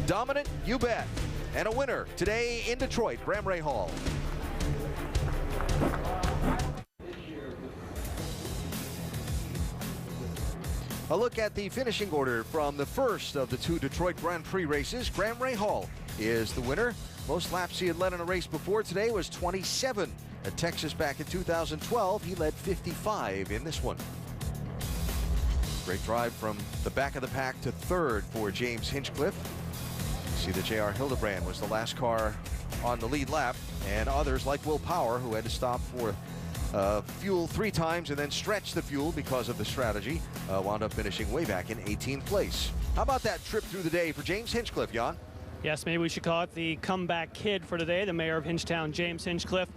Dominant, you bet. And a winner today in Detroit, Graham Rahal. A look at the finishing order from the first of the 2 Detroit Grand Prix races. Graham Rahal is the winner. Most laps he had led in a race before today was 27. At Texas back in 2012, he led 55 in this one. Great drive from the back of the pack to third for James Hinchcliffe. See that J.R. Hildebrand was the last car on the lead lap, and others like Will Power, who had to stop for fuel 3 times and then stretch the fuel because of the strategy, wound up finishing way back in 18th place. How about that trip through the day for James Hinchcliffe, Jan? Yes, maybe we should call it the comeback kid for today, the mayor of Hinchtown, James Hinchcliffe.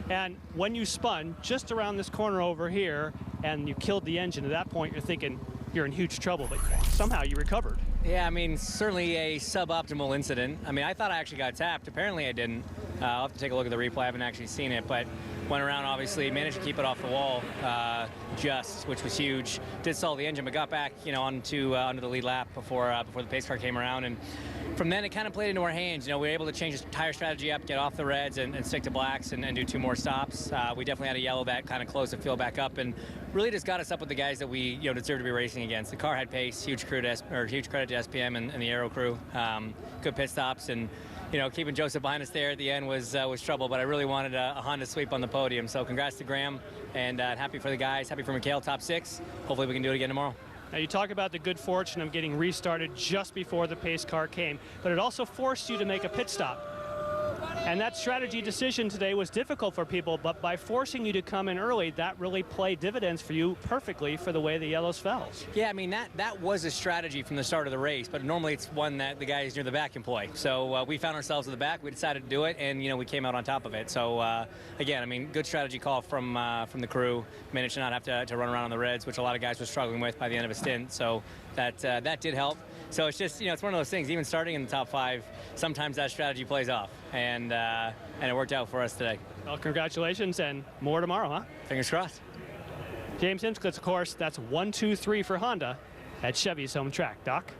And when you spun just around this corner over here and you killed the engine, at that point you're thinking you're in huge trouble, but somehow you recovered. Yeah, I mean, certainly a suboptimal incident. I mean, I thought I actually got tapped. Apparently I didn't. I'll have to take a look at the replay. I haven't actually seen it, but went around, obviously, managed to keep it off the wall which was huge. Did stall the engine, but got back, onto the lead lap before the pace car came around. And from then, it kind of played into our hands. We were able to change the tire strategy up, get off the reds, and stick to blacks, and do 2 more stops. We definitely had a yellow that kind of closed the field back up, and really just got us up with the guys that we deserve to be racing against. The car had pace. Huge credit to SPM and the Aero crew. Good pit stops, and keeping Joseph behind us there at the end was trouble. But I really wanted a Honda sweep on the podium. So congrats to Graham, and happy for the guys. Happy for Mikhail, top 6. Hopefully we can do it again tomorrow. Now, you talk about the good fortune of getting restarted just before the pace car came, but it also forced you to make a pit stop. And that strategy decision today was difficult for people, but by forcing you to come in early, that really played dividends for you perfectly for the way the yellows fell. Yeah, I mean, that was a strategy from the start of the race, but normally it's one that the guys near the back employ. So we found ourselves at the back, we decided to do it, and, we came out on top of it. So, again, I mean, good strategy call from the crew. Managed to not have to run around on the reds, which a lot of guys were struggling with by the end of a stint. So that did help. So it's just, it's one of those things, even starting in the top 5, sometimes that strategy plays off, and it worked out for us today. Well, congratulations, and more tomorrow, huh? Fingers crossed. James Hinchcliffe, of course, that's 1, 2, 3 for Honda at Chevy's home track. Doc?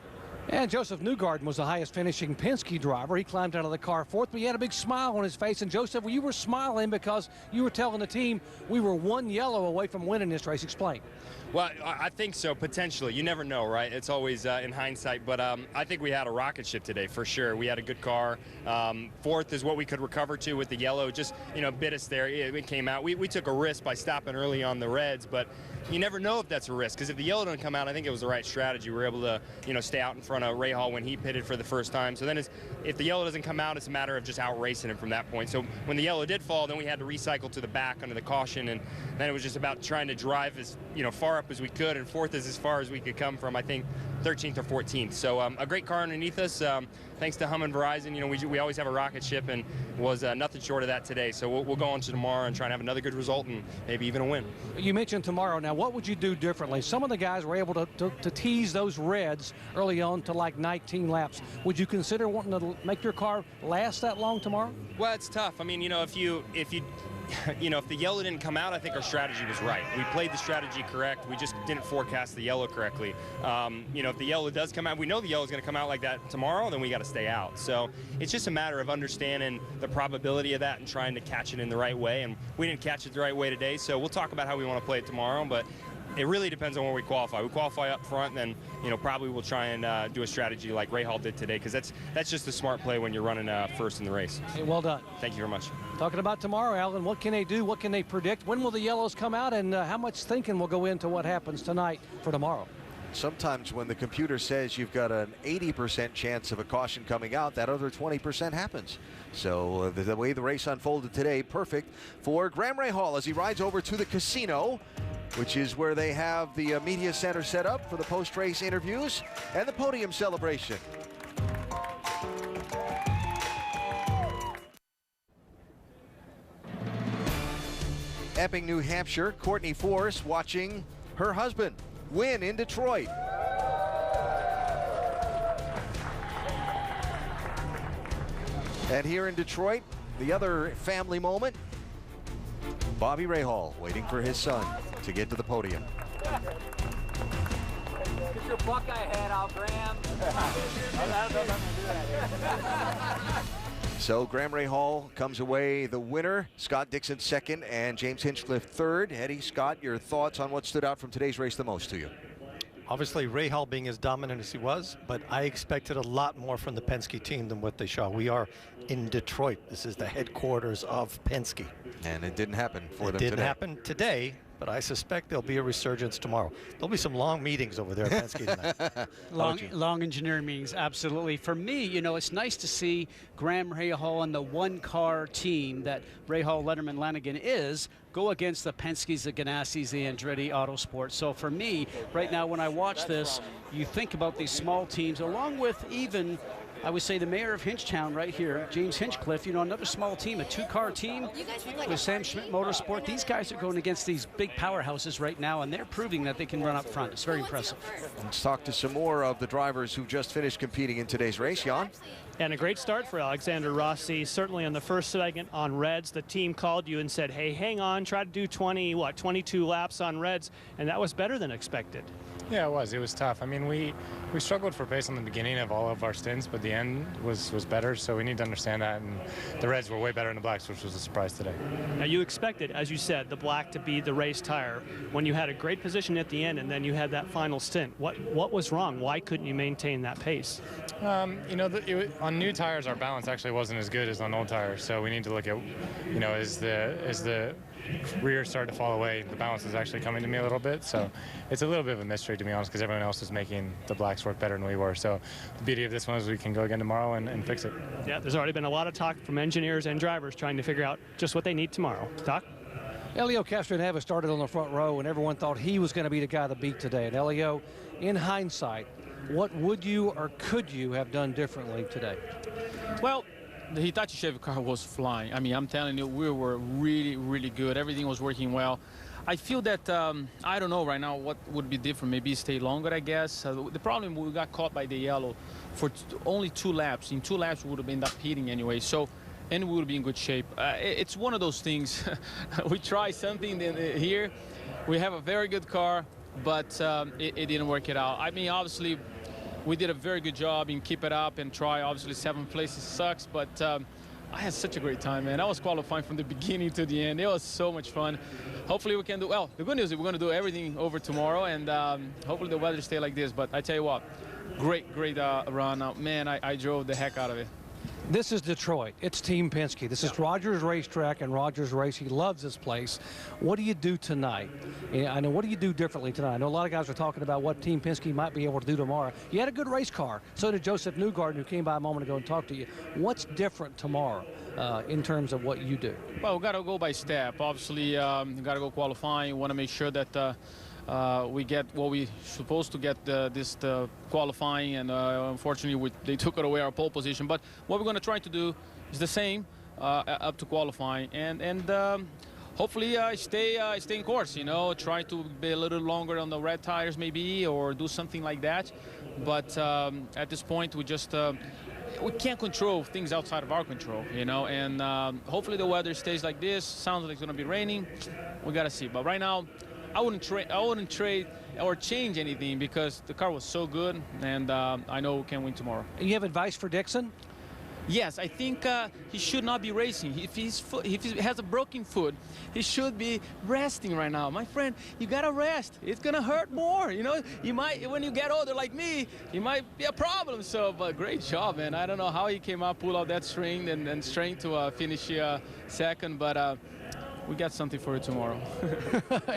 And Joseph Newgarden was the highest finishing Penske driver. He climbed out of the car 4th, but he had a big smile on his face. And Joseph, you were smiling because you were telling the team we were 1 yellow away from winning this race. Explain. Well, I think so, potentially. You never know, right? It's always in hindsight. But I think we had a rocket ship today, for sure. We had a good car. 4th is what we could recover to with the yellow. Just, bit us there. It came out. We took a risk by stopping early on the reds, but you never know if that's a risk, because if the yellow didn't come out, I think it was the right strategy. We were able to, stay out in front of Rahal when he pitted for the first time. So then if the yellow doesn't come out, it's a matter of just outracing him from that point. So when the yellow did fall, then we had to recycle to the back under the caution, and then it was just about trying to drive as far up as we could, and 4th is as far as we could come from, I think, 13th or 14th. So a great car underneath us. Thanks to Hum and Verizon, we always have a rocket ship, and was nothing short of that today. So we'll go on to tomorrow and try and have another good result and maybe even a win. You mentioned tomorrow. Now, what would you do differently? Some of the guys were able to tease those reds early on to like 19 laps. Would you consider wanting to make your car last that long tomorrow? Well, it's tough. I mean, if the yellow didn't come out, I think our strategy was right. We played the strategy correct. We just didn't forecast the yellow correctly. If the yellow does come out, we know the yellow is going to come out like that tomorrow, then we got to stay out. So it's just a matter of understanding the probability of that and trying to catch it in the right way. And we didn't catch it the right way today, so we'll talk about how we want to play it tomorrow. But it really depends on where we qualify. We qualify up front, then probably we'll try and do a strategy like Rahal did today, because that's just a smart play when you're running first in the race. Hey, well done. Thank you very much. Talking about tomorrow, Alan, what can they do? What can they predict? When will the yellows come out, and how much thinking will go into what happens tonight for tomorrow? Sometimes when the computer says you've got an 80% chance of a caution coming out, that other 20% happens. So the way the race unfolded today, perfect for Graham Rahal as he rides over to the casino, which is where they have the media center set up for the post-race interviews and the podium celebration. Epping, New Hampshire, Courtney Force watching her husband win in Detroit. And here in Detroit, the other family moment, Bobby Rahal waiting for his son to get to the podium. Get your Buckeye head out, Graham. So Graham Rahal comes away the winner. Scott Dixon second and James Hinchcliffe third. Eddie, Scott, your thoughts on what stood out from today's race the most to you? Obviously, Rahal being as dominant as he was, but I expected a lot more from the Penske team than what they showed. We are in Detroit. This is the headquarters of Penske. And it didn't happen for them today. It didn't happen today, but I suspect there'll be a resurgence tomorrow. There'll be some long meetings over there at Penske tonight. Long engineering meetings, absolutely. For me, you know, it's nice to see Graham Rahal and the one-car team that Rahal, Letterman, Lanigan is go against the Penske's, the Ganassis, the Andretti Autosport. So for me, right now, when I watch this, you think about these small teams, along with even, I would say, the mayor of Hinchtown right here, James Hinchcliffe, you know, another small team, a two-car team with Sam Schmidt Motorsport. These guys are going against these big powerhouses right now, and they're proving that they can run up front. It's very impressive. Let's talk to some more of the drivers who just finished competing in today's race. Jan? And a great start for Alexander Rossi. Certainly on the first segment on Reds, the team called you and said, hey, hang on, try to do 22 laps on Reds, and that was better than expected. Yeah, it was. It was tough. I mean, we struggled for pace on the beginning of all of our stints, but the end was better, so we need to understand that, and the Reds were way better than the Blacks, which was a surprise today. Now, you expected, as you said, the black to be the race tire when you had a great position at the end and then you had that final stint. What was wrong? Why couldn't you maintain that pace? You know, on new tires, our balance actually wasn't as good as on old tires, so we need to look at, you know, as the rear started to fall away, the balance is actually coming to me a little bit, so it's a little bit of a mystery, to be honest, because everyone else is making the Blacks work better than we were. So the beauty of this one is we can go again tomorrow and fix it. Yeah, there's already been a lot of talk from engineers and drivers trying to figure out just what they need tomorrow. Doc? Elio Castroneves started on the front row, and everyone thought he was going to be the guy to beat today. And Elio, in hindsight, what would you or could you have done differently today? Well, the Hitachi Chevy car was flying. I mean, I'm telling you, we were really, really good. Everything was working well. I feel that, I don't know right now what would be different. Maybe stay longer, I guess. The problem, we got caught by the yellow for only 2 laps. In 2 laps, we would have ended up hitting anyway. So, and we would be in good shape. It's one of those things. We try something here. We have a very good car, but it didn't work it out. I mean, obviously, we did a very good job in keep it up and try. Obviously, 7th place sucks, but I had such a great time, man. I was qualifying from the beginning to the end. It was so much fun. Hopefully we can do, well, the good news is we're going to do everything over tomorrow, and hopefully the weather stay like this. But I tell you what, great run. Man, I drove the heck out of it. This is Detroit. It's Team Penske. This is Rogers Racetrack and Rogers Race. He loves this place. What do you do tonight? I know, what do you do differently tonight? I know a lot of guys are talking about what Team Penske might be able to do tomorrow. You had a good race car. So did Joseph Newgarden, who came by a moment ago and talked to you. What's different tomorrow in terms of what you do? Well, we got to go by step. Obviously, we got to go qualifying. We want to make sure that we get what we supposed to get this qualifying, and unfortunately they took it away, our pole position. But what we're going to try to do is the same up to qualifying, and hopefully stay in course. You know, try to be a little longer on the red tires maybe, or do something like that. But at this point, we just we can't control things outside of our control, you know, and hopefully the weather stays like this. Sounds like it's going to be raining. We got to see. But right now, I wouldn't trade or change anything because the car was so good, and I know we can win tomorrow. You have advice for Dixon? Yes, I think he should not be racing. If he has a broken foot, he should be resting right now. My friend, you gotta rest. It's gonna hurt more. You know, you might, when you get older like me, it might be a problem. So, but great job, man. I don't know how he came up, pull out that string and strength to finish second, but we got something for you tomorrow.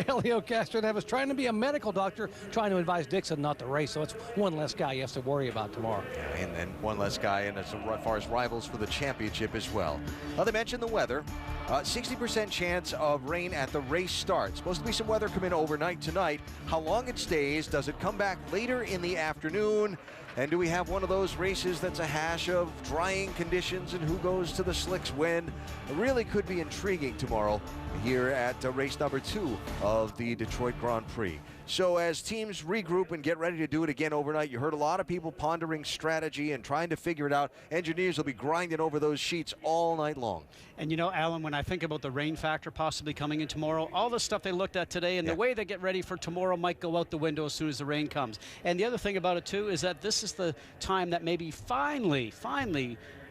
Elio Castroneves trying to be a medical doctor, trying to advise Dixon not to race. So it's one less guy you have to worry about tomorrow. And one less guy, and as far as rivals for the championship as well. Well, they mentioned the weather. 60% chance of rain at the race start. Supposed to be some weather come in overnight tonight. How long it stays? Does it come back later in the afternoon? And do we have one of those races that's a hash of drying conditions and who goes to the slicks when? It really could be intriguing tomorrow here at race number 2 of the Detroit Grand Prix. So as teams regroup and get ready to do it again overnight, you heard a lot of people pondering strategy and trying to figure it out. Engineers will be grinding over those sheets all night long. And you know, Alan, when I think about the rain factor possibly coming in tomorrow, all the stuff they looked at today and the way they get ready for tomorrow might go out the window as soon as the rain comes. And the other thing about it, too, is that this is the time that maybe finally,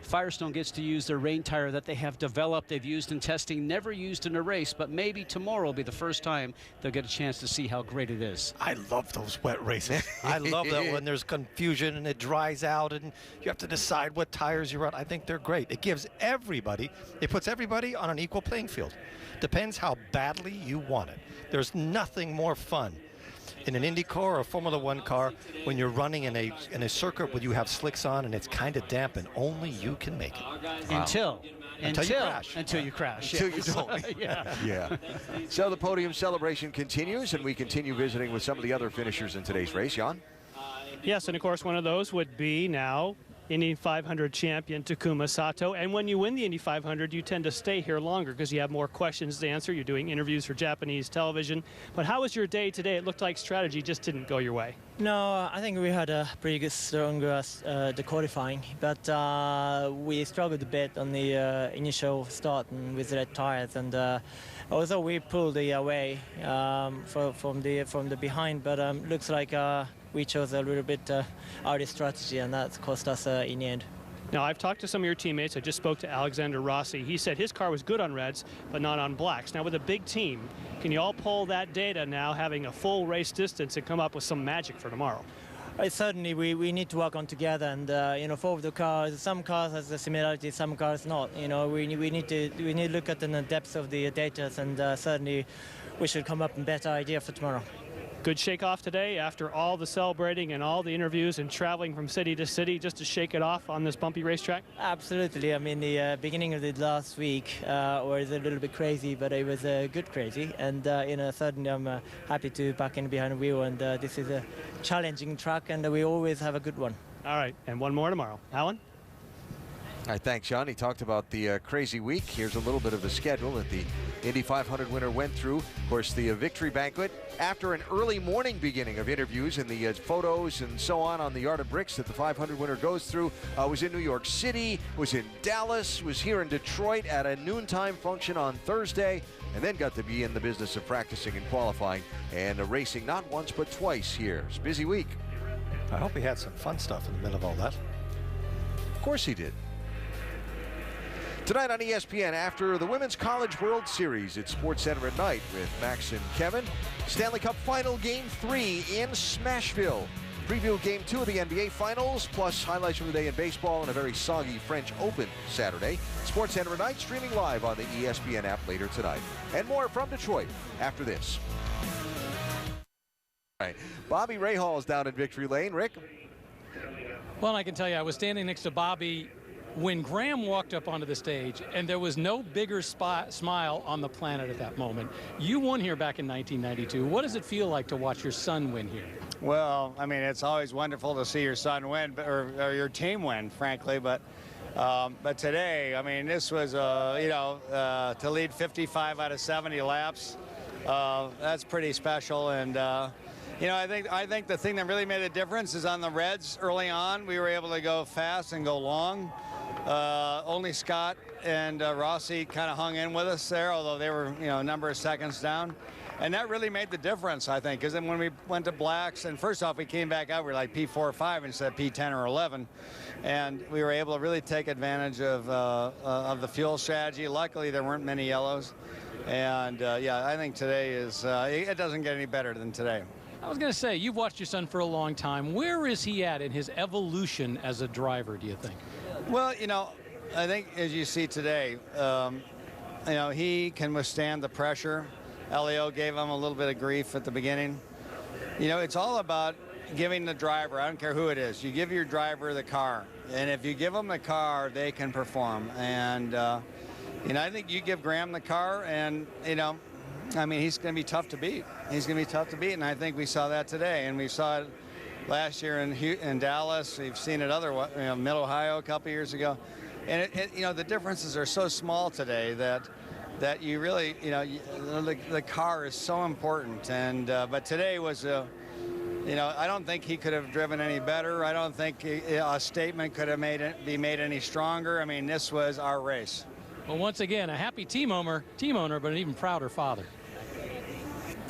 Firestone gets to use their rain tire that they have developed, they've used in testing, never used in a race, but maybe tomorrow will be the first time they'll get a chance to see how great it is. I love those wet races. I love that when there's confusion and it dries out and you have to decide what tires you're on. I think they're great. It gives everybody, it puts everybody on an equal playing field. Depends how badly you want it. There's nothing more fun in an Indycar or a Formula One car when you're running in a circuit where you have slicks on and it's kind of damp and only you can make it. Wow. Until you crash. Until you don't. Yeah. So the podium celebration continues, and we continue visiting with some of the other finishers in today's race. Jan? Yes, and of course one of those would be now Indy 500 champion Takuma Sato. And when you win the Indy 500, you tend to stay here longer because you have more questions to answer. You're doing interviews for Japanese television. But how was your day today? It looked like strategy just didn't go your way. No, I think we had a pretty good strong the qualifying, but we struggled a bit on the initial start and with red tires, and also we pulled away from the behind, but looks like we chose a little bit out of strategy, and that cost us in the end. Now, I've talked to some of your teammates. I just spoke to Alexander Rossi. He said his car was good on reds, but not on blacks. Now, with a big team, can you all pull that data now, having a full race distance, and come up with some magic for tomorrow? Certainly, we need to work on together, and you know, for the cars, some cars has a similarity, some cars not. You know, we need to look at the depth of the data, and certainly we should come up with a better idea for tomorrow. Good shake-off today after all the celebrating and all the interviews and traveling from city to city just to shake it off on this bumpy racetrack? Absolutely. I mean, the beginning of the last week was a little bit crazy, but it was good crazy. And, you know, certainly I'm happy to back in behind the wheel. And this is a challenging track, and we always have a good one. All right, and one more tomorrow. Alan? All right, thanks, Sean. He talked about the crazy week. Here's a little bit of the schedule that the Indy 500 winner went through. Of course, the victory banquet after an early morning beginning of interviews and the photos and so on the Yard of Bricks that the 500 winner goes through. Was in New York City, was in Dallas, was here in Detroit at a noontime function on Thursday, and then got to be in the business of practicing and qualifying and racing not once but twice here. It's a busy week. I hope he had some fun stuff in the middle of all that. Of course he did. Tonight on ESPN, after the Women's College World Series at SportsCenter at night with Max and Kevin, Stanley Cup Final Game 3 in Smashville. Preview Game 2 of the NBA Finals, plus highlights from the day in baseball and a very soggy French Open Saturday. SportsCenter at night, streaming live on the ESPN app later tonight. And more from Detroit after this. All right, Bobby Rahal is down in Victory Lane. Rick? Well, I can tell you, I was standing next to Bobby when Graham walked up onto the stage, and there was no bigger smile on the planet at that moment. You won here back in 1992. What does it feel like to watch your son win here? Well, I mean, it's always wonderful to see your son win, or your team win, frankly. But today, I mean, this was, you know, to lead 55 out of 70 laps. That's pretty special, and you know, I think the thing that really made a difference is on the reds early on. We were able to go fast and go long. Only Scott and Rossi kind of hung in with us there, although they were, you know, a number of seconds down. And that really made the difference, I think, because then when we went to blacks, and first off, we came back out, we were like P4 or 5 instead of P10 or 11. And we were able to really take advantage of the fuel strategy. Luckily, there weren't many yellows. And, yeah, I think today is, it doesn't get any better than today. I was going to say, you've watched your son for a long time. Where is he at in his evolution as a driver, do you think? Well, you know, I think as you see today, you know, he can withstand the pressure. Elio gave him a little bit of grief at the beginning. You know, it's all about giving the driver, I don't care who it is, you give your driver the car. And if you give them the car, they can perform. And, you know, I think you give Graham the car and, you know, I mean, he's going to be tough to beat. He's going to be tough to beat, and I think we saw that today. And we saw it last year in Dallas. We've seen it Mid-Ohio a couple years ago. And, you know, the differences are so small today that that you really, the car is so important. And but today was I don't think he could have driven any better. I don't think a statement could have be made any stronger. I mean, this was our race. Well, once again, a happy team owner, but an even prouder father.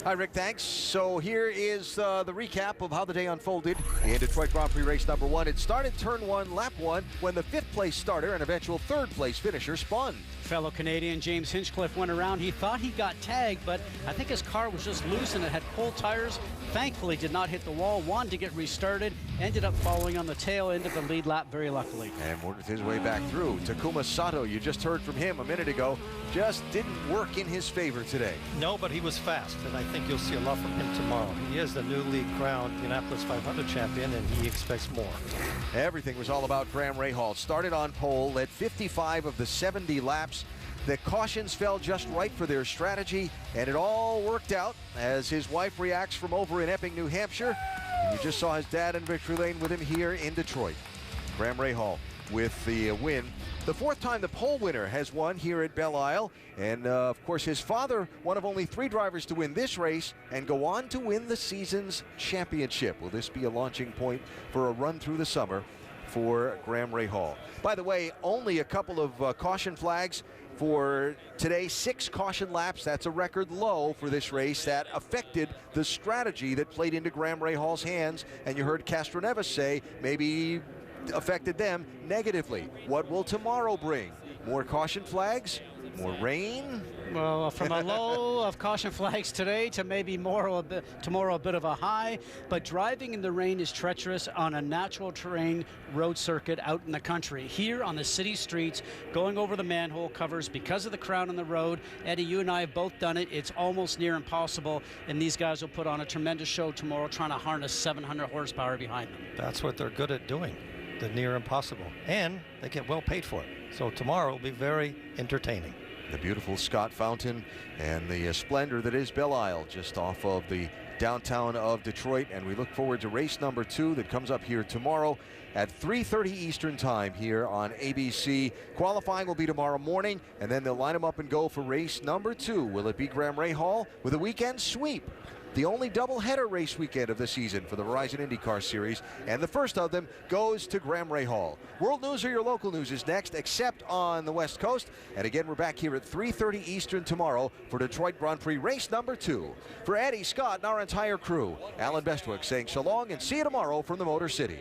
Hi, Rick, thanks. So here is the recap of how the day unfolded in Detroit Grand Prix race number 1. It started turn 1, lap 1, when the 5th place starter and eventual 3rd place finisher spun. Fellow Canadian James Hinchcliffe went around. He thought he got tagged, but I think his car was just loose and it had cold tires. Thankfully did not hit the wall, wanted to get restarted, ended up following on the tail end of the lead lap very luckily. And worked his way back through. Takuma Sato, you just heard from him a minute ago, just didn't work in his favor today. No, but he was fast, and I think you'll see a lot from him tomorrow. He is the newly crowned Indianapolis 500 champion, and he expects more. Everything was all about Graham Rahal. Started on pole, led 55 of the 70 laps. The cautions fell just right for their strategy, and it all worked out as his wife reacts from over in Epping, New Hampshire. And you just saw his dad in victory lane with him here in Detroit. Graham Rahal with the win. The 4th time the pole winner has won here at Belle Isle. And, of course, his father, one of only 3 drivers to win this race and go on to win the season's championship. Will this be a launching point for a run through the summer for Graham Rahal? By the way, only a couple of caution flags for today, 6 caution laps. That's a record low for this race. That affected the strategy that played into Graham Rahal's hands. And you heard Castroneves say maybe affected them negatively. What will tomorrow bring? More caution flags? More rain? Well, from a low of caution flags today to maybe tomorrow a bit of a high, but driving in the rain is treacherous on a natural terrain road circuit out in the country. Here on the city streets, going over the manhole covers because of the crowd on the road. Eddie, you and I have both done it. It's almost near impossible, and these guys will put on a tremendous show tomorrow trying to harness 700 horsepower behind them. That's what they're good at doing, the near impossible, and they get well paid for it. So tomorrow will be very entertaining. The beautiful Scott Fountain and the splendor that is Belle Isle just off of the downtown of Detroit. And we look forward to race number 2 that comes up here tomorrow at 3:30 Eastern time here on ABC. Qualifying will be tomorrow morning, and then they'll line them up and go for race number 2. Will it be Graham Rahal with a weekend sweep? The only doubleheader race weekend of the season for the Verizon IndyCar Series, and the first of them goes to Graham Rahal. World News or your local news is next, except on the West Coast. And again, we're back here at 3:30 Eastern tomorrow for Detroit Grand Prix race number 2. For Eddie, Scott, and our entire crew, Alan Bestwick saying so long and see you tomorrow from the Motor City.